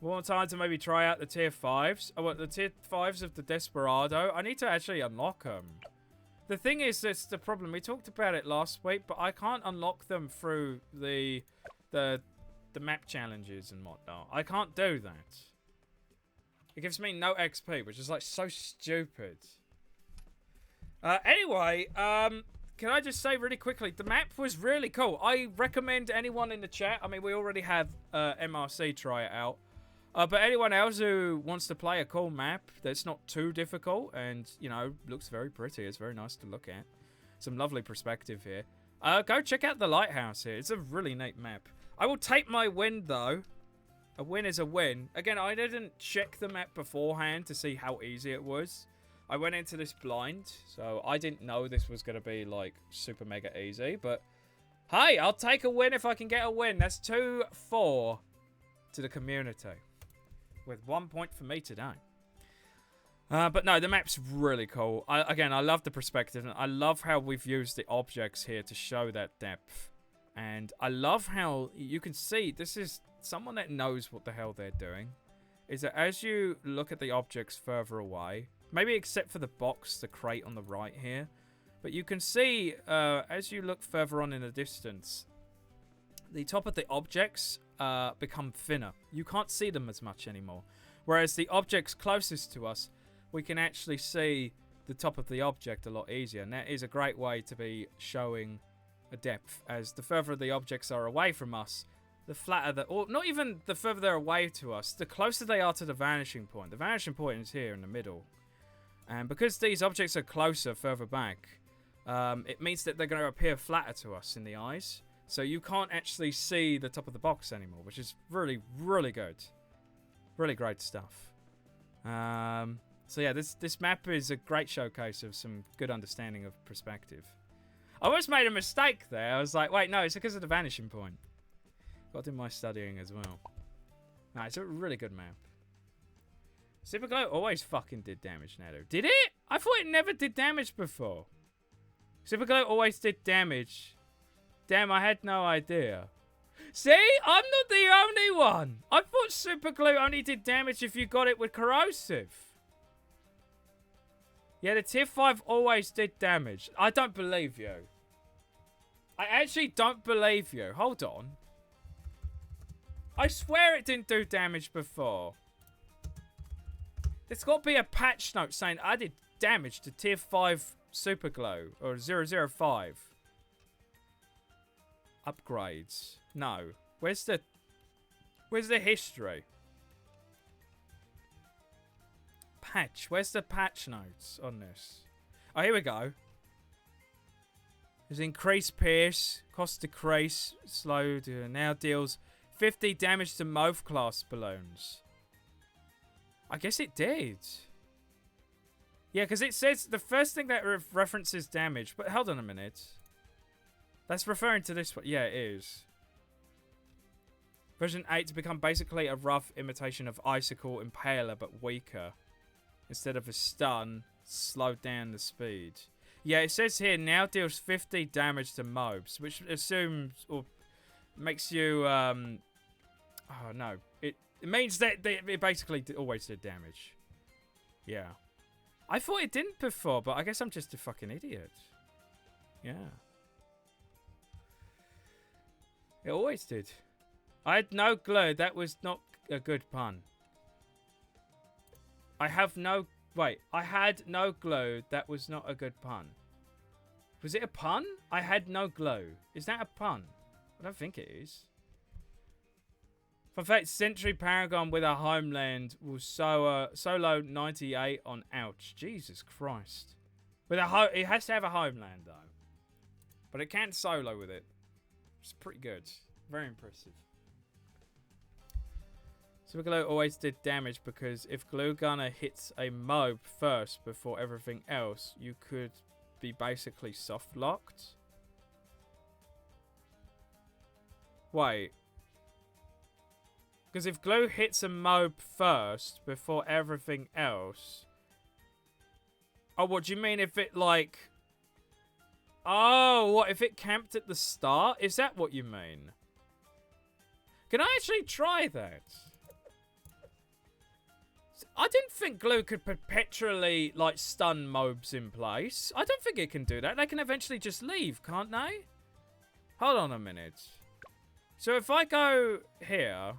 One more time to maybe try out the tier 5s. Oh, what, the tier 5s of the Desperado? I need to actually unlock them. The thing is, that's the problem. We talked about it last week, but I can't unlock them through the map challenges and whatnot. I can't do that. It gives me no XP, which is like so stupid. Anyway, can I just say really quickly, the map was really cool. I recommend anyone in the chat. I mean, we already have MRC try it out. But anyone else who wants to play a cool map that's not too difficult and, you know, looks very pretty. It's very nice to look at. Some lovely perspective here. Go check out the lighthouse here. It's a really neat map. I will take my win, though. A win is a win. Again, I didn't check the map beforehand to see how easy it was. I went into this blind, so I didn't know this was going to be, like, super mega easy. But, hey, I'll take a win if I can get a win. That's 2-4 to the community. With 1 point for me today. But no, the map's really cool. Again, I love the perspective. And I love how we've used the objects here to show that depth. And I love how you can see this is someone that knows what the hell they're doing. Is that as you look at the objects further away, maybe except for the box, the crate on the right here, but you can see as you look further on in the distance, the top of the objects become thinner. You can't see them as much anymore. Whereas the objects closest to us, we can actually see the top of the object a lot easier. And that is a great way to be showing a depth. As the further the objects are away from us, the flatter the... Or not even the further they're away to us, the closer they are to the vanishing point. The vanishing point is here in the middle. And because these objects are closer, further back, it means that they're going to appear flatter to us in the eyes. So you can't actually see the top of the box anymore, which is really, really good. Really great stuff. So yeah, this map is a great showcase of some good understanding of perspective. I almost made a mistake there. I was like, wait, no, it's because of the vanishing point. Got to do my studying as well. No, it's a really good map. Super Glow always fucking did damage, Nado. Did it? I thought it never did damage before. Super Glow always did damage. Damn, I had no idea. See? I'm not the only one. I thought Super Glue only did damage if you got it with corrosive. Yeah, the tier 5 always did damage. I don't believe you. I actually don't believe you. Hold on. I swear it didn't do damage before. There's got to be a patch note saying I did damage to tier 5 Super Glow or 005. Upgrades. No. Where's the history? Patch. Where's the patch notes on this? Oh, here we go. There's increased pierce, cost decrease, slowed, now deals 50 damage to MOV class balloons. I guess it did. Yeah, because it says the first thing that references damage, but hold on a minute. That's referring to this one. Yeah, it is. Version 8 to become basically a rough imitation of Icicle Impaler, but weaker. Instead of a stun, slowed down the speed. Yeah, it says here, now deals 50 damage to mobs, which assumes, or makes you, oh no. It means that it basically always did damage. Yeah. I thought it didn't before, but I guess I'm just a fucking idiot. Yeah. It always did. I had no glue. That was not a good pun. I have no... Wait. I had no glue. That was not a good pun. Was it a pun? I had no glue. Is that a pun? I don't think it is. Fun fact, Sentry Paragon with a homeland will solo 98 on Ouch. Jesus Christ. With a it has to have a homeland, though. But it can't solo with it. It's pretty good. Very impressive. Super Glue always did damage because if Glue Gunner hits a mob first before everything else, you could be basically soft locked. Wait. Because if Glue hits a mob first before everything else... Oh, what do you mean if it like... Oh, what if it camped at the start? Is that what you mean? Can I actually try that? I didn't think Glue could perpetually, like, stun mobs in place. I don't think it can do that. They can eventually just leave, can't they? Hold on a minute. So if I go here...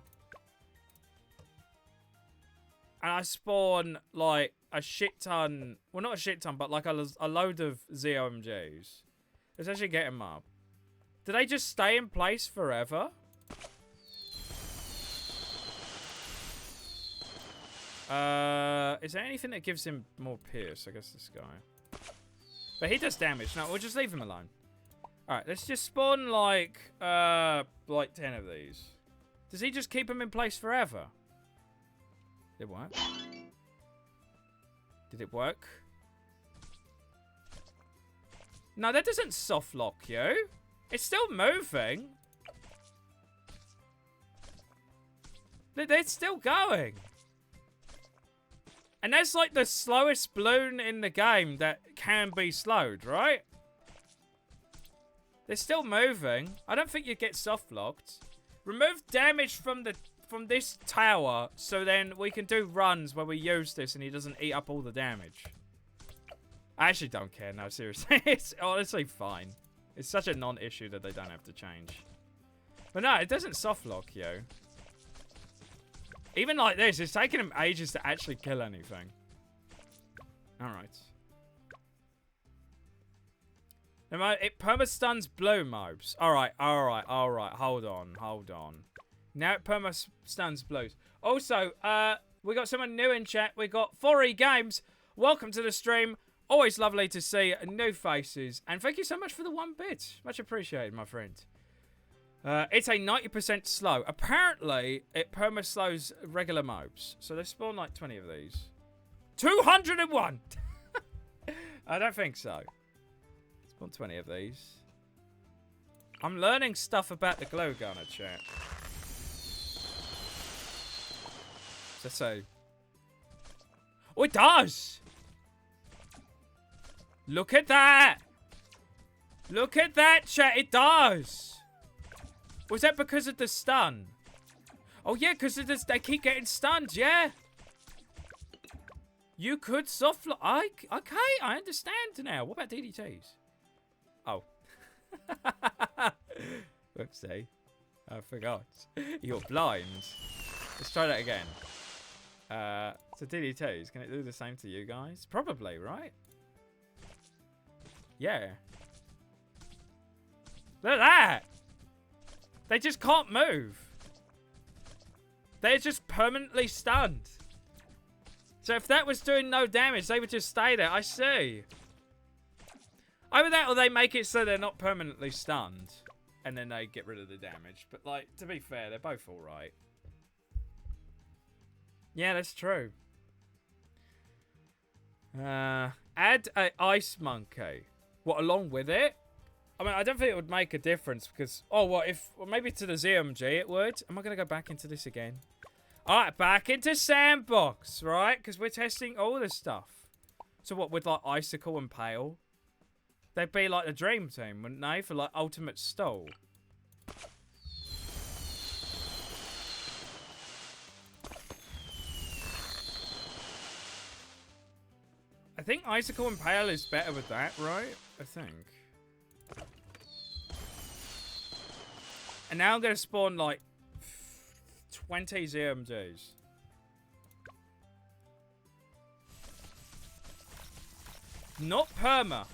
and I spawn like a shit ton. Well, not a shit ton, but like a load of ZOMGs. Let's actually get them up. Do they just stay in place forever? Is there anything that gives him more pierce? I guess this guy. But he does damage. No, we'll just leave him alone. Alright, let's just spawn like 10 of these. Does he just keep them in place forever? Did it work? Did it work? No, that doesn't soft lock you. It's still moving. They're still going. And that's like the slowest balloon in the game that can be slowed, right? They're still moving. I don't think you get soft locked. Remove damage from this tower, so then we can do runs where we use this and he doesn't eat up all the damage. I actually don't care, no, seriously. It's honestly fine. It's such a non-issue that they don't have to change. But no, it doesn't soft lock you. Even like this, it's taking him ages to actually kill anything. Alright. It perma-stuns blue mobs. Alright. Hold on. Now it perma-stuns blues. Also, we got someone new in chat. We got 4E Games. Welcome to the stream. Always lovely to see new faces. And thank you so much for the 1 bit. Much appreciated, my friend. It's a 90% slow. Apparently, it perma-slows regular mobs. So they spawn like 20 of these. 201! I don't think so. Spawn 20 of these. I'm learning stuff about the glow gunner, chat. So. Oh, it does! Look at that! Look at that, chat. It does! Was that because of the stun? Oh, yeah, because they keep getting stunned, yeah? You could soft lock. Okay, I understand now. What about DDTs? Oh. Whoopsie. I forgot. You're blind. Let's try that again. So DDTs, can it do the same to you guys? Probably, right? Yeah. Look at that! They just can't move. They're just permanently stunned. So if that was doing no damage, they would just stay there. I see. Either that or they make it so they're not permanently stunned. And then they get rid of the damage. But, like, to be fair, they're both alright. Yeah, that's true. Add a ice monkey. What, along with it? I mean, I don't think it would make a difference because... Oh, what if... Well, maybe to the ZMG it would. Am I going to go back into this again? Alright, back into Sandbox, right? Because we're testing all this stuff. So what, with like Icicle and Pale? They'd be like the dream team, wouldn't they? For like ultimate stall. I think Icicle and Pale is better with that, right? I think. And now I'm going to spawn like 20 ZMGs. Not perma.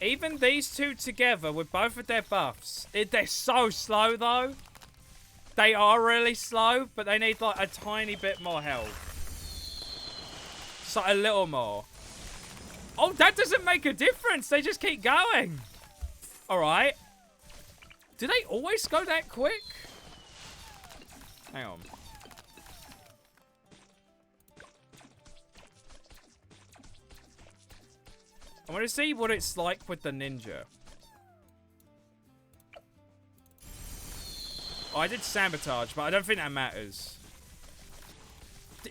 Even these two together with both of their buffs. They're so slow though. They are really slow, but they need like a tiny bit more health. Just like a little more. Oh, that doesn't make a difference. They just keep going. Alright. Do they always go that quick? Hang on. I want to see what it's like with the ninja. Oh, I did sabotage, but I don't think that matters.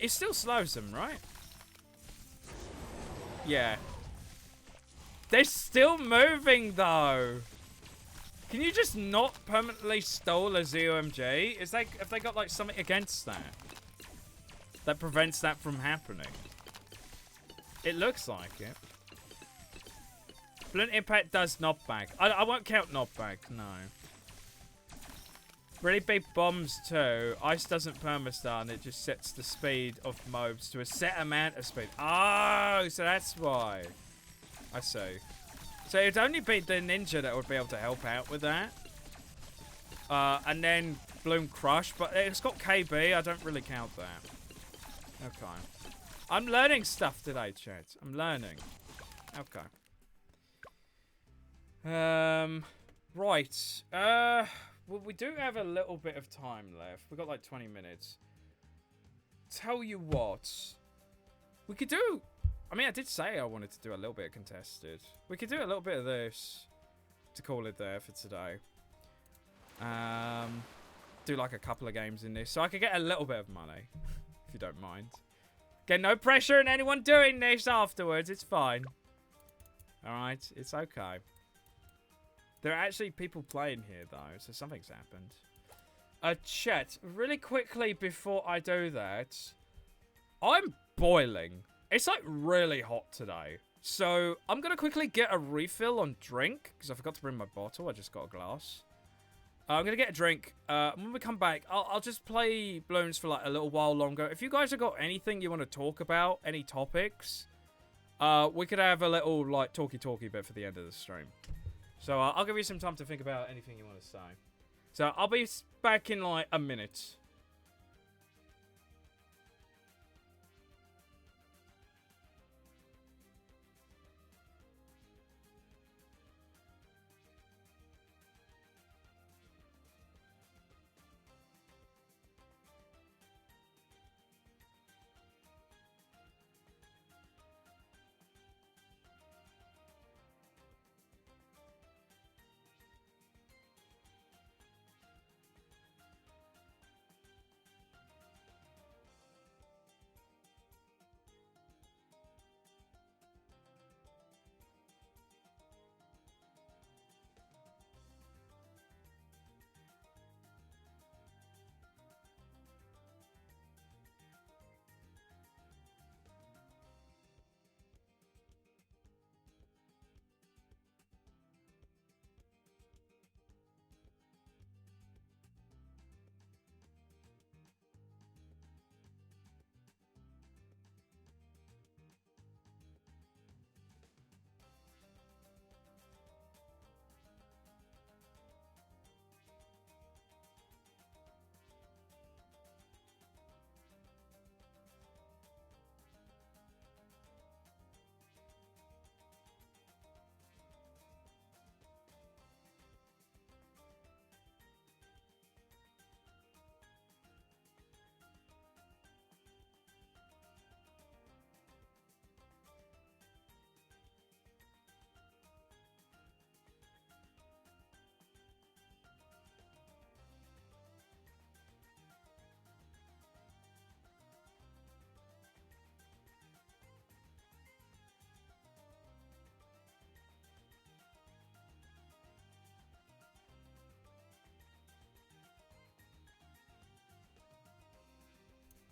It still slows them, right? Yeah. They're still moving, though. Can you just not permanently stall a ZOMG? Have they got like something against that? That prevents that from happening? It looks like it. Blunt Impact does knockback. I won't count knockback, no. Really big bombs too. Ice doesn't permastun, it just sets the speed of mobs to a set amount of speed. Oh, so that's why. I see. So it'd only be the ninja that would be able to help out with that. And then Bloom Crush, but it's got KB, I don't really count that. Okay. I'm learning stuff today, chat. I'm learning. Okay. Right. Well, we do have a little bit of time left. We've got like 20 minutes. Tell you what. We could do... I mean, I did say I wanted to do a little bit of contested. We could do a little bit of this to call it there for today. Do like a couple of games in this so I could get a little bit of money, if you don't mind. Get no pressure on anyone doing this afterwards. It's fine. Alright, it's okay. There are actually people playing here, though, so something's happened. Chat, really quickly before I do that, I'm boiling. It's, like, really hot today. So, I'm going to quickly get a refill on drink, because I forgot to bring my bottle. I just got a glass. I'm going to get a drink. When we come back, I'll just play Bloons for, like, a little while longer. If you guys have got anything you want to talk about, any topics, we could have a little, like, talky bit for the end of the stream. So, I'll give you some time to think about anything you want to say. So, I'll be back in, like, a minute.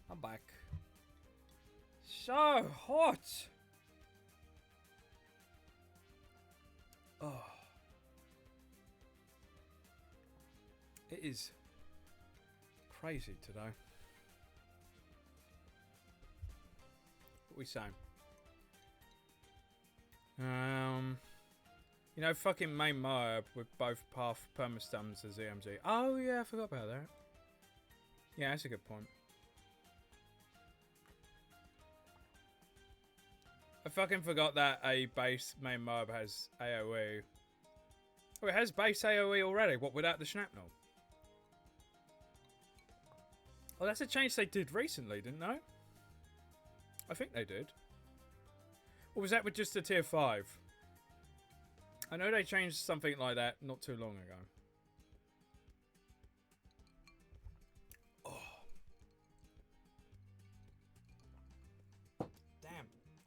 I'm back. So hot. Oh. It is crazy today. What we saying? You know, fucking main Moab with both path permastuns as EMG. Oh yeah, I forgot about that. Yeah, that's a good point. I fucking forgot that a base main Moab has AoE. Oh, it has base AoE already. What, without the shrapnel? Oh, that's a change they did recently, didn't they? I think they did. Or was that with just the tier 5? I know they changed something like that not too long ago.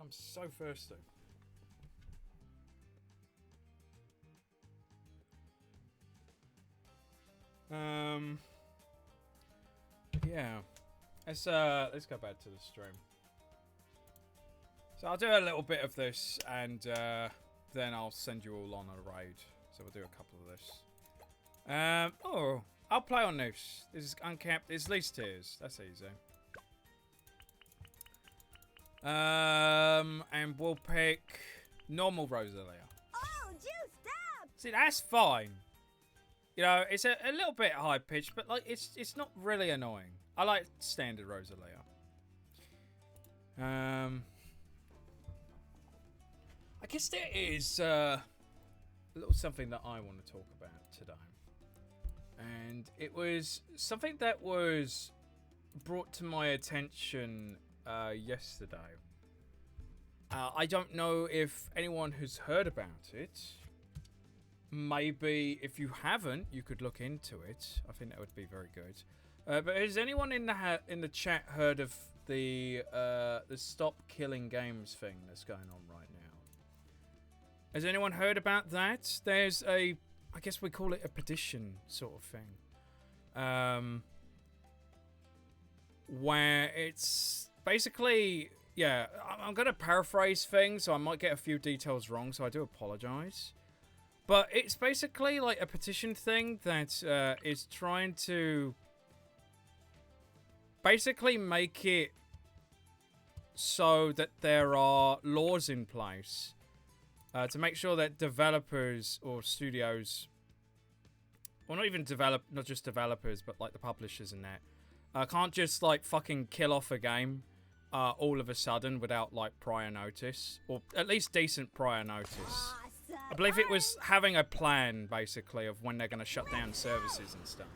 I'm so thirsty. Yeah. Let's go back to the stream. So I'll do a little bit of this and then I'll send you all on a raid. So we'll do a couple of this. Oh, I'll play on this. This is uncapped. It's least tiers. That's easy. And we'll pick normal Rosalia. Oh, juiced up! See, that's fine. You know, it's a little bit high pitched, but like it's not really annoying. I like standard Rosalia. I guess there is a little something that I want to talk about today. And it was something that was brought to my attention yesterday. I don't know if anyone has heard about it. Maybe if you haven't, you could look into it. I think that would be very good. But has anyone in the chat heard of the stop killing games thing that's going on right now? Has anyone heard about that? There's I guess we call it a petition sort of thing. Where it's basically, yeah, I'm going to paraphrase things, so I might get a few details wrong, so I do apologize. But it's basically like a petition thing that is trying to basically make it so that there are laws in place to make sure that developers or studios, well, not just developers, but like the publishers and that, can't just like fucking kill off a game all of a sudden without like prior notice, or at least decent prior notice. I believe it was having a plan, basically, of when they're going to shut down services and stuff.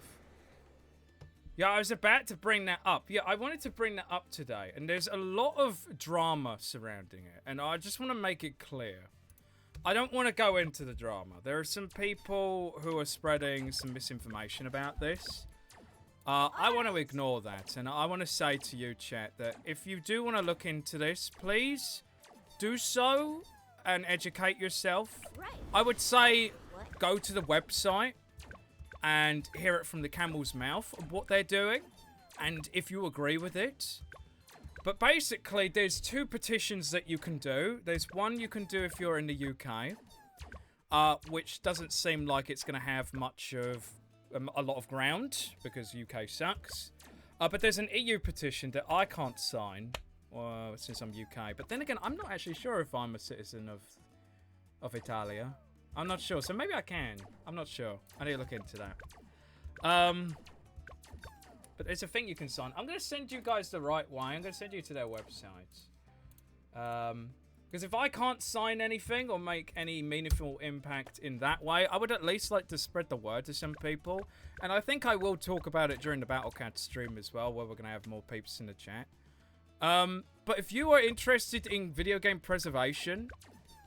Yeah, I was about to bring that up. Yeah, I wanted to bring that up today. And there's a lot of drama surrounding it. And I just want to make it clear. I don't want to go into the drama. There are some people who are spreading some misinformation about this. I want to ignore that. And I want to say to you, chat, that if you do want to look into this, please do so. And educate yourself. I would say go to the website and hear it from the camel's mouth of what they're doing, and if you agree with it. But basically, there's two petitions that you can do. There's one you can do if you're in the UK, which doesn't seem like it's going to have much of a lot of ground because UK sucks. But there's an EU petition that I can't sign. Since I'm UK, but then again, I'm not actually sure if I'm a citizen of Italia. I'm not sure, so maybe I can. I'm not sure. I need to look into that. But there's a thing you can sign. I'm going to send you guys the right way. I'm going to send you to their website. Because if I can't sign anything or make any meaningful impact in that way, I would at least like to spread the word to some people. And I think I will talk about it during the Battlecat stream as well, where we're going to have more peeps in the chat. But if you are interested in video game preservation,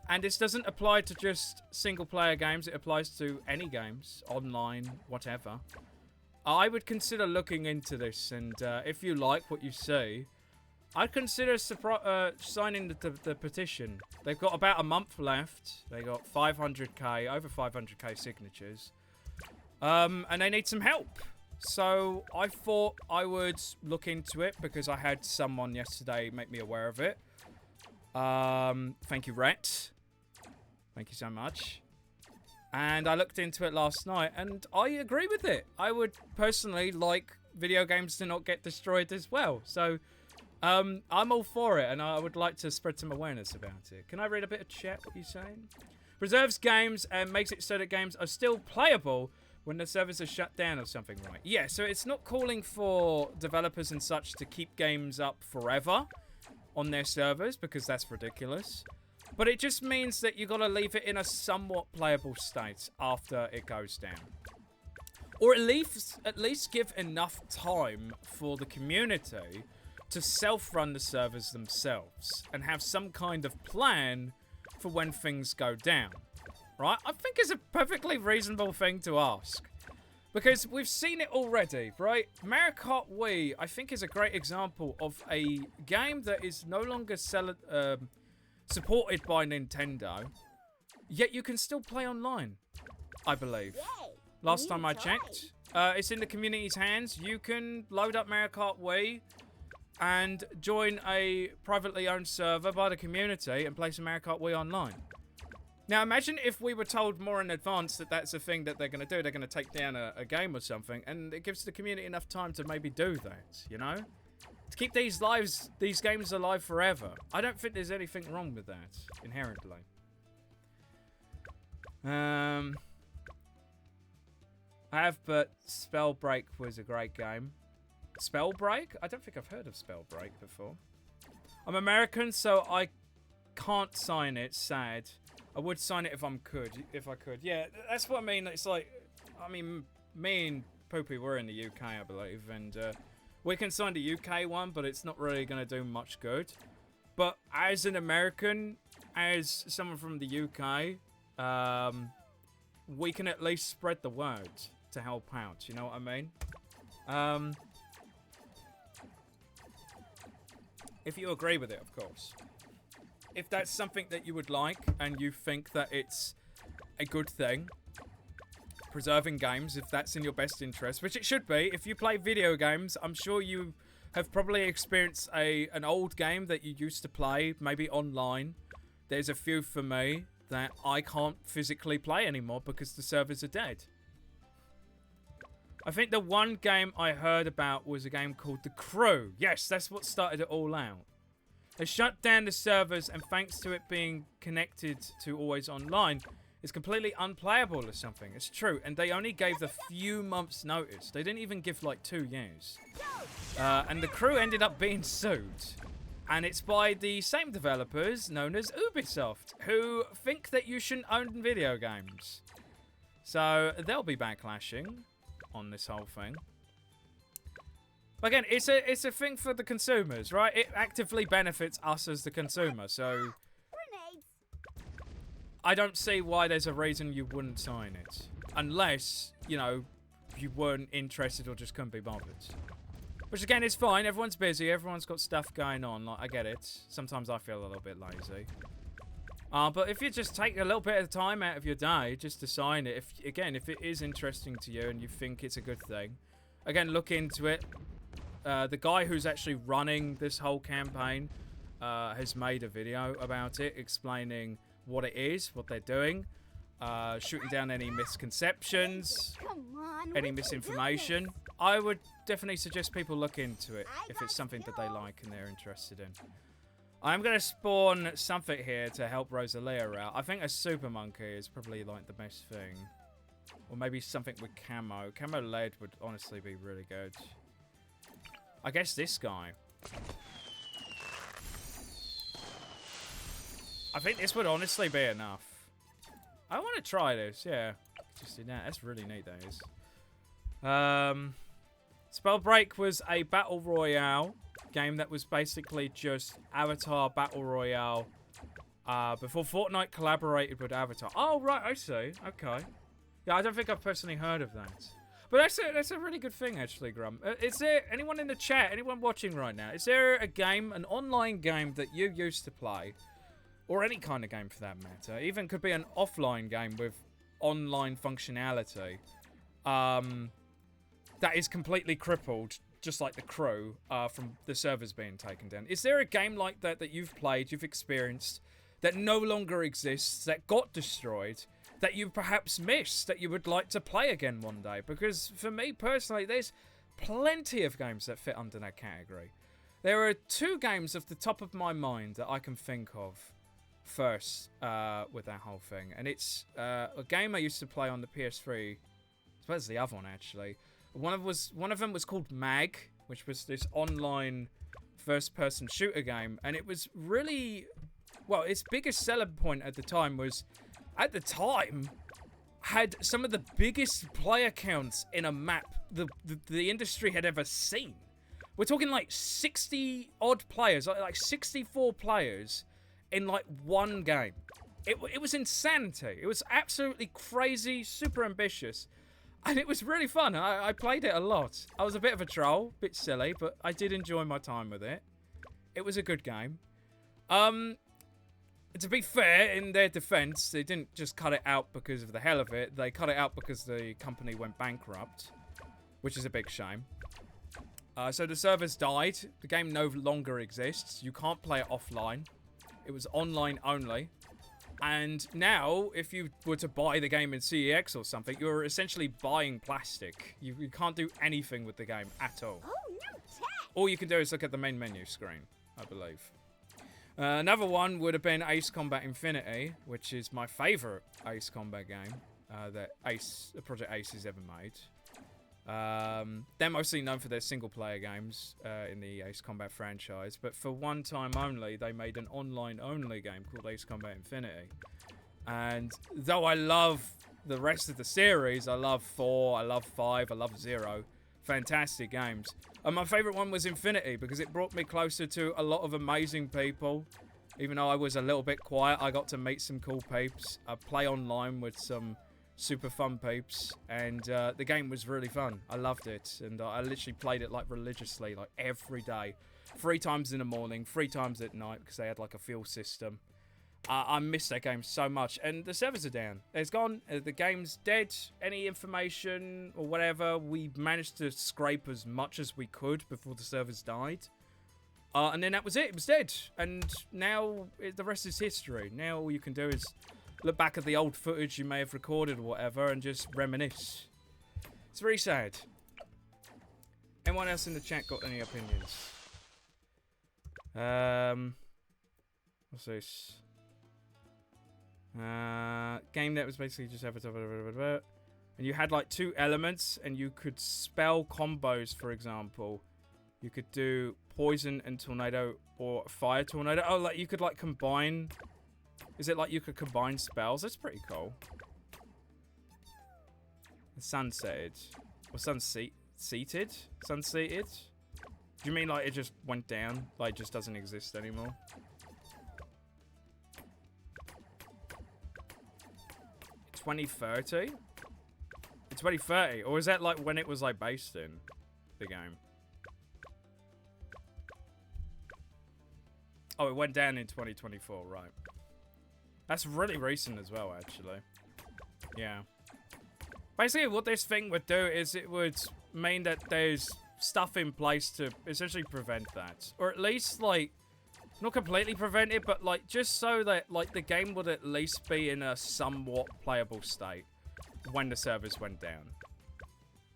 and this doesn't apply to just single-player games, it applies to any games, online, whatever, I would consider looking into this, and if you like what you see, I'd consider signing the petition. They've got about a month left. They got 500k, over 500k signatures, and they need some help. So I thought I would look into it because I had someone yesterday make me aware of it. Thank you, Rhett. Thank you so much. And I looked into it last night and I agree with it. I would personally like video games to not get destroyed as well. So I'm all for it and I would like to spread some awareness about it. Can I read a bit of chat? What you're saying? Preserves games and makes it so that games are still playable when the servers are shut down or something, right? Yeah, so it's not calling for developers and such to keep games up forever on their servers, because that's ridiculous. But it just means that you got to leave it in a somewhat playable state after it goes down. Or at least give enough time for the community to self-run the servers themselves and have some kind of plan for when things go down. Right? I think it's a perfectly reasonable thing to ask. Because we've seen it already, right? Mario Kart Wii, I think, is a great example of a game that is no longer supported by Nintendo, yet you can still play online, I believe. Last time I checked. It's in the community's hands. You can load up Mario Kart Wii and join a privately owned server by the community and play some Mario Kart Wii online. Now, imagine if we were told more in advance that that's a thing that they're going to do. They're going to take down a game or something, and it gives the community enough time to maybe do that, you know? To keep these games alive forever. I don't think there's anything wrong with that, inherently. I have, but Spellbreak was a great game. Spellbreak? I don't think I've heard of Spellbreak before. I'm American, so I can't sign it. Sad. I would sign it if I could. Yeah, that's what I mean. It's like, I mean, me and Poopy were in the UK, I believe, and we can sign the UK one, but it's not really going to do much good. But as an American, as someone from the UK, we can at least spread the word to help out. You know what I mean? If you agree with it, of course. If that's something that you would like and you think that it's a good thing, preserving games, if that's in your best interest, which it should be. If you play video games, I'm sure you have probably experienced an old game that you used to play, maybe online. There's a few for me that I can't physically play anymore because the servers are dead. I think the one game I heard about was a game called The Crew. Yes, that's what started it all out. They shut down the servers, and thanks to it being connected to Always Online, it's completely unplayable or something. It's true, and they only gave a few months' notice. They didn't even give like 2 years. And The Crew ended up being sued. And it's by the same developers known as Ubisoft, who think that you shouldn't own video games. So they'll be backlashing on this whole thing. Again, it's a thing for the consumers, right? It actively benefits us as the consumer, so I don't see why there's a reason you wouldn't sign it. Unless, you know, you weren't interested or just couldn't be bothered. Which again is fine, everyone's busy, everyone's got stuff going on, like, I get it. Sometimes I feel a little bit lazy. But if you just take a little bit of time out of your day just to sign it, if it is interesting to you and you think it's a good thing, again, look into it. The guy who's actually running this whole campaign has made a video about it, explaining what it is, what they're doing, shooting down any misconceptions, any misinformation. I would definitely suggest people look into it if it's something that they like and they're interested in. I'm going to spawn something here to help Rosalia out. I think a super monkey is probably like the best thing. Or maybe something with camo. Camo lead would honestly be really good. I guess this guy. I think this would honestly be enough. I want to try this, yeah. Just do that. That's really neat, that is. Spellbreak was a battle royale game that was basically just Avatar Battle Royale before Fortnite collaborated with Avatar. Oh, right, I see. Okay. Yeah, I don't think I've personally heard of that. But that's a really good thing, actually, Grum. Is there anyone in the chat, anyone watching right now, is there a game, an online game that you used to play, or any kind of game for that matter, even could be an offline game with online functionality, that is completely crippled, just like The Crew, from the servers being taken down? Is there a game like that that you've played, you've experienced, that no longer exists, that got destroyed, that you perhaps missed, that you would like to play again one day? Because for me personally, there's plenty of games that fit under that category. There are 2 games off the top of my mind that I can think of first with that whole thing. And it's a game I used to play on the PS3. I suppose the other one, actually. One of them was called Mag, which was this online first-person shooter game. And it was really... Well, its biggest selling point at the time was... At the time, had some of the biggest player counts in a map the industry had ever seen. We're talking like 60-odd players, like 64 players in like one game. It was insanity. It was absolutely crazy, super ambitious, and it was really fun. I played it a lot. I was a bit of a troll, a bit silly, but I did enjoy my time with it. It was a good game. To be fair, in their defense, they didn't just cut it out because of the hell of it. They cut it out because the company went bankrupt, which is a big shame. So the servers died. The game no longer exists. You can't play it offline. It was online only. And now, if you were to buy the game in CEX or something, you're essentially buying plastic. You can't do anything with the game at all. Oh, no tech. All you can do is look at the main menu screen, I believe. Another one would have been Ace Combat Infinity, which is my favorite Ace Combat game that Project Ace has ever made. They're mostly known for their single-player games in the Ace Combat franchise, but for one time only, they made an online-only game called Ace Combat Infinity. And though I love the rest of the series, I love 4, I love 5, I love 0, fantastic games. And my favorite one was Infinity because it brought me closer to a lot of amazing people. Even though I was a little bit quiet, I got to meet some cool peeps. I play online with some super fun peeps, and the game was really fun. I loved it, and I literally played it like religiously, like every day. 3 times in the morning, 3 times at night, because they had like a fuel system. I miss that game so much, and the servers are down. It's gone. The game's dead. Any information or whatever, we managed to scrape as much as we could before the servers died. And then that was it. It was dead. And now the rest is history. Now all you can do is look back at the old footage you may have recorded or whatever and just reminisce. It's very sad. Anyone else in the chat got any opinions? What's this? Game that was basically just and you had like 2 elements and you could spell combos, for example. You could do poison and tornado or fire tornado. Oh, like you could like combine. Is it like you could combine spells? That's pretty cool. Sunsetted. Or sunseated? Sunseated? Do you mean like it just went down? Like it just doesn't exist anymore? 2030? 2030? Or is that like when it was like based in the game? Oh, it went down in 2024, right. That's really recent as well, actually. Yeah. Basically, what this thing would do is it would mean that there's stuff in place to essentially prevent that. Or at least, like, not completely prevent it, but, like, just so that, like, the game would at least be in a somewhat playable state when the servers went down.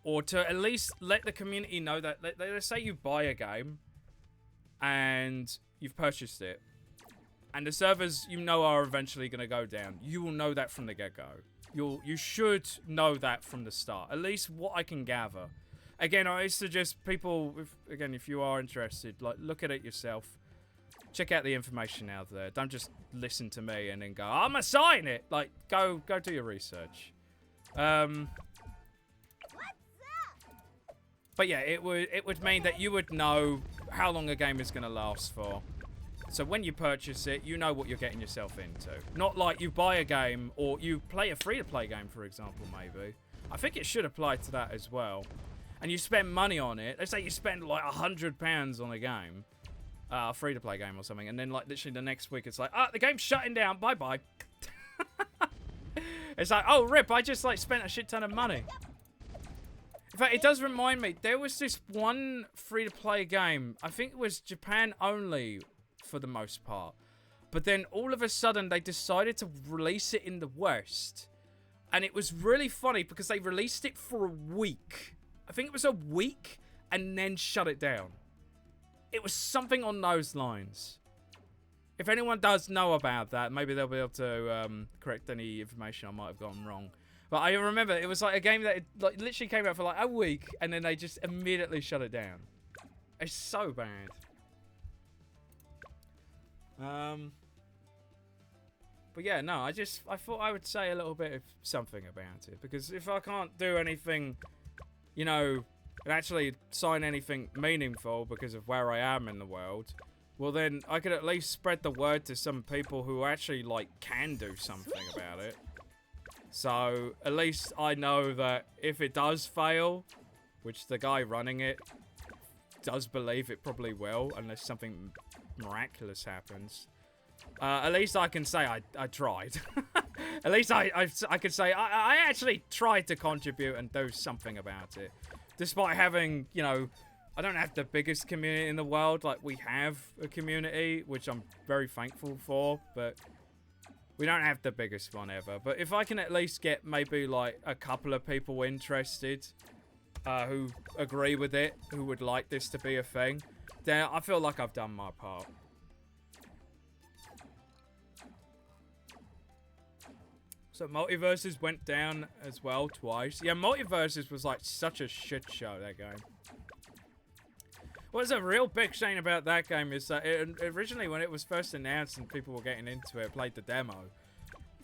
Or to at least let the community know that, let's say you buy a game and you've purchased it, and the servers, you know, are eventually going to go down. You will know that from the get-go. You should know that from the start. At least what I can gather. Again, I suggest people, if you are interested, like, look at it yourself. Check out the information out there. Don't just listen to me and then go, I'm gonna sign it. Like, go do your research. But yeah, it would mean that you would know how long a game is gonna last for. So when you purchase it, you know what you're getting yourself into. Not like you buy a game or you play a free-to-play game, for example, maybe. I think it should apply to that as well. And you spend money on it. Let's say you spend like £100 on a game, a free-to-play game or something, and then like literally the next week it's like, the game's shutting down, bye-bye. It's like, oh, rip, I just like spent a shit ton of money. In fact, it does remind me, there was this one free-to-play game, I think it was Japan only, for the most part. But then all of a sudden they decided to release it in the West. And it was really funny because they released it for a week. I think it was a week and then shut it down. It was something on those lines. If anyone does know about that, maybe they'll be able to correct any information I might have gotten wrong. But I remember it was like a game that like literally came out for like a week and then they just immediately shut it down. It's so bad. But yeah, no, I thought I would say a little bit of something about it, because if I can't do anything, you know, and actually sign anything meaningful because of where I am in the world, well then I could at least spread the word to some people who actually like can do something about it. So at least I know that if it does fail, which the guy running it does believe it probably will, unless something miraculous happens, at least I can say I tried. At least I could say I actually tried to contribute and do something about it. Despite having, you know, I don't have the biggest community in the world. Like, we have a community, which I'm very thankful for, but We don't have the biggest one ever, but if I can at least get maybe like a couple of people interested who agree with it, who would like this to be a thing, then I feel like I've done my part. So Multiverses went down as well twice. Yeah, Multiverses was like such a shit show, that game. What's a real big shame about that game is that originally when it was first announced and people were getting into it, played the demo,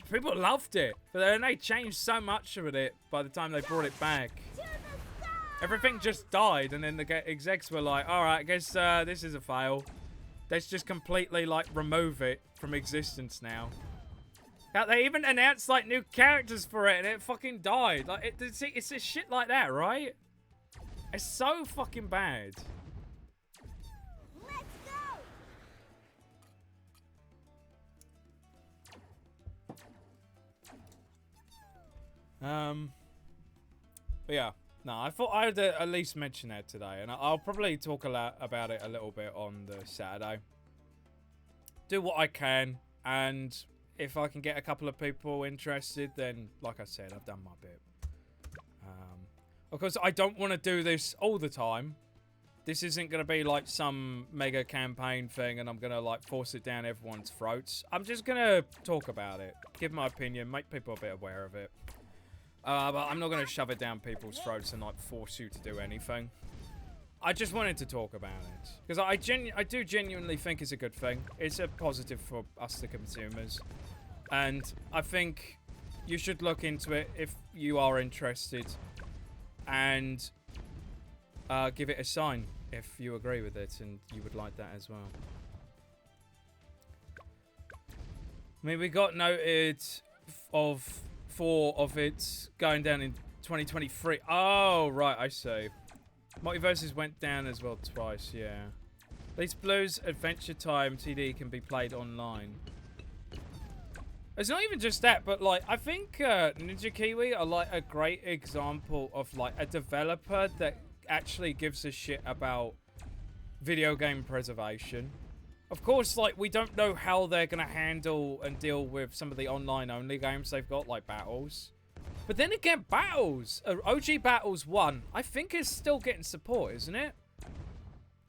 people loved it. But then they changed so much of it by the time they brought it back. Everything just died, and then the execs were like, alright, I guess this is a fail. Let's just completely, like, remove it from existence now. Now, they even announced, like, new characters for it, and it fucking died. Like, it's a shit like that, right? It's so fucking bad. But yeah, no, I thought I'd at least mention that today, and I'll probably talk a lot about it a little bit on the Saturday. Do what I can, and if I can get a couple of people interested, then, like I said, I've done my bit. Of course, I don't want to do this all the time. This isn't going to be like some mega campaign thing, and I'm going to, like, force it down everyone's throats. I'm just going to talk about it, give my opinion, make people a bit aware of it. But I'm not going to shove it down people's throats and, like, force you to do anything. I just wanted to talk about it. Because I do genuinely think it's a good thing. It's a positive for us, the consumers. And I think you should look into it if you are interested. And give it a sign if you agree with it and you would like that as well. I mean, we got noted of 4 of it going down in 2023. Oh, right, I see. Multiverses went down as well twice, yeah. At least Blues Adventure Time TD can be played online. It's not even just that, but, like, I think Ninja Kiwi are, like, a great example of, like, a developer that actually gives a shit about video game preservation. Of course, like, we don't know how they're going to handle and deal with some of the online-only games they've got, like Battles. But then again, Battles, OG Battles 1, I think is still getting support, isn't it?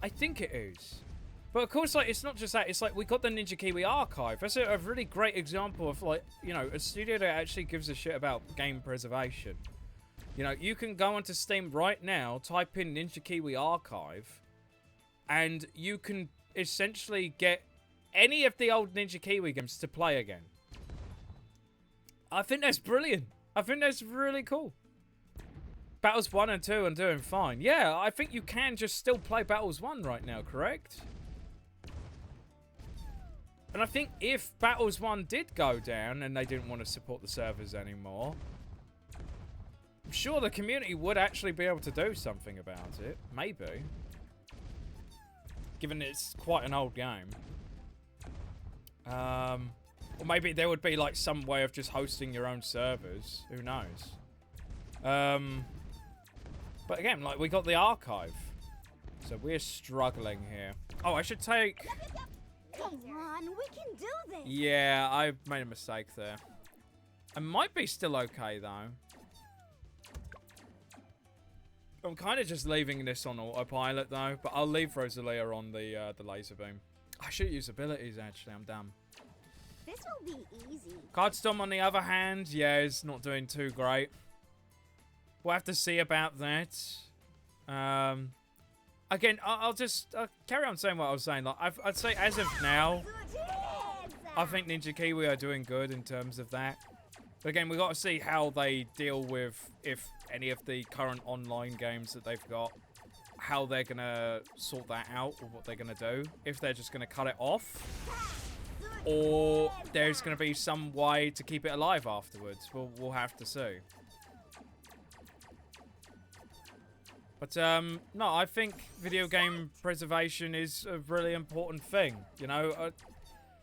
I think it is. But of course, like, it's not just that. It's like we got the Ninja Kiwi archive. That's a really great example of, like, you know, a studio that actually gives a shit about game preservation. You know, you can go onto Steam right now, type in Ninja Kiwi archive, and you can essentially get any of the old Ninja Kiwi games to play again. I think that's brilliant. I think that's really cool. Battles 1 and 2 are doing fine. Yeah, I think you can just still play Battles 1 right now, correct? And I think if Battles 1 did go down and they didn't want to support the servers anymore, I'm sure the community would actually be able to do something about it. Maybe. Given it's quite an old game. Or maybe there would be, like, some way of just hosting your own servers. Who knows? But again, like, we got the archive. So we're struggling here. Oh, I should take... Come on, we can do this. Yeah, I made a mistake there. I might be still okay, though. I'm kind of just leaving this on autopilot, though. But I'll leave Rosalia on the laser beam. I should use abilities, actually. I'm dumb. This will be easy. Cardstorm, on the other hand, yeah, is not doing too great. We'll have to see about that. Again, I'll just carry on saying what I was saying. Like, I'd say as of now, I think Ninja Kiwi are doing good in terms of that. But again, we've got to see how they deal with, if any of the current online games that they've got, how they're going to sort that out or what they're going to do. If they're just going to cut it off, or there's going to be some way to keep it alive afterwards. We'll have to see. But, no, I think video game preservation is a really important thing. You know,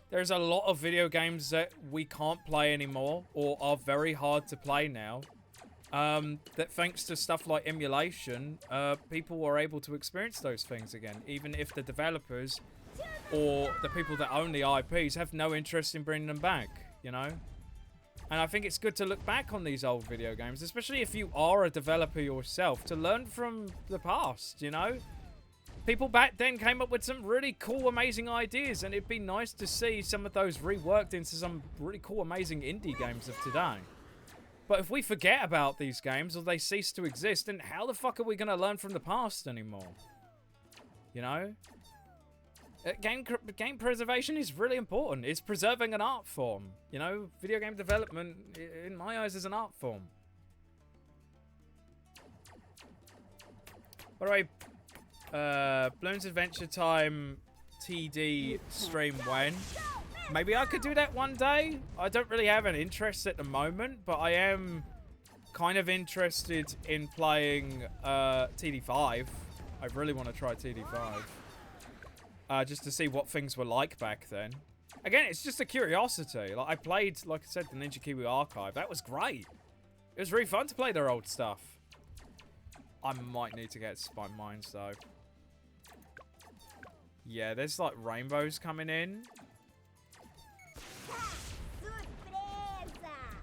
there's a lot of video games that we can't play anymore, or are very hard to play now. That thanks to stuff like emulation, people were able to experience those things again, even if the developers or the people that own the IPs have no interest in bringing them back. you know? And I think it's good to look back on these old video games, especially if you are a developer yourself, to learn from the past, you know? People back then came up with some really cool, amazing ideas, and it'd be nice to see some of those reworked into some really cool, amazing indie games of today. But if we forget about these games, or they cease to exist, then how the fuck are we going to learn from the past anymore? You know? Game preservation is really important. It's preserving an art form. You know, video game development, in my eyes, is an art form. By the way, Bloons Adventure Time TD stream when? Maybe I could do that one day. I don't really have an interest at the moment, but I am kind of interested in playing TD5. I really want to try TD5. Just to see what things were like back then. Again, it's just a curiosity. Like, I played, like I said, the Ninja Kiwi Archive. That was great. It was really fun to play their old stuff. I might need to get Spy Mines, though. Yeah, there's, like, rainbows coming in.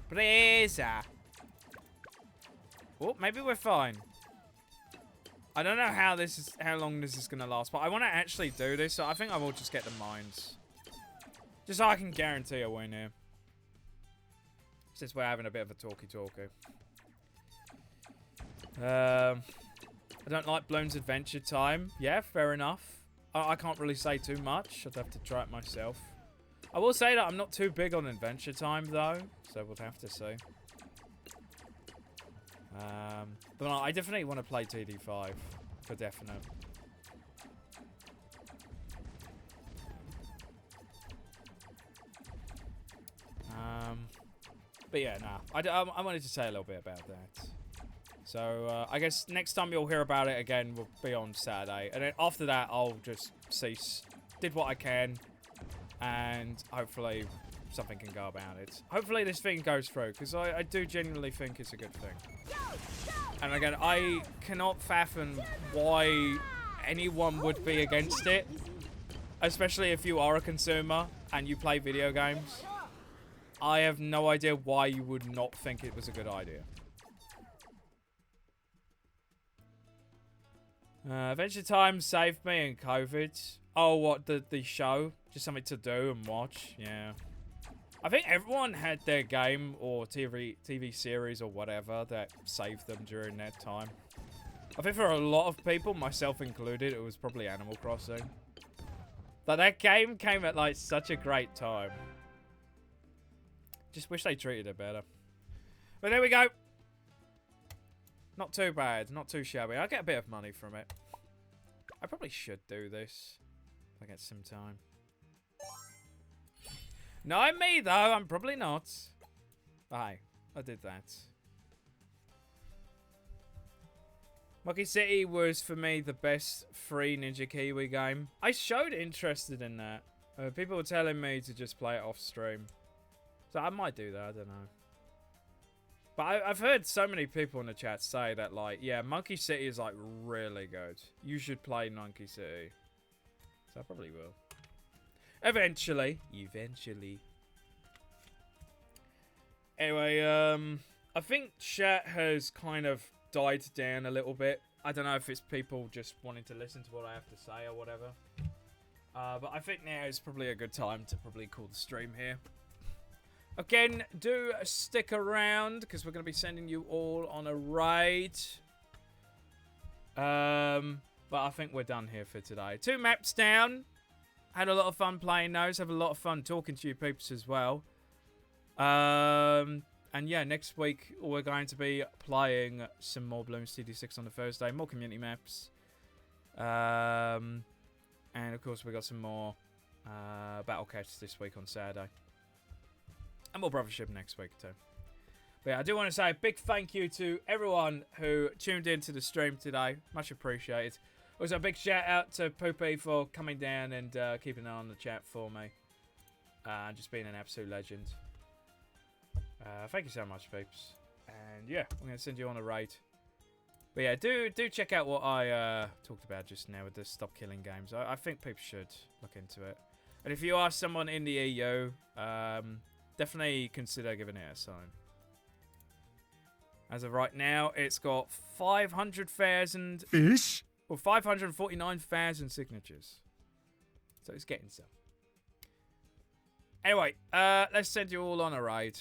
Presa. Oh, maybe we're fine. I don't know how long this is gonna last, but I want to actually do this, so I think I will just get the mines, just so I can guarantee a win here. Since we're having a bit of a talky. I don't like Bloons Adventure Time. Yeah, fair enough. I can't really say too much. I'd have to try it myself. I will say that I'm not too big on Adventure Time though, so we'll have to see. But no, I definitely want to play TD5 for definite. But yeah, nah. I wanted to say a little bit about that. So I guess next time you'll hear about it again will be on Saturday, and then after that I'll just cease. Did what I can, and hopefully something can go about it. Hopefully this thing goes through, because I do genuinely think it's a good thing. And again, I cannot fathom why anyone would be against it, especially if you are a consumer and you play video games. I have no idea why you would not think it was a good idea. Adventure Time saved me in COVID. Oh, what, the show? Just something to do and watch? Yeah. I think everyone had their game or TV series or whatever that saved them during that time. I think for a lot of people, myself included, it was probably Animal Crossing. But that game came at like such a great time. Just wish they treated it better. But there we go. Not too bad, not too shabby. I get a bit of money from it. I probably should do this if I get some time. Not me, though. I'm probably not. Aye, I did that. Monkey City was, for me, the best free Ninja Kiwi game. I showed interested in that. People were telling me to just play it off stream. So I might do that, I don't know. But I've heard so many people in the chat say that, like, yeah, Monkey City is, like, really good. You should play Monkey City. So I probably will. Eventually. Anyway, I think chat has kind of died down a little bit. I don't know if it's people just wanting to listen to what I have to say or whatever. But I think now is probably a good time to probably call the stream here. Again, do stick around because we're going to be sending you all on a raid. But I think we're done here for today. 2 maps down. Had a lot of fun playing those. Have a lot of fun talking to you peeps as well. And yeah, next week we're going to be playing some more Bloons TD6 on the Thursday. More community maps. And of course we got some more Battle Catch this week on Saturday. And more Brothership next week too. But yeah, I do want to say a big thank you to everyone who tuned into the stream today. Much appreciated. Also, a big shout out to Poopy for coming down and keeping an eye on the chat for me. And just being an absolute legend. Thank you so much, peeps. And yeah, I'm going to send you on a raid. But yeah, do check out what I talked about just now with the Stop Killing games. I think people should look into it. And if you are someone in the EU, definitely consider giving it a sign. As of right now, it's got 500,000 Fish? or 549,000 signatures. So it's getting some. Anyway, let's send you all on a raid.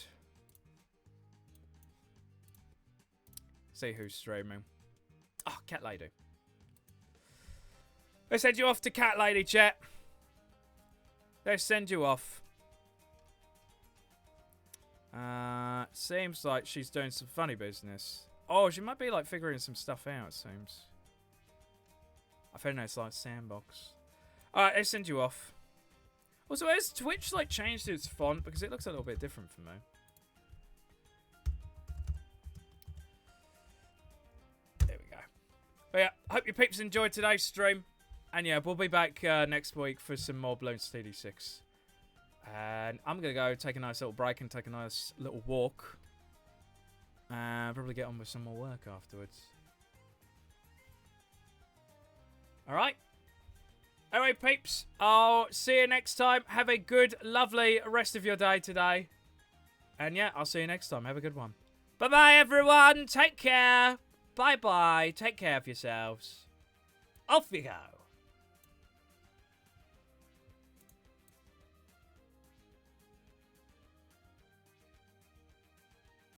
See who's streaming. Oh, Cat Lady. Let's send you off to Cat Lady, chat. Let's send you off. Seems like she's doing some funny business. Oh, she might be like figuring some stuff out, it seems. I think it's like sandbox. Alright, let's send you off. Also, has Twitch like changed its font? Because it looks a little bit different for me. There we go. But yeah, hope you peeps enjoyed today's stream. And yeah, we'll be back next week for some more Bloons TD 6. And I'm going to go take a nice little break and take a nice little walk. And probably get on with some more work afterwards. Alright. Anyway, peeps, I'll see you next time. Have a good, lovely rest of your day today. And yeah, I'll see you next time. Have a good one. Bye-bye, everyone. Take care. Bye-bye. Take care of yourselves. Off you go.